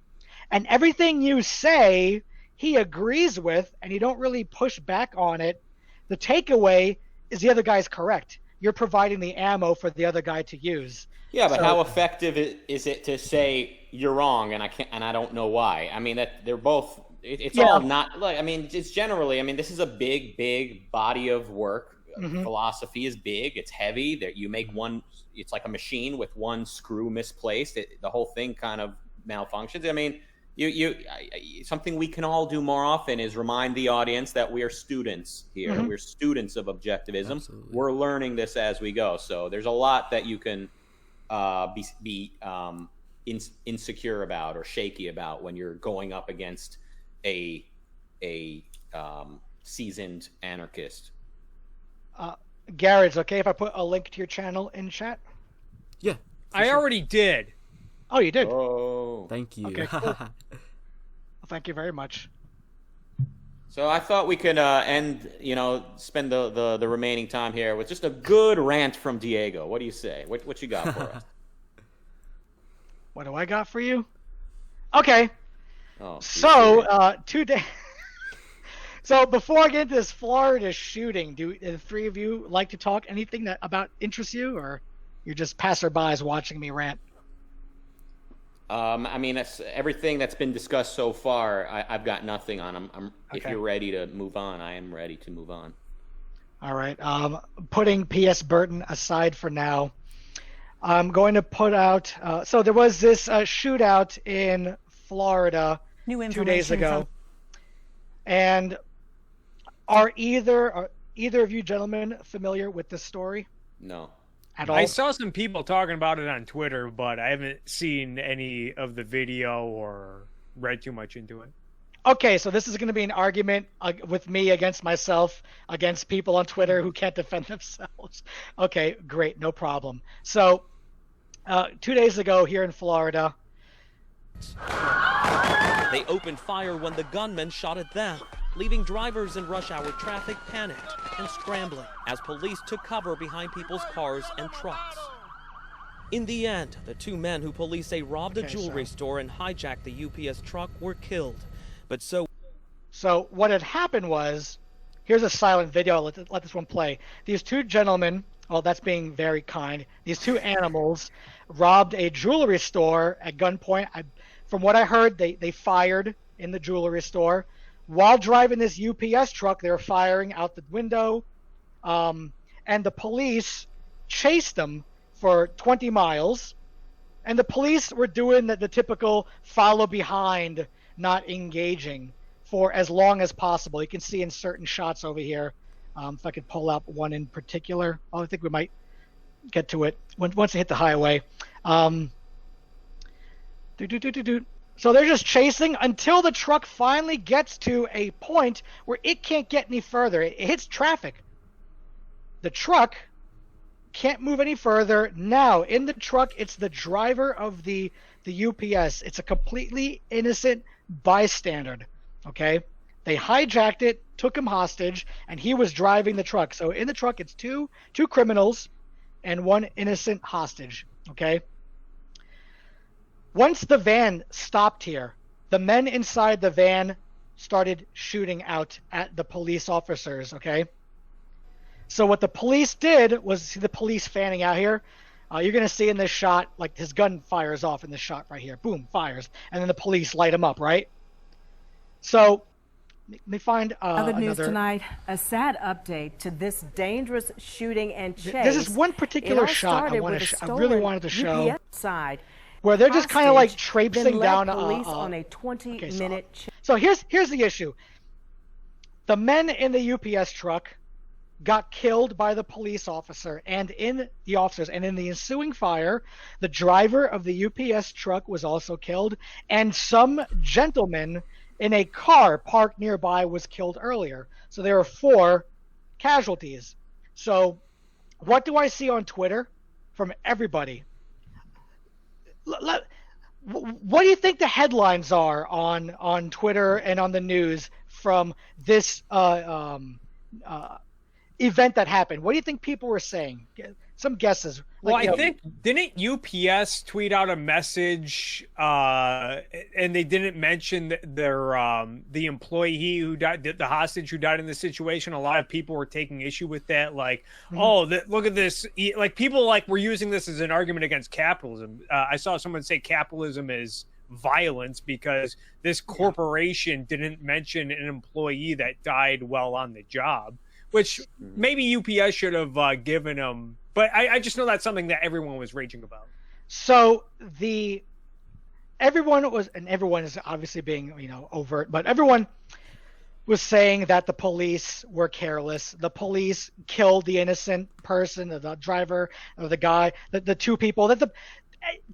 and everything you say he agrees with, and you don't really push back on it, the takeaway is the other guy's correct. You're providing the ammo for the other guy to use. Yeah, but how effective is it to say you're wrong and I don't know why? I mean, that they're both. It's all not. Look, I mean, it's generally. I mean, this is a big body of work. Philosophy is big. It's heavy. That you make one. It's like a machine with one screw misplaced. The whole thing kind of malfunctions. I mean, something we can all do more often is remind the audience that we are students here. We're students of objectivism. Absolutely. We're learning this as we go. So there's a lot that you can be insecure about or shaky about when you're going up against a seasoned anarchist. Garrett, it's okay if I put a link to your channel in chat? Yeah. I already did. Oh, you did? Oh. Thank you. Okay, cool. Well, thank you very much. So I thought we could spend the remaining time here with just a good rant from Diego. What do you say? What you got for us? What do I got for you? Okay. Oh, so, 2 days... So before I get into this Florida shooting, do the 3 of you like to talk anything that about interests you, or you're just passerbys watching me rant? I mean, that's everything that's been discussed so far. I've got nothing on. If you're ready to move on, I am ready to move on. All right. Putting P.S. Burton aside for now, I'm going to put out. So there was this shootout in Florida 2 days ago, and are either of you gentlemen familiar with this story? No. At all? I saw some people talking about it on Twitter, but I haven't seen any of the video or read too much into it. Okay, so this is going to be an argument with me against myself, against people on Twitter who can't defend themselves. Okay, great, no problem. So 2 days ago here in Florida, they opened fire when the gunman shot at them, leaving drivers in rush hour traffic panicked and scrambling as police took cover behind people's cars and trucks. In the end, the 2 men who police say robbed a jewelry store and hijacked the UPS truck were killed. But so what had happened was, here's a silent video. I'll let this one play. These 2 gentlemen, well, that's being very kind. These 2 animals robbed a jewelry store at gunpoint. From what I heard, they fired in the jewelry store. While driving this UPS truck, they were firing out the window, and the police chased them for 20 miles. And the police were doing the typical follow behind, not engaging, for as long as possible. You can see in certain shots over here, if I could pull up one in particular. Oh, I think we might get to it once they hit the highway. So they're just chasing until the truck finally gets to a point where it can't get any further. It hits traffic. The truck can't move any further. Now, in the truck, it's the driver of the UPS. It's a completely innocent bystander, okay? They hijacked it, took him hostage, and he was driving the truck. So in the truck, it's two criminals and one innocent hostage, okay? Once the van stopped here, the men inside the van started shooting out at the police officers, okay? So what the police did was, see the police fanning out here? You're going to see in this shot, like his gun fires off in this shot right here. Boom, fires. And then the police light him up, right? So let me find other news tonight, a sad update to this dangerous shooting and chase. This is one particular shot I really wanted to show. Side. Where they're just kind of like traipsing down police on a 20-minute so here's the issue. The men in the UPS truck got killed by the police officer and in the ensuing fire, the driver of the UPS truck was also killed, and some gentleman in a car parked nearby was killed earlier. So there are 4 casualties. So what do I see on Twitter from everybody? What do you think the headlines are on Twitter and on the news from this event that happened? What do you think people were saying? Some guesses. Well, I think, didn't UPS tweet out a message and they didn't mention the employee who died, the hostage who died in the situation? A lot of people were taking issue with that. Like, look at this. Like, people were using this as an argument against capitalism. I saw someone say capitalism is violence because this corporation didn't mention an employee that died while on the job, which maybe UPS should have given them. But I just know that's something that everyone was raging about. So everyone is obviously being, overt, but everyone was saying that the police were careless. The police killed the innocent person, the driver, or the guy, the 2 people.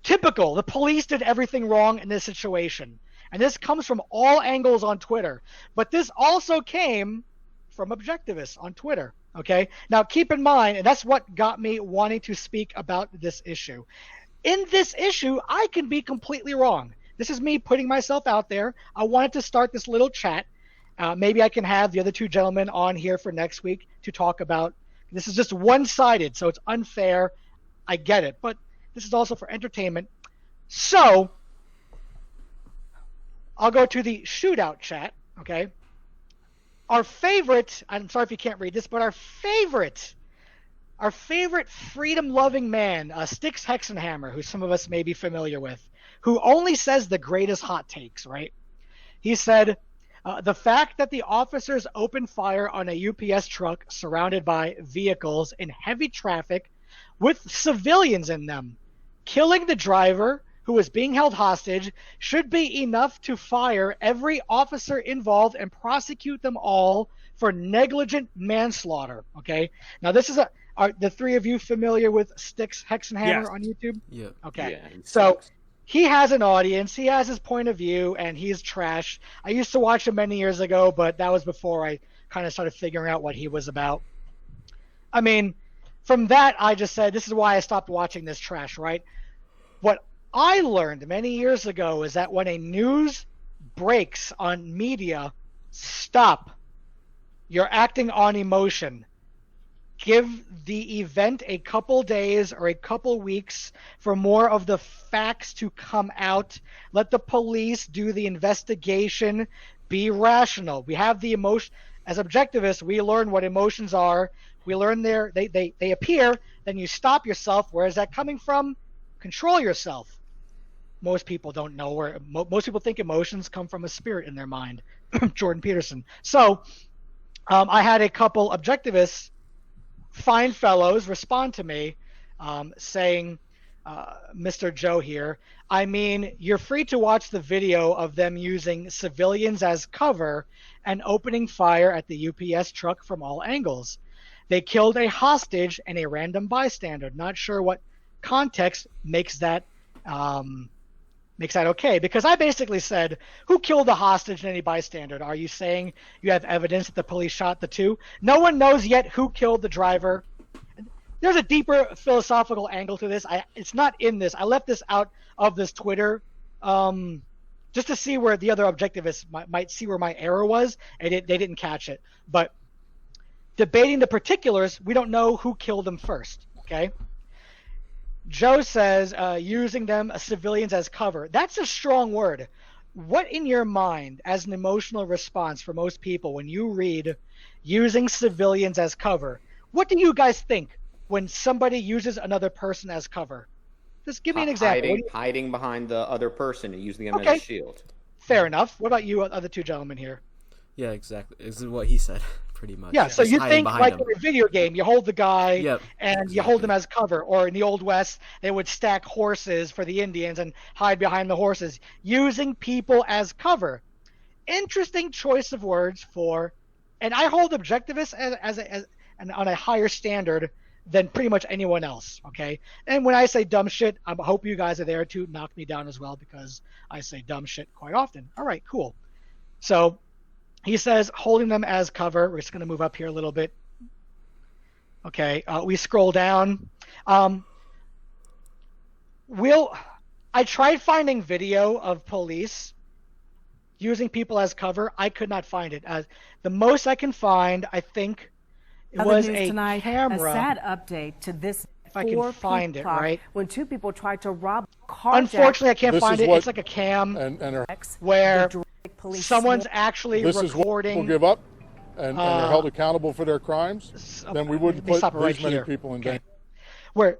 Typical. The police did everything wrong in this situation. And this comes from all angles on Twitter. But this also came from Objectivists on Twitter. Okay. Now keep in mind, and that's what got me wanting to speak about this issue. In this issue, I can be completely wrong. This is me putting myself out there. I wanted to start this little chat. Maybe I can have the other 2 gentlemen on here for next week to talk about. This is just one-sided, so it's unfair. I get it, but this is also for entertainment. So I'll go to the shootout chat. Okay. Our favorite, I'm sorry if you can't read this, but our favorite freedom-loving man, Styx Hexenhammer, who some of us may be familiar with, who only says the greatest hot takes, right? He said, the fact that the officers opened fire on a UPS truck surrounded by vehicles in heavy traffic with civilians in them, killing the driver who was being held hostage, should be enough to fire every officer involved and prosecute them all for negligent manslaughter. Okay. Now this is are the 3 of you familiar with Styx Hexenhammer on YouTube? Yeah. Okay. Yeah, so he has an audience. He has his point of view, and he's trash. I used to watch him many years ago, but that was before I kind of started figuring out what he was about. I mean, from that, I just said, this is why I stopped watching this trash, right? What I learned many years ago is that when a news breaks on media, stop. You're acting on emotion. Give the event a couple days or a couple weeks for more of the facts to come out. Let the police do the investigation. Be rational. We have the emotion. As objectivists, we learn what emotions are. We learn they appear. Then you stop yourself. Where is that coming from? Control yourself. Most people don't know where. Most people think emotions come from a spirit in their mind. Jordan Peterson. So I had a couple objectivists, fine fellows, respond to me saying, Mr. Joe here, I mean, you're free to watch the video of them using civilians as cover and opening fire at the UPS truck from all angles. They killed a hostage and a random bystander. Not sure what context makes that okay, because I basically said, who killed the hostage and any bystander? Are you saying you have evidence that the police shot the 2? No one knows yet who killed the driver. There's a deeper philosophical angle to this. It's not in this. I left this out of this Twitter just to see where the other objectivists might see where my error was, and they didn't catch it. But debating the particulars, we don't know who killed them first. Okay. Joe says using them civilians as cover. That's a strong word. What in your mind, as an emotional response for most people, when you read using civilians as cover, what do you guys think when somebody uses another person as cover? Just give me an example. Hiding behind the other person and using them as a shield. Fair enough. What about you other two gentlemen here? Yeah, exactly. This is what he said, pretty much. Yeah, so just you think like him. in a video game, you hold the guy and exactly. you hold him as cover, or in the Old West, they would stack horses for the Indians and hide behind the horses, using people as cover. Interesting choice of words for, and I hold objectivists as on a higher standard than pretty much anyone else, okay? And when I say dumb shit, I hope you guys are there to knock me down as well, because I say dumb shit quite often. All right, cool. So he says holding them as cover. We're just going to move up here a little bit. Okay, we scroll down. I tried finding video of police using people as cover. I could not find it. The most I can find, I think, it was a tonight, camera. A sad update to this. If I can find it, right? When two people tried to rob a car. Unfortunately, I can't find it. It's like a cam where someone's actually recording. People give up and are held accountable for their crimes, then we wouldn't put these many people in danger. Where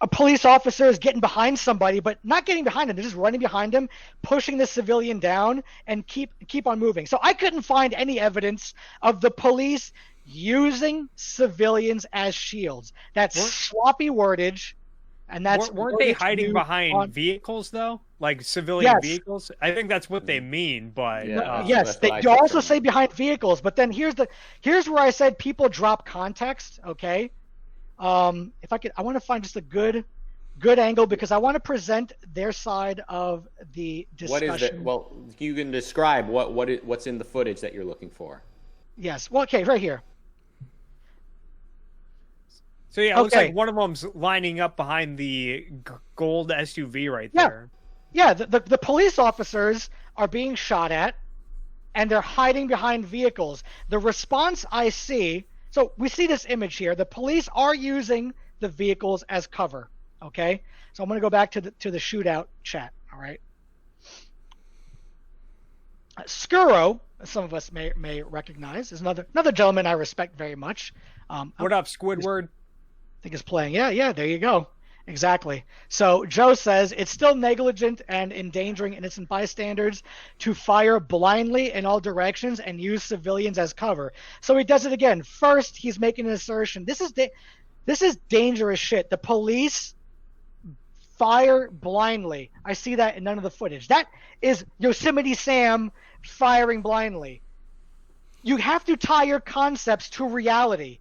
a police officer is getting behind somebody, but not getting behind him. They're just running behind him, pushing the civilian down, and keep on moving. So I couldn't find any evidence of the police using civilians as shields. That's sloppy wordage, and that's weren't they hiding behind vehicles though, like civilian vehicles? I think that's what they mean. But yes, they also say behind vehicles. But then here's where I said people drop context. Okay, if I could, I want to find just a good angle, because I want to present their side of the discussion. What is it? Well, you can describe what's in the footage that you're looking for. Yes. Well, okay, right here. So yeah, it looks like one of them's lining up behind the gold SUV right there. Yeah, the police officers are being shot at, and they're hiding behind vehicles. The response I see, so we see this image here. The police are using the vehicles as cover. Okay, so I'm going to go back to the shootout chat. All right. Skuro, some of us may recognize, is another gentleman I respect very much. What up, Squidward? I think is playing. Yeah, there you go. Exactly. So Joe says it's still negligent and endangering innocent bystanders to fire blindly in all directions and use civilians as cover. So he does it again. First, he's making an assertion. This is dangerous shit. The police fire blindly. I see that in none of the footage. That is Yosemite Sam firing blindly. You have to tie your concepts to reality.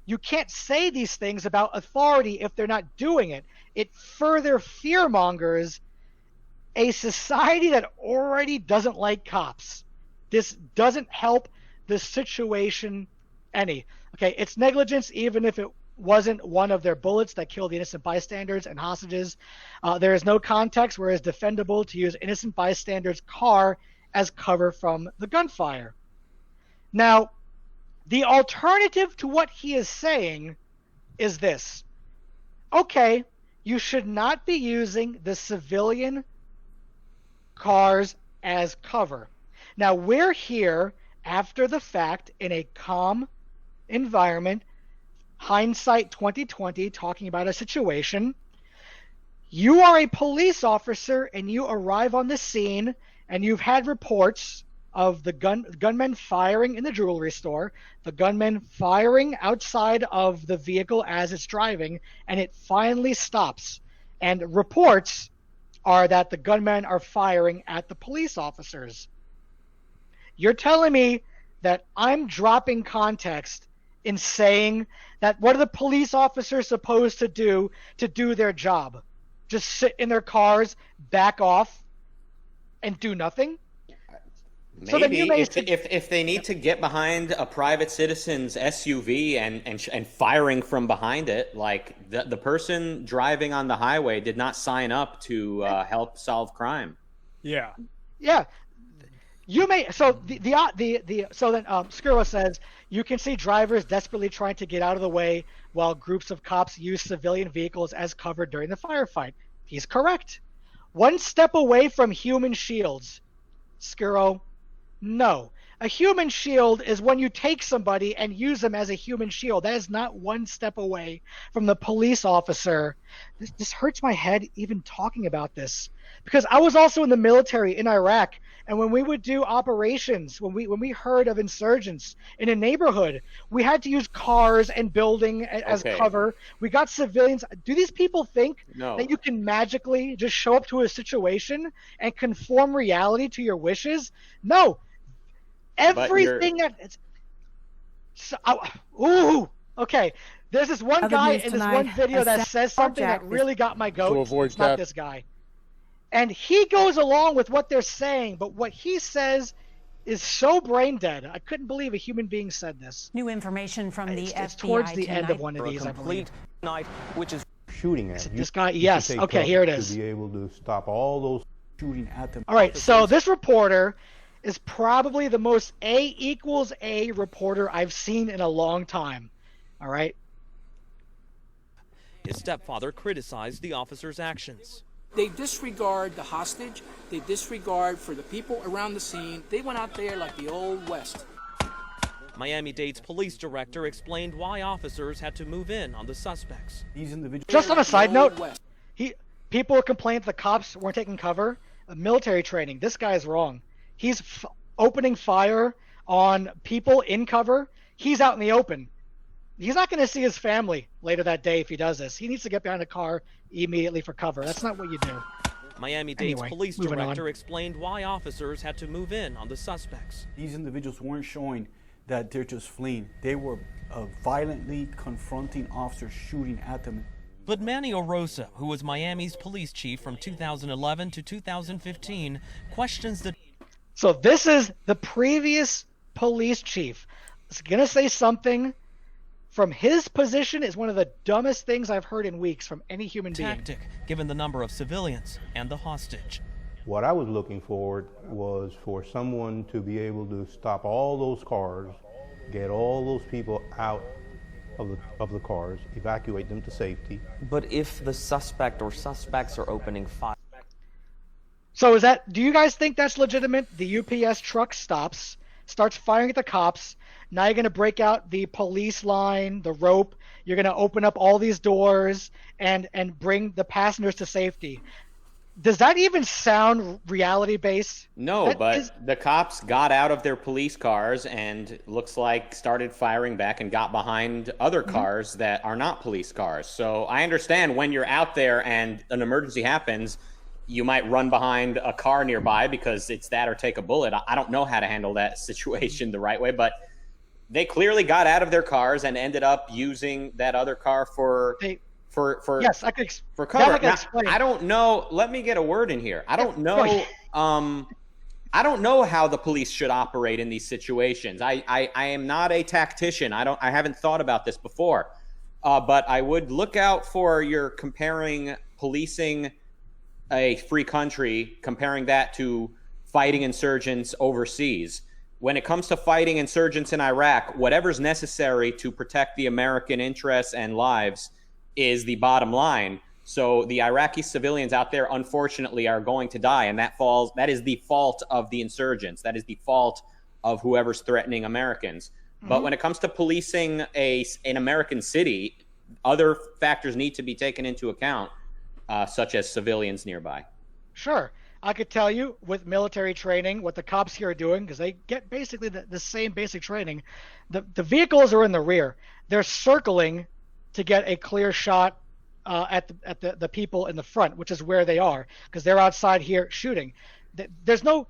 You can't say these things about authority if they're not doing it. It further fearmongers a society that already doesn't like cops. This doesn't help the situation any. Okay, it's negligence even if it wasn't one of their bullets that killed the innocent bystanders and hostages. There is no context where it's defendable to use innocent bystanders' car as cover from the gunfire. Now, the alternative to what he is saying is this. Okay, you should not be using the civilian cars as cover. Now, we're here after the fact in a calm environment, hindsight 2020, talking about a situation. You are a police officer and you arrive on the scene and you've had reports of the gunmen firing in the jewelry store, the gunmen firing outside of the vehicle as it's driving, and it finally stops. And reports are that the gunmen are firing at the police officers. You're telling me that I'm dropping context in saying that what are the police officers supposed to do their job? Just sit in their cars, back off, and do nothing? Maybe if they need to get behind a private citizen's SUV and firing from behind it, like the person driving on the highway did not sign up to help solve crime. Yeah. Yeah. You may so so then Skirwa says you can see drivers desperately trying to get out of the way while groups of cops use civilian vehicles as cover during the firefight. He's correct. One step away from human shields. Skirro, no. A human shield is when you take somebody and use them as a human shield. That is not one step away from the police officer. This hurts my head even talking about this, because I was also in the military in Iraq, and when we would do operations, when we heard of insurgents in a neighborhood, we had to use cars and building as cover. We got civilians. Do these people think that you can magically just show up to a situation and conform reality to your wishes? No. Everything that okay. There's this one guy in this one video that says something that really got my goat. It's not this guy. And he goes along with what they're saying, but what he says is so brain dead. I couldn't believe a human being said this. New information from the FBI it's towards the end of one of these, I believe. Night, which is shooting at this guy. Yes. Okay, here it is. To be able to stop all those shooting at them. All right. So this reporter is probably the most A=A reporter I've seen in a long time. All right. His stepfather criticized the officer's actions. They disregard the hostage. They disregard for the people around the scene. They went out there like the Old West. Miami-Dade's police director explained why officers had to move in on the suspects. These individuals. Just on a side note, people complained the cops weren't taking cover. Military training. This guy is wrong. He's opening fire on people in cover. He's out in the open. He's not going to see his family later that day if he does this. He needs to get behind a car immediately for cover. That's not what you do. Miami-Dade's police director explained why officers had to move in on the suspects. These individuals weren't showing that they're just fleeing. They were violently confronting officers, shooting at them. But Manny Orosa, who was Miami's police chief from 2011 to 2015, questions the... So this is the previous police chief. He's going to say something from his position is one of the dumbest things I've heard in weeks from any human being. Given the number of civilians and the hostage. What I was looking for was for someone to be able to stop all those cars, get all those people out of the cars, evacuate them to safety. But if the suspect or suspects are opening fire. So do you guys think that's legitimate? The UPS truck stops, starts firing at the cops. Now you're going to break out the police line, the rope. You're going to open up all these doors and bring the passengers to safety. Does that even sound reality-based? No, but the cops got out of their police cars and looks like started firing back and got behind other cars that are not police cars. So I understand when you're out there and an emergency happens, you might run behind a car nearby because it's that or take a bullet. I don't know how to handle that situation the right way, but they clearly got out of their cars and ended up using that other car for yes, I could for cover. Now, I don't know. Let me get a word in here. I don't know. I don't know how the police should operate in these situations. I am not a tactician. I haven't thought about this before. But I would look out for your comparing policing a free country, comparing that to fighting insurgents overseas. When it comes to fighting insurgents in Iraq, whatever's necessary to protect the American interests and lives is the bottom line. So the Iraqi civilians out there, unfortunately, are going to die, and that is the fault of the insurgents. That is the fault of whoever's threatening Americans. But when it comes to policing an American city, other factors need to be taken into account, such as civilians nearby. Sure. I could tell you with military training what the cops here are doing, because they get basically the same basic training. The vehicles are in the rear. They're circling to get a clear shot at the people in the front, which is where they are, because they're outside here shooting. There's no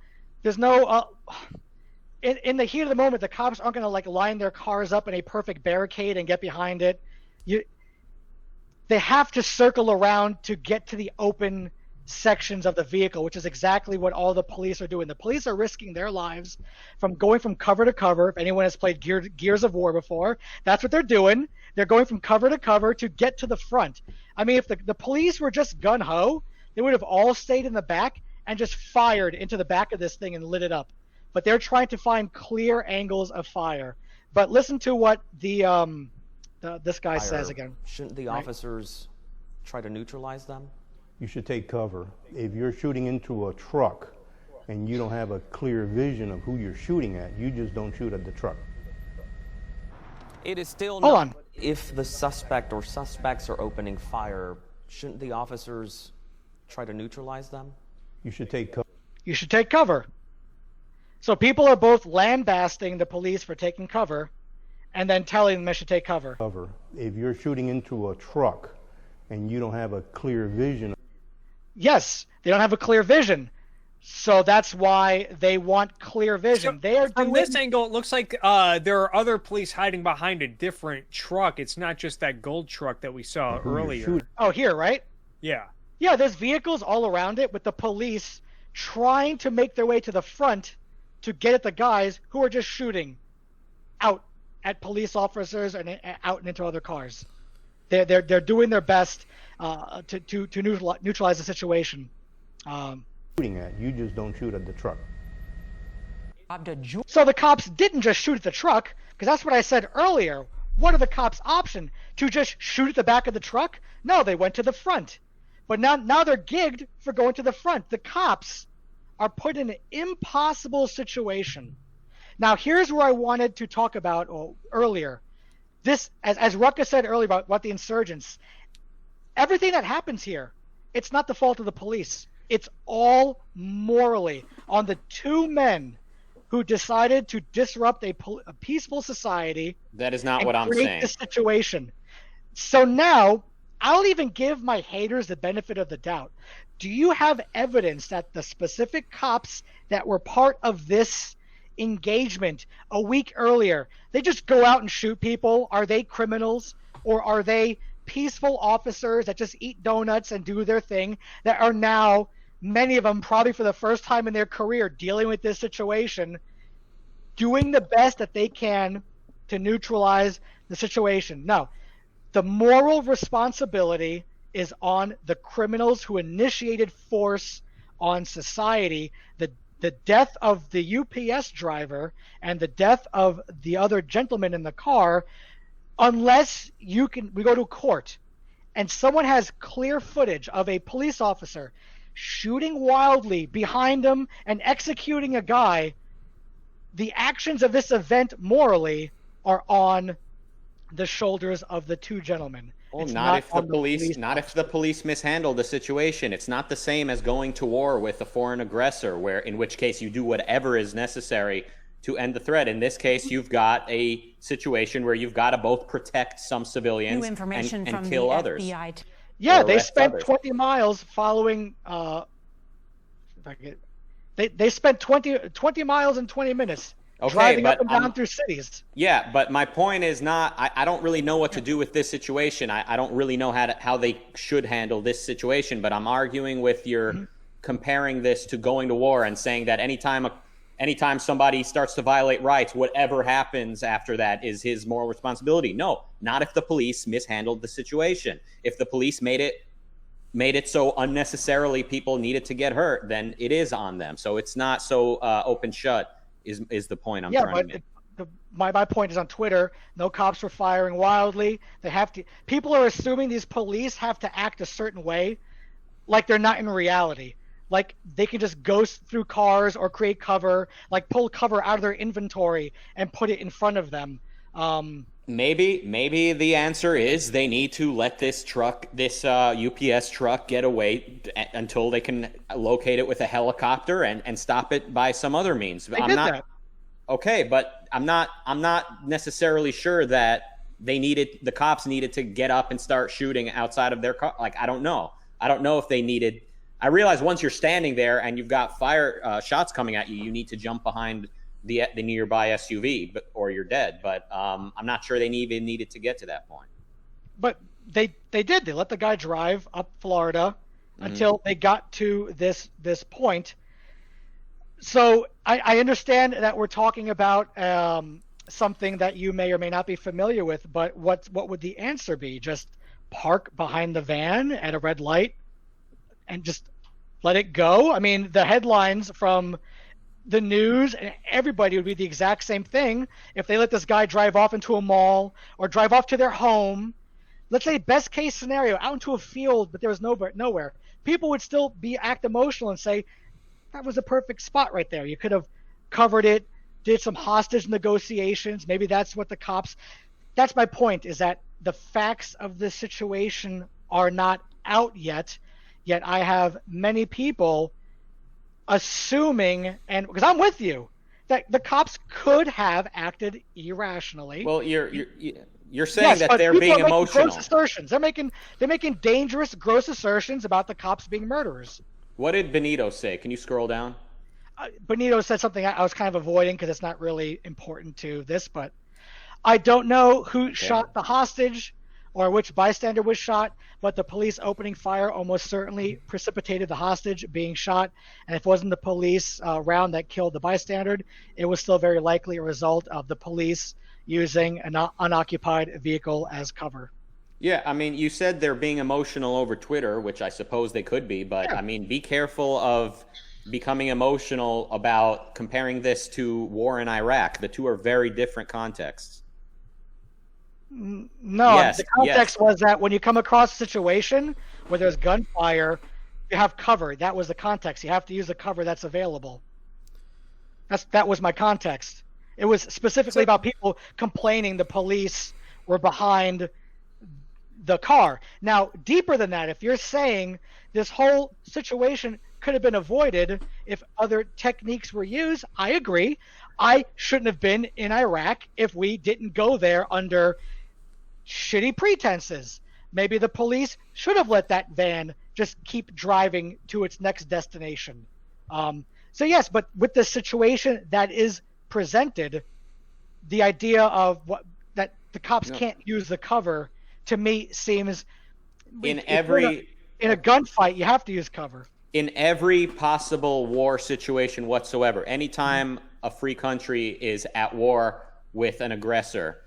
in the heat of the moment, the cops aren't going to line their cars up in a perfect barricade and get behind it. They have to circle around to get to the open sections of the vehicle, which is exactly what all the police are doing. The police are risking their lives from going from cover to cover. If anyone has played Gears of War before, that's what they're doing. They're going from cover to cover to get to the front. I mean, if the police were just gung-ho, they would have all stayed in the back and just fired into the back of this thing and lit it up. But they're trying to find clear angles of fire. But listen to what this guy says again. Shouldn't the officers try to neutralize them? You should take cover. If you're shooting into a truck and you don't have a clear vision of who you're shooting at, you just don't shoot at the truck. It is still Hold on. If the suspect or suspects are opening fire, shouldn't the officers try to neutralize them? You should take cover. You should take cover. So people are both lambasting the police for taking cover and then telling them they should take cover. If you're shooting into a truck and you don't have a clear vision. Yes, they don't have a clear vision. So that's why they want clear vision. So from this angle, it looks like there are other police hiding behind a different truck. It's not just that gold truck that we saw earlier. Oh, here, right? Yeah. Yeah, there's vehicles all around it with the police trying to make their way to the front to get at the guys who are just shooting out at police officers and out and into other cars. They're doing their best to neutralize the situation. Shooting at, you just don't shoot at the truck. So the cops didn't just shoot at the truck, because that's what I said earlier. What are the cops' option? To just shoot at the back of the truck? No, they went to the front. But now they're gigged for going to the front. The cops are put in an impossible situation. Now, here's where I wanted to talk about earlier. This, as Rucka said earlier about the insurgents, everything that happens here, it's not the fault of the police. It's all morally on the two men who decided to disrupt a peaceful society. That is not what I'm saying. This situation. So now, I'll even give my haters the benefit of the doubt. Do you have evidence that the specific cops that were part of this engagement a week earlier, they just go out and shoot people? Are they criminals, or are they peaceful officers that just eat donuts and do their thing, that are now, many of them probably for the first time in their career, dealing with this situation, doing the best that they can to neutralize the situation? No. The moral responsibility is on the criminals who initiated force on society. The death of the UPS driver and the death of the other gentleman in the car, unless we go to court and someone has clear footage of a police officer shooting wildly behind him and executing a guy, the actions of this event morally are on the shoulders of the two gentlemen. Well, not if the police mishandle the situation. It's not the same as going to war with a foreign aggressor, in which case you do whatever is necessary to end the threat. In this case, you've got a situation where you've got to both protect some civilians and kill others. FBI. Yeah, they spent 20 miles following. They spent 20 miles in 20 minutes. Driving up and down through cities. Yeah, but my point is not, I don't really know what to do with this situation. I don't really know how they should handle this situation, but I'm arguing with your comparing this to going to war and saying that anytime somebody starts to violate rights, whatever happens after that is his moral responsibility. No, not if the police mishandled the situation. If the police made it so unnecessarily people needed to get hurt, then it is on them. So it's not so open shut. Is the point I'm trying to make. My point is on Twitter, no cops were firing wildly. People are assuming these police have to act a certain way, like they're not in reality. Like they can just ghost through cars or create cover, like pull cover out of their inventory and put it in front of them. Maybe the answer is they need to let this UPS truck get away until they can locate it with a helicopter and stop it by some other means. Okay, but I'm not necessarily sure that the cops needed to get up and start shooting outside of their car. Like, I don't know if they needed. I realize once you're standing there and you've got shots coming at you, you need to jump behind the nearby SUV, or you're dead. But I'm not sure they even needed to get to that point. But they did. They let the guy drive up Florida until they got to this point. So I understand that we're talking about something that you may or may not be familiar with. But what would the answer be? Just park behind the van at a red light and just let it go. I mean, the headlines from the news and everybody would be the exact same thing if they let this guy drive off into a mall or drive off to their home. Let's say best case scenario, out into a field, but there was nowhere. People would still act emotional and say, that was a perfect spot right there. You could have covered it, did some hostage negotiations. Maybe that's what the cops. That's my point, is that the facts of the situation are not out yet. Yet I have many people assuming, and because I'm with you, that the cops could have acted irrationally. Well, you're saying that they're being emotional. Gross assertions. They're making dangerous, gross assertions about the cops being murderers. What did Benito say? Can you scroll down? Benito said something I was kind of avoiding because it's not really important to this, but I don't know who shot the hostage or which bystander was shot, but the police opening fire almost certainly precipitated the hostage being shot. And if it wasn't the police round that killed the bystander, it was still very likely a result of the police using an unoccupied vehicle as cover. Yeah, I mean, you said they're being emotional over Twitter, which I suppose they could be, but I mean, be careful of becoming emotional about comparing this to war in Iraq. The two are very different contexts. No, the context was that when you come across a situation where there's gunfire, you have cover. That was the context. You have to use the cover that's available. That was my context. It was specifically about people complaining the police were behind the car. Now, deeper than that, if you're saying this whole situation could have been avoided if other techniques were used, I agree. I shouldn't have been in Iraq if we didn't go there under shitty pretenses. Maybe the police should have let that van just keep driving to its next destination. So yes, but with the situation that is presented, the idea of that the cops can't use the cover, to me seems in a gunfight you have to use cover. In every possible war situation whatsoever, anytime a free country is at war with an aggressor,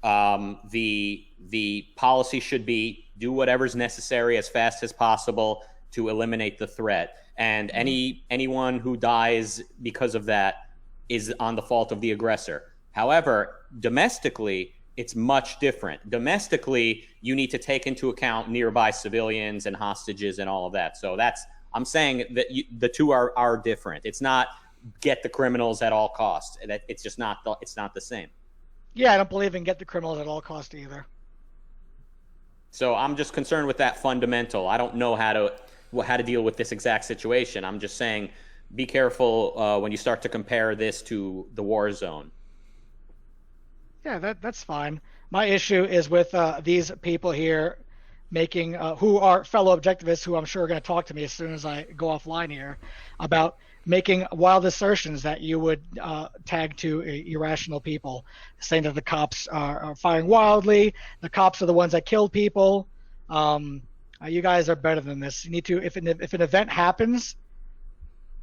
the policy should be do whatever's necessary as fast as possible to eliminate the threat. And anyone who dies because of that is on the fault of the aggressor. However, domestically, it's much different. Domestically, you need to take into account nearby civilians and hostages and all of that. So I'm saying that the two are different. It's not get the criminals at all costs. It's just not the same. Yeah, I don't believe in get the criminals at all costs either. So I'm just concerned with that fundamental. I don't know how to deal with this exact situation. I'm just saying be careful when you start to compare this to the war zone. Yeah, that's fine. My issue is with these people here making who are fellow objectivists who I'm sure are going to talk to me as soon as I go offline here about making wild assertions that you would tag to irrational people, saying that the cops are firing wildly, the cops are the ones that killed people. You guys are better than this. You need to, if an event happens,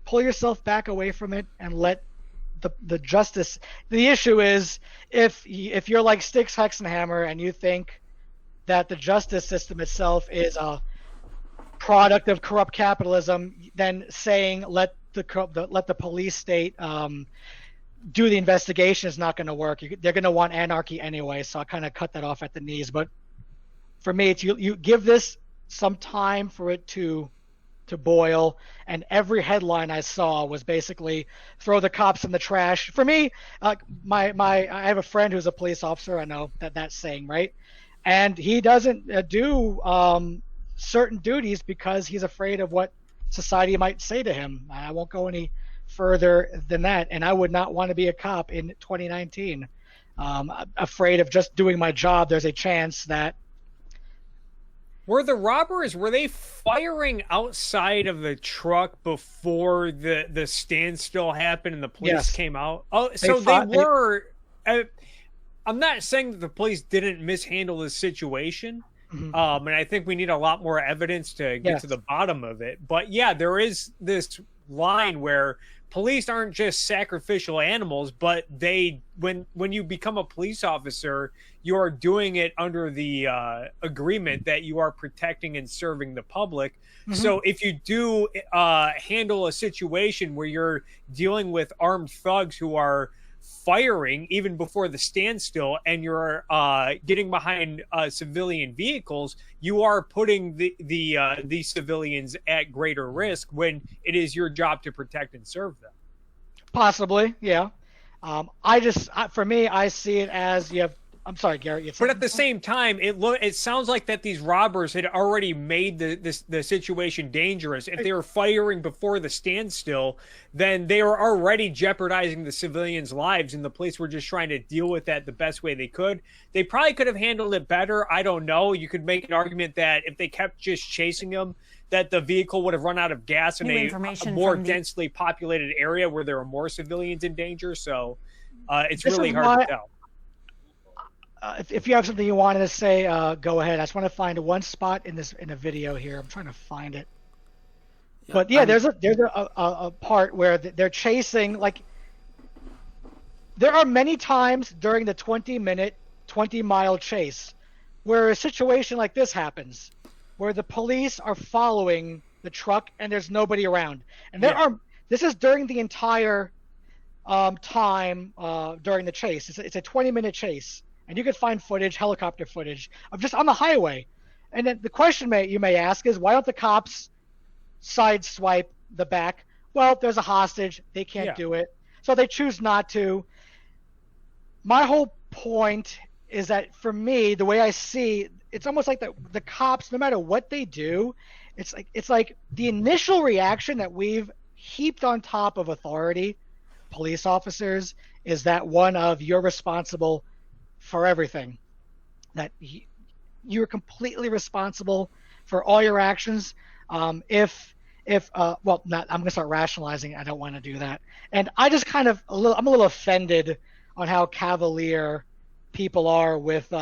pull yourself back away from it and let the justice. The issue is if you're like Styx Hexenhammer and you think that the justice system itself is a product of corrupt capitalism, then saying let the police state do the investigation is not going to work. They're going to want anarchy anyway, so I kind of cut that off at the knees. But for me, it's you give this some time for it to boil, and every headline I saw was basically throw the cops in the trash. For me, I have a friend who's a police officer. I know that's saying, right? And he doesn't do certain duties because he's afraid of what society might say to him. I won't go any further than that, and I would not want to be a cop in 2019. Afraid of just doing my job. There's a chance that were they firing outside of the truck before the standstill happened and the police came out? Oh, so they were. I'm not saying that the police didn't mishandle the situation. And I think we need a lot more evidence to get to the bottom of it. But yeah, there is this line where police aren't just sacrificial animals, but when you become a police officer, you are doing it under the agreement that you are protecting and serving the public. So if you do handle a situation where you're dealing with armed thugs who are firing even before the standstill, and you're getting behind civilian vehicles, you are putting these civilians at greater risk when it is your job to protect and serve them. Possibly, yeah. For me, I see it as you have. I'm sorry, Garrett. But at the same time, it sounds like that these robbers had already made the situation dangerous. If they were firing before the standstill, then they were already jeopardizing the civilians' lives, and the police were just trying to deal with that the best way they could. They probably could have handled it better. I don't know. You could make an argument that if they kept just chasing them, that the vehicle would have run out of gas in a more densely populated area where there are more civilians in danger. So it's really hard to tell. If you have something you wanted to say, go ahead. I just want to find one spot in a video here. I'm trying to find it. But yeah, there's a part where they're chasing. Like, there are many times during the 20-minute, 20-mile chase where a situation like this happens, where the police are following the truck and there's nobody around. And this is during the entire time during the chase. It's a 20-minute chase. And you could find footage, helicopter footage, of just on the highway. And then the question you may ask is, why don't the cops sideswipe the back? Well, there's a hostage. They can't do it. So they choose not to. My whole point is that, for me, the way I see, it's almost like the cops, no matter what they do, it's like the initial reaction that we've heaped on top of authority, police officers, is that one of, you're responsible for everything, that you're completely responsible for all your actions. I'm gonna start rationalizing. I don't want to do that. And I just I'm a little offended on how cavalier people are with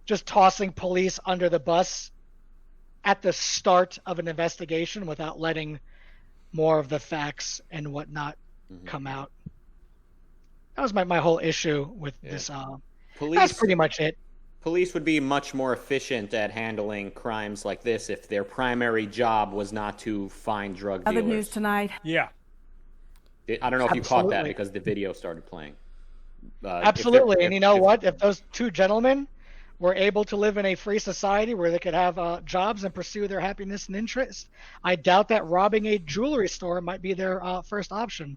just tossing police under the bus at the start of an investigation without letting more of the facts and whatnot come out. That was my whole issue with this. That's pretty much it. Police would be much more efficient at handling crimes like this if their primary job was not to find drug dealers. Other news tonight. Yeah. I don't know if you caught that because the video started playing. Absolutely. And you know what? If those two gentlemen were able to live in a free society where they could have jobs and pursue their happiness and interests, I doubt that robbing a jewelry store might be their first option.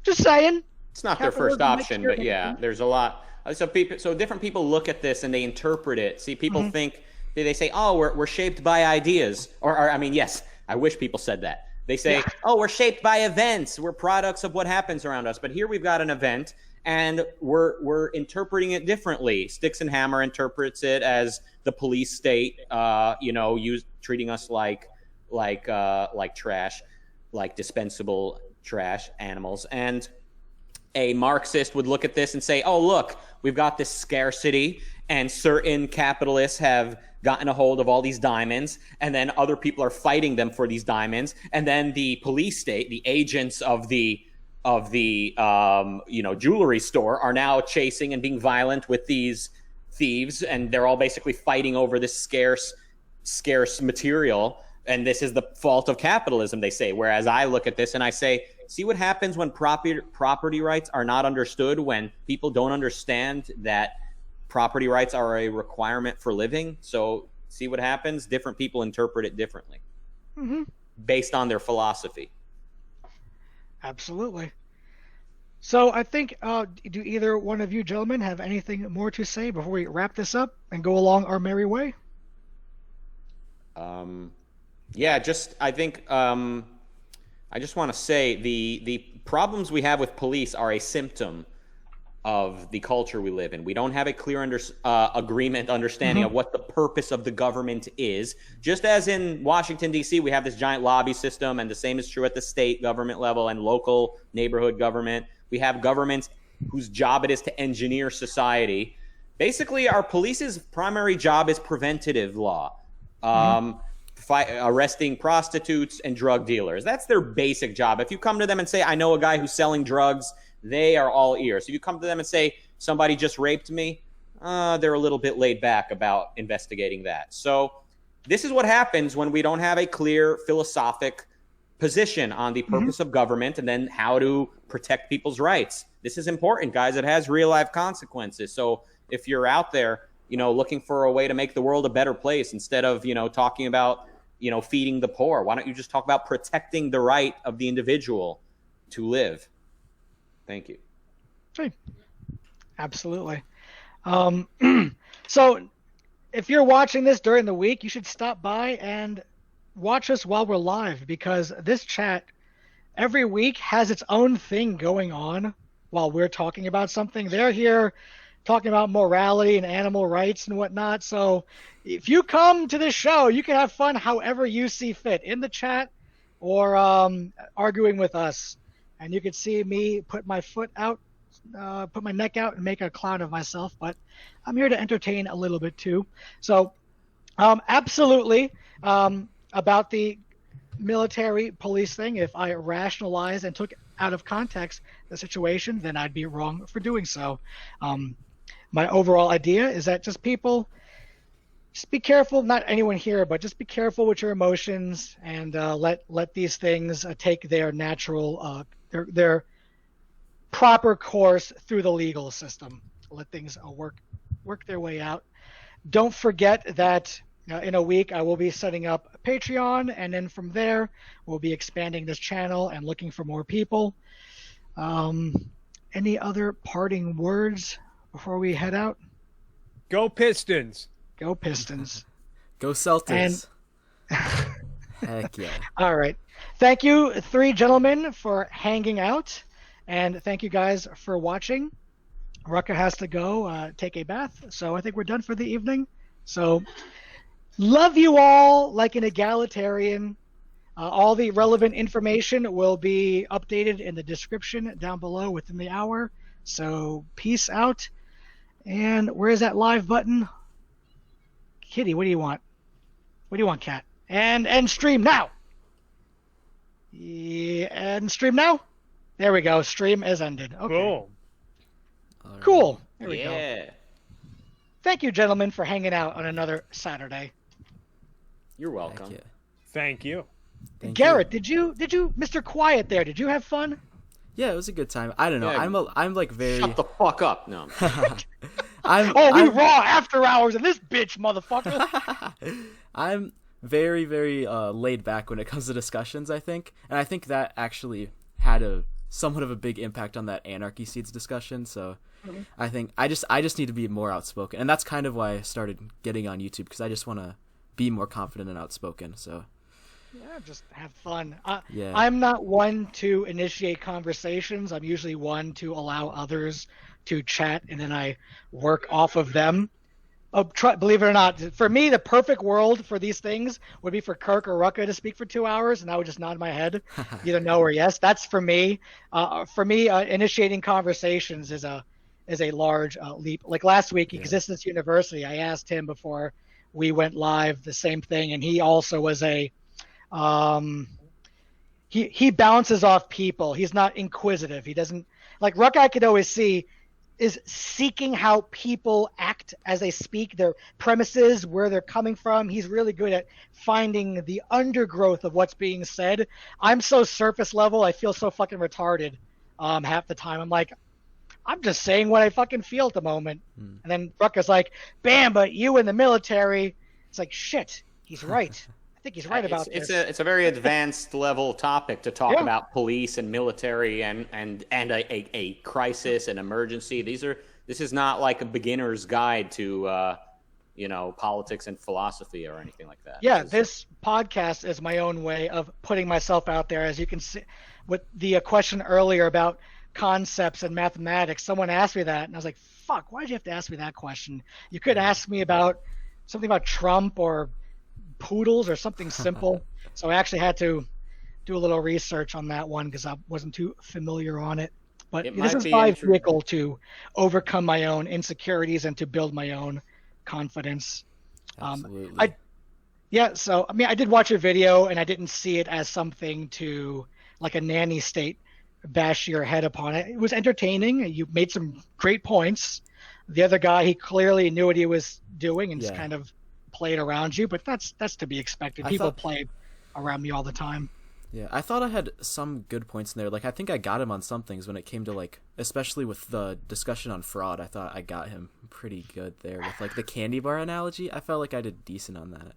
Just saying. It's not their first option, but yeah, there's a lot. So different people look at this and they interpret it. See, people think, they say, oh, we're shaped by ideas. Or I mean, yes, I wish people said that. They say, oh, we're shaped by events. We're products of what happens around us. But here we've got an event and we're interpreting it differently. Sticks and Hammer interprets it as the police state, treating us like trash, like dispensable trash animals. And a Marxist would look at this and say, oh, look, we've got this scarcity and certain capitalists have gotten a hold of all these diamonds, and then other people are fighting them for these diamonds, and then the police state, the agents of the jewelry store, are now chasing and being violent with these thieves, and they're all basically fighting over this scarce material, and this is the fault of capitalism, they say. Whereas I look at this and I say, see what happens when property rights are not understood, when people don't understand that property rights are a requirement for living. So see what happens? Different people interpret it differently based on their philosophy. Absolutely. So I think, do either one of you gentlemen have anything more to say before we wrap this up and go along our merry way? I just want to say the problems we have with police are a symptom of the culture we live in. We don't have a clear understanding of what the purpose of the government is. Just as in Washington, D.C., we have this giant lobby system, and the same is true at the state government level and local neighborhood government. We have governments whose job it is to engineer society basically our police's primary job is preventative law. Arresting prostitutes and drug dealers. That's their basic job. If you come to them and say, I know a guy who's selling drugs, they are all ears. If you come to them and say, somebody just raped me, they're a little bit laid back about investigating that. So this is what happens when we don't have a clear philosophic position on the purpose of government and then how to protect people's rights. This is important, guys. It has real life consequences. So if you're out there, looking for a way to make the world a better place instead of, talking about, feeding the poor, why don't you just talk about protecting the right of the individual to live? Thank you. Sure. Absolutely. So if you're watching this during the week, you should stop by and watch us while we're live, because this chat every week has its own thing going on while we're talking about something. They're here talking about morality and animal rights and whatnot. So if you come to this show, you can have fun however you see fit, in the chat or arguing with us. And you can see me put my foot out, put my neck out and make a clown of myself. But I'm here to entertain a little bit too. So absolutely about the military police thing, if I rationalized and took out of context the situation, then I'd be wrong for doing so. My overall idea is that just be careful, not anyone here, but just be careful with your emotions and let these things take their natural, their proper course through the legal system. Let things work their way out. Don't forget that in a week I will be setting up a Patreon, and then from there we'll be expanding this channel and looking for more people. Any other parting words before we head out? Go Pistons. Go Pistons. Go Celtics. Heck yeah. All right. Thank you, three gentlemen, for hanging out. And thank you guys for watching. Rucka has to go take a bath. So I think we're done for the evening. So love you all like an egalitarian. All the relevant information will be updated in the description down below within the hour. So peace out. And where's that live button? Kitty, what do you want? What do you want, Cat? And stream now. Yeah, and stream now. There we go. Stream is ended. Okay. Cool. Cool. There we go. Thank you, gentlemen, for hanging out on another Saturday. You're welcome. Thank you. Garrett, did you, Mr. Quiet there? Did you have fun? Yeah, it was a good time. I don't know. Yeah, I'm like very. Shut the fuck up. No. We raw after hours in this bitch, motherfucker. I'm very, very laid back when it comes to discussions, I think. And I think that actually had somewhat of a big impact on that Anarchy Seeds discussion. So I think I just need to be more outspoken. And that's kind of why I started getting on YouTube, because I just want to be more confident and outspoken. So yeah, just have fun. Yeah. I'm not one to initiate conversations. I'm usually one to allow others to chat, and then I work off of them. Believe it or not, for me, the perfect world for these things would be for Kirk or Rucka to speak for 2 hours, and I would just nod my head, either no or yes. That's for me. Initiating conversations is a large leap. Like last week, Existence University, I asked him before we went live the same thing, and he also was he bounces off people. He's not inquisitive. He doesn't, like Rucka, I could always see, is seeking how people act as they speak, their premises, where they're coming from. He's really good at finding the undergrowth of what's being said. I'm so surface level, I feel so fucking retarded half the time. I'm like, I'm just saying what I fucking feel at the moment. And then Rucka's like, bam, but you in the military. It's like, shit, he's right. I think he's right about this. It's a very advanced level topic to talk about police and military and a crisis and emergency. This is not like a beginner's guide to politics and philosophy or anything like that. Yeah, this podcast is my own way of putting myself out there. As you can see with the question earlier about concepts and mathematics, someone asked me that and I was like, fuck, why did you have to ask me that question? You could ask me about something about Trump or poodles or something simple. So I actually had to do a little research on that one because I wasn't too familiar on it. But It this might is be my interesting. vehicle to overcome my own insecurities and to build my own confidence. Absolutely. So I mean, I did watch a video, and I didn't see it as something to, like a nanny state, bash your head upon it. It was entertaining. You made some great points. The other guy, he clearly knew what he was doing and just kind of played around you, but that's to be expected. People play around me all the time. Yeah, I thought I had some good points in there. Like, I think I got him on some things when it came to, like, especially with the discussion on fraud. I thought I got him pretty good there. With, like, the candy bar analogy, I felt like I did decent on that.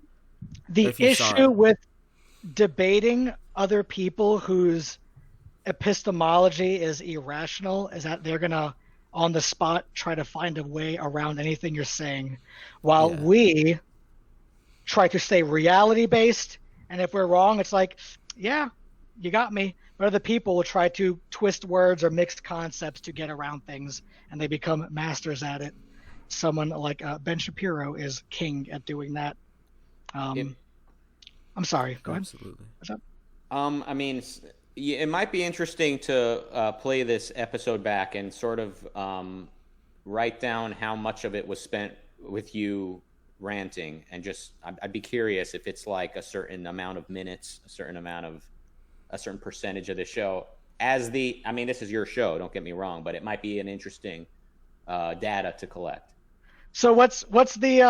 The issue with debating other people whose epistemology is irrational is that they're going to, on the spot, try to find a way around anything you're saying, while we try to stay reality-based, and if we're wrong, it's like, yeah, you got me. But other people will try to twist words or mixed concepts to get around things, and they become masters at it. Someone like Ben Shapiro is king at doing that. I'm sorry. Go ahead. Absolutely. What's up? I mean, it might be interesting to play this episode back and sort of write down how much of it was spent with you ranting, and just I'd be curious if it's like a certain amount of minutes, a certain percentage of the show. I mean, this is your show, don't get me wrong, but it might be an interesting data to collect. So what's the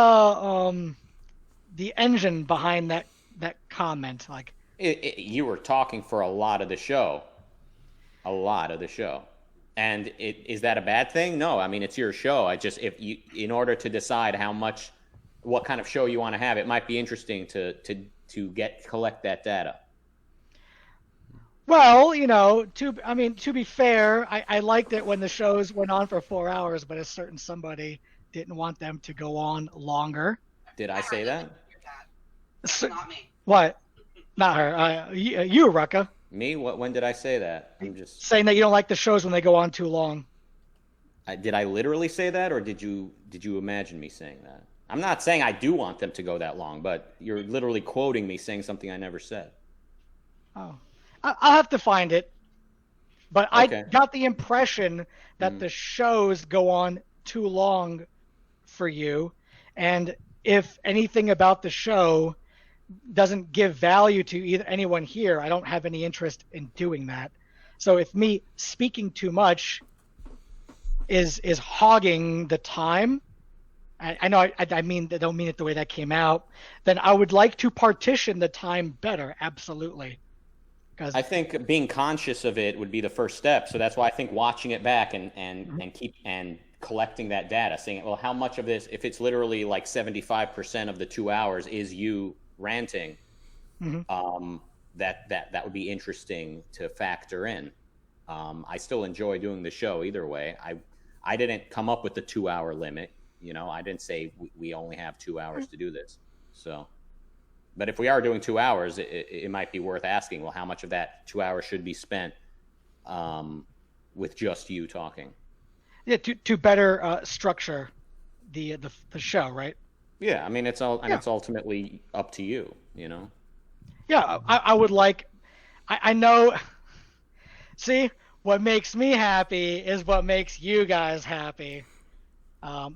engine behind that comment? Like, you were talking for a lot of the show, and is that a bad thing? No, I mean, it's your show. In order to decide what kind of show you want to have, it might be interesting to collect that data. Well, to be fair, I liked it when the shows went on for 4 hours, but a certain somebody didn't want them to go on longer. Did I say that? Not me. What? Not her. You, Rucka. Me? When did I say that? I'm just saying that you don't like the shows when they go on too long. Did I literally say that, or did you imagine me saying that? I'm not saying I do want them to go that long, but you're literally quoting me saying something I never said. Oh, I'll have to find it. But okay. I got the impression that the shows go on too long for you, and if anything about the show doesn't give value to anyone here, I don't have any interest in doing that. So if me speaking too much is hogging the time, I know I don't mean it the way that came out, then I would like to partition the time better. Absolutely. I think being conscious of it would be the first step. So that's why I think watching it back and collecting that data, saying, well, how much of this, if it's literally like 75% of the 2 hours is you ranting, that would be interesting to factor in. I still enjoy doing the show either way. I didn't come up with the 2 hour limit. I didn't say we only have 2 hours to do this. So, but if we are doing 2 hours, it might be worth asking, well, how much of that 2 hours should be spent with just you talking? Yeah, to better structure the show, right? Yeah, I mean, it's ultimately up to you, Yeah, I would like. I know. See, what makes me happy is what makes you guys happy.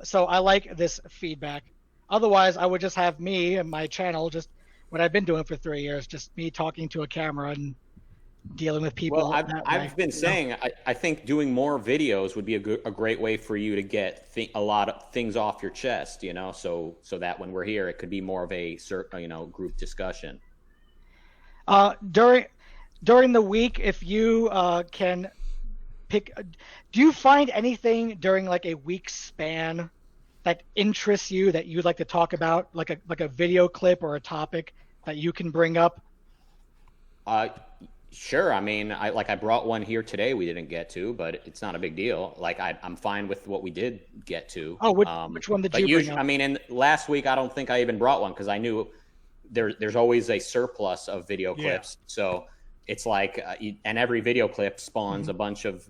So I like this feedback. Otherwise, I would just have me and my channel, just what I've been doing for 3 years, just me talking to a camera and dealing with people. Well, I've been saying, I think doing more videos would be a great way for you to get a lot of things off your chest, so that when we're here, it could be more of a group discussion. During the week, if you can pick, do you find anything during like a week span that interests you that you'd like to talk about, like a video clip or a topic that you can bring up? Sure. I mean, I brought one here today we didn't get to, but it's not a big deal. Like I'm fine with what we did get to. Oh, which one did you bring up? I mean, in last week, I don't think I even brought one because I knew there's always a surplus of video clips. So it's like, and every video clip spawns a bunch of,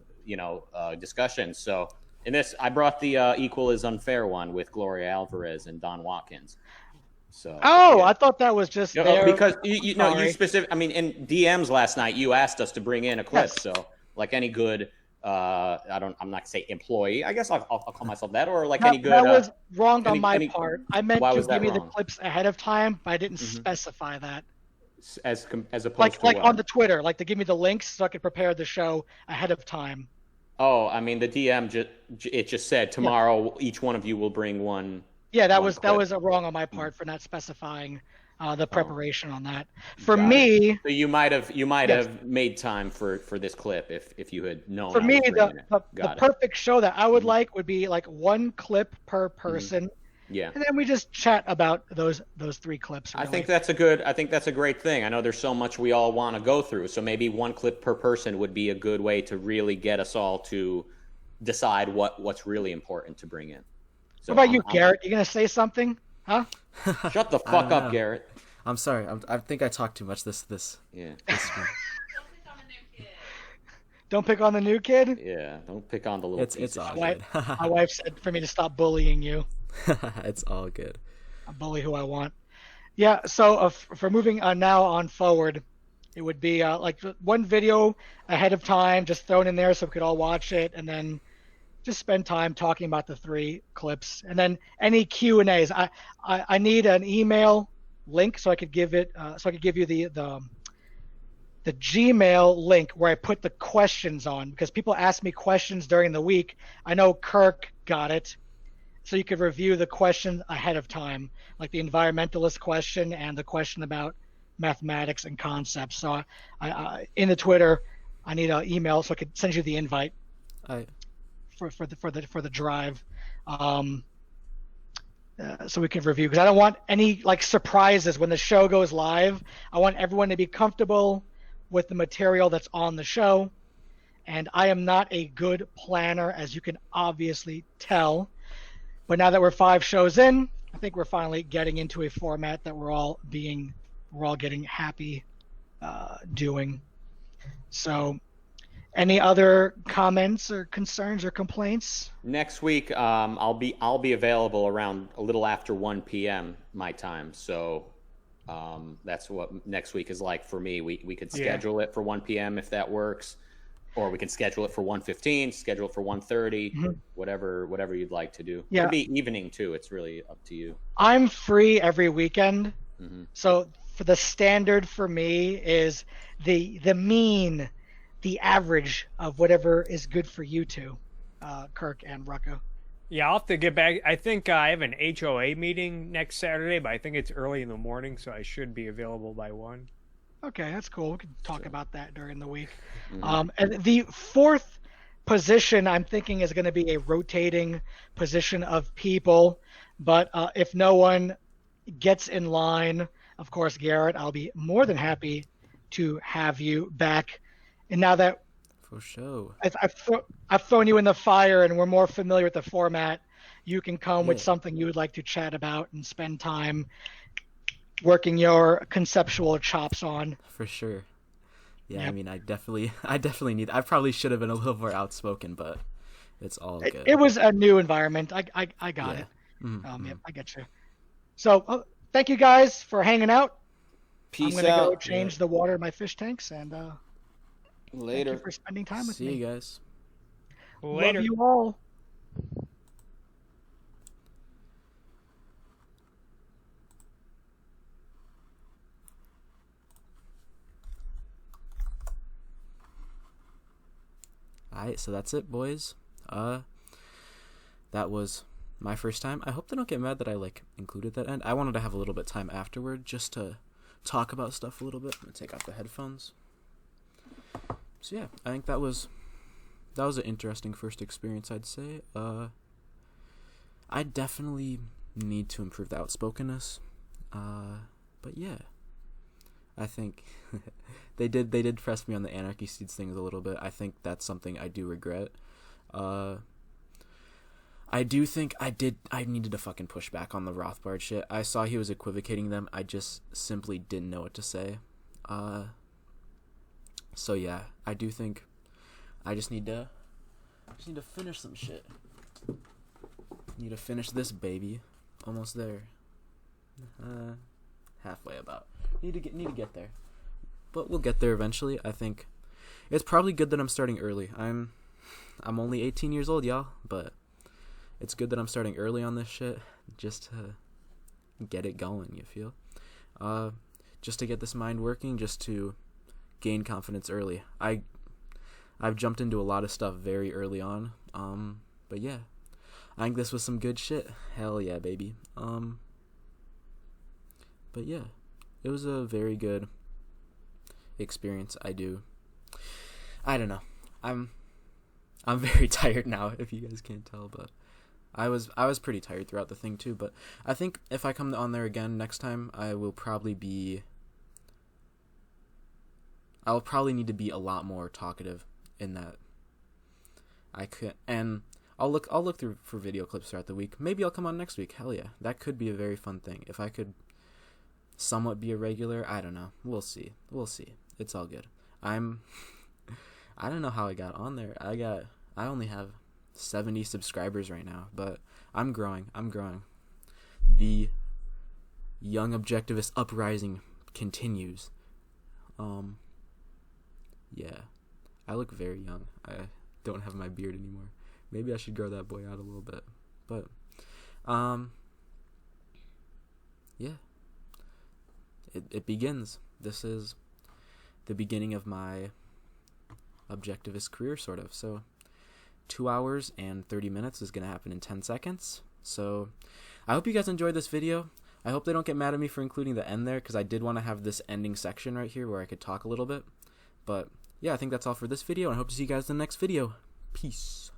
discussions. So in this, I brought the Equal is Unfair one with Gloria Alvarez and Don Watkins. So, I thought that was just there. Because you specific. I mean, in DMs last night, you asked us to bring in a clip. Yes. So, like any good I'm not gonna say employee. I guess I'll call myself that, or like that, any good. That was wrong on my part. I meant to give me the wrong? clips ahead of time, but I didn't specify that. As opposed to like what? on the Twitter, like to give me the links so I could prepare the show ahead of time. Oh, I mean the DM just said tomorrow each one of you will bring one. Yeah, that was clip. wrong on my part for not specifying the preparation on that. For me, so you might have made time for this clip if you had known. For me, the perfect show that I would like would be like one clip per person. Yeah. And then we just chat about those 3 clips. Really. I think that's a great thing. I know there's so much we all want to go through, so maybe one clip per person would be a good way to really get us all to decide what's really important to bring in. So what about you, Garrett? You gonna say something? Huh? Shut the fuck up, Garrett. I'm sorry. I think I talked too much this. Yeah. Don't pick on the new kid? Yeah, don't pick on the little It's all my, good. my wife said for me to stop bullying you. It's all good. I bully who I want. Yeah, so for moving now on forward, it would be like one video ahead of time, just thrown in there so we could all watch it, and then just spend time talking about the 3 clips. And then any Q&As. I need an email link so I could give it so I could give you the Gmail link where I put the questions on, because people ask me questions during the week. I know Kirk got it, so you could review the question ahead of time, like the environmentalist question and the question about mathematics and concepts. So I in the Twitter, I need an email so I could send you the invite for the drive. So we can review, because I don't want any like surprises when the show goes live. I want everyone to be comfortable with the material that's on the show, and I am not a good planner, as you can obviously tell. But now that we're 5 shows in, I think we're finally getting into a format that we're all getting happy doing. So, any other comments or concerns or complaints? Next week, I'll be available around a little after 1 p.m. my time. So that's what next week is like for me. We could schedule it for 1 p.m. if that works, or we can schedule it for 1:15, schedule it for 1:30, whatever you'd like to do. Yeah. It could be evening too. It's really up to you. I'm free every weekend, so for the standard for me is the mean. The average of whatever is good for you two, Kirk and Rucka. Yeah, I'll have to get back. I think I have an HOA meeting next Saturday, but I think it's early in the morning, so I should be available by 1. Okay, that's cool. We can talk about that during the week. And the 4th position I'm thinking is going to be a rotating position of people, but if no one gets in line, of course, Garrett, I'll be more than happy to have you back. And now that for sure, I've thrown you in the fire and we're more familiar with the format, you can come with something you would like to chat about and spend time working your conceptual chops on. For sure. Yeah, yep. I mean, I definitely need. I probably should have been a little more outspoken, but it's all good. It was a new environment. I got it. Yep, I get you. So thank you guys for hanging out. Peace I'm gonna go change the water in my fish tanks, and later. Thank you for spending time with me. See you guys. Later. Love you all. Alright, so that's it, boys. That was my first time. I hope they don't get mad that I included that end. I wanted to have a little bit of time afterward just to talk about stuff a little bit. I'm gonna take off the headphones. So yeah, I think that was an interesting first experience, I'd say. I definitely need to improve the outspokenness. But yeah, I think they did press me on the Anarchy Seeds things a little bit. I think that's something I do regret. I do think I needed to fucking push back on the Rothbard shit. I saw he was equivocating them. I just simply didn't know what to say. So yeah, I do think I just need to finish some shit. Need to finish this baby. Almost there. Halfway about. Need to get there. But we'll get there eventually. I think it's probably good that I'm starting early. I'm I'm only 18 years old, y'all, but it's good that I'm starting early on this shit just to get it going, you feel? Just to get this mind working, just to gain confidence early. I've jumped into a lot of stuff very early on, but yeah, I think this was some good shit. Hell yeah, baby. But yeah, it was a very good experience. I don't know. I'm very tired now, if you guys can't tell, but I was pretty tired throughout the thing too. But I think if I come on there again next time, I'll probably need to be a lot more talkative in that. I'll look through for video clips throughout the week. Maybe I'll come on next week. Hell yeah, that could be a very fun thing. If I could somewhat be a regular, I don't know. We'll see. It's all good. I don't know how I got on there. I only have 70 subscribers right now, but I'm growing. The young objectivist uprising continues. Yeah. I look very young. I don't have my beard anymore. Maybe I should grow that boy out a little bit. But yeah. It begins. This is the beginning of my objectivist career, sort of. So 2 hours and 30 minutes is going to happen in 10 seconds. So I hope you guys enjoyed this video. I hope they don't get mad at me for including the end there, because I did want to have this ending section right here where I could talk a little bit. But yeah, I think that's all for this video, and I hope to see you guys in the next video. Peace.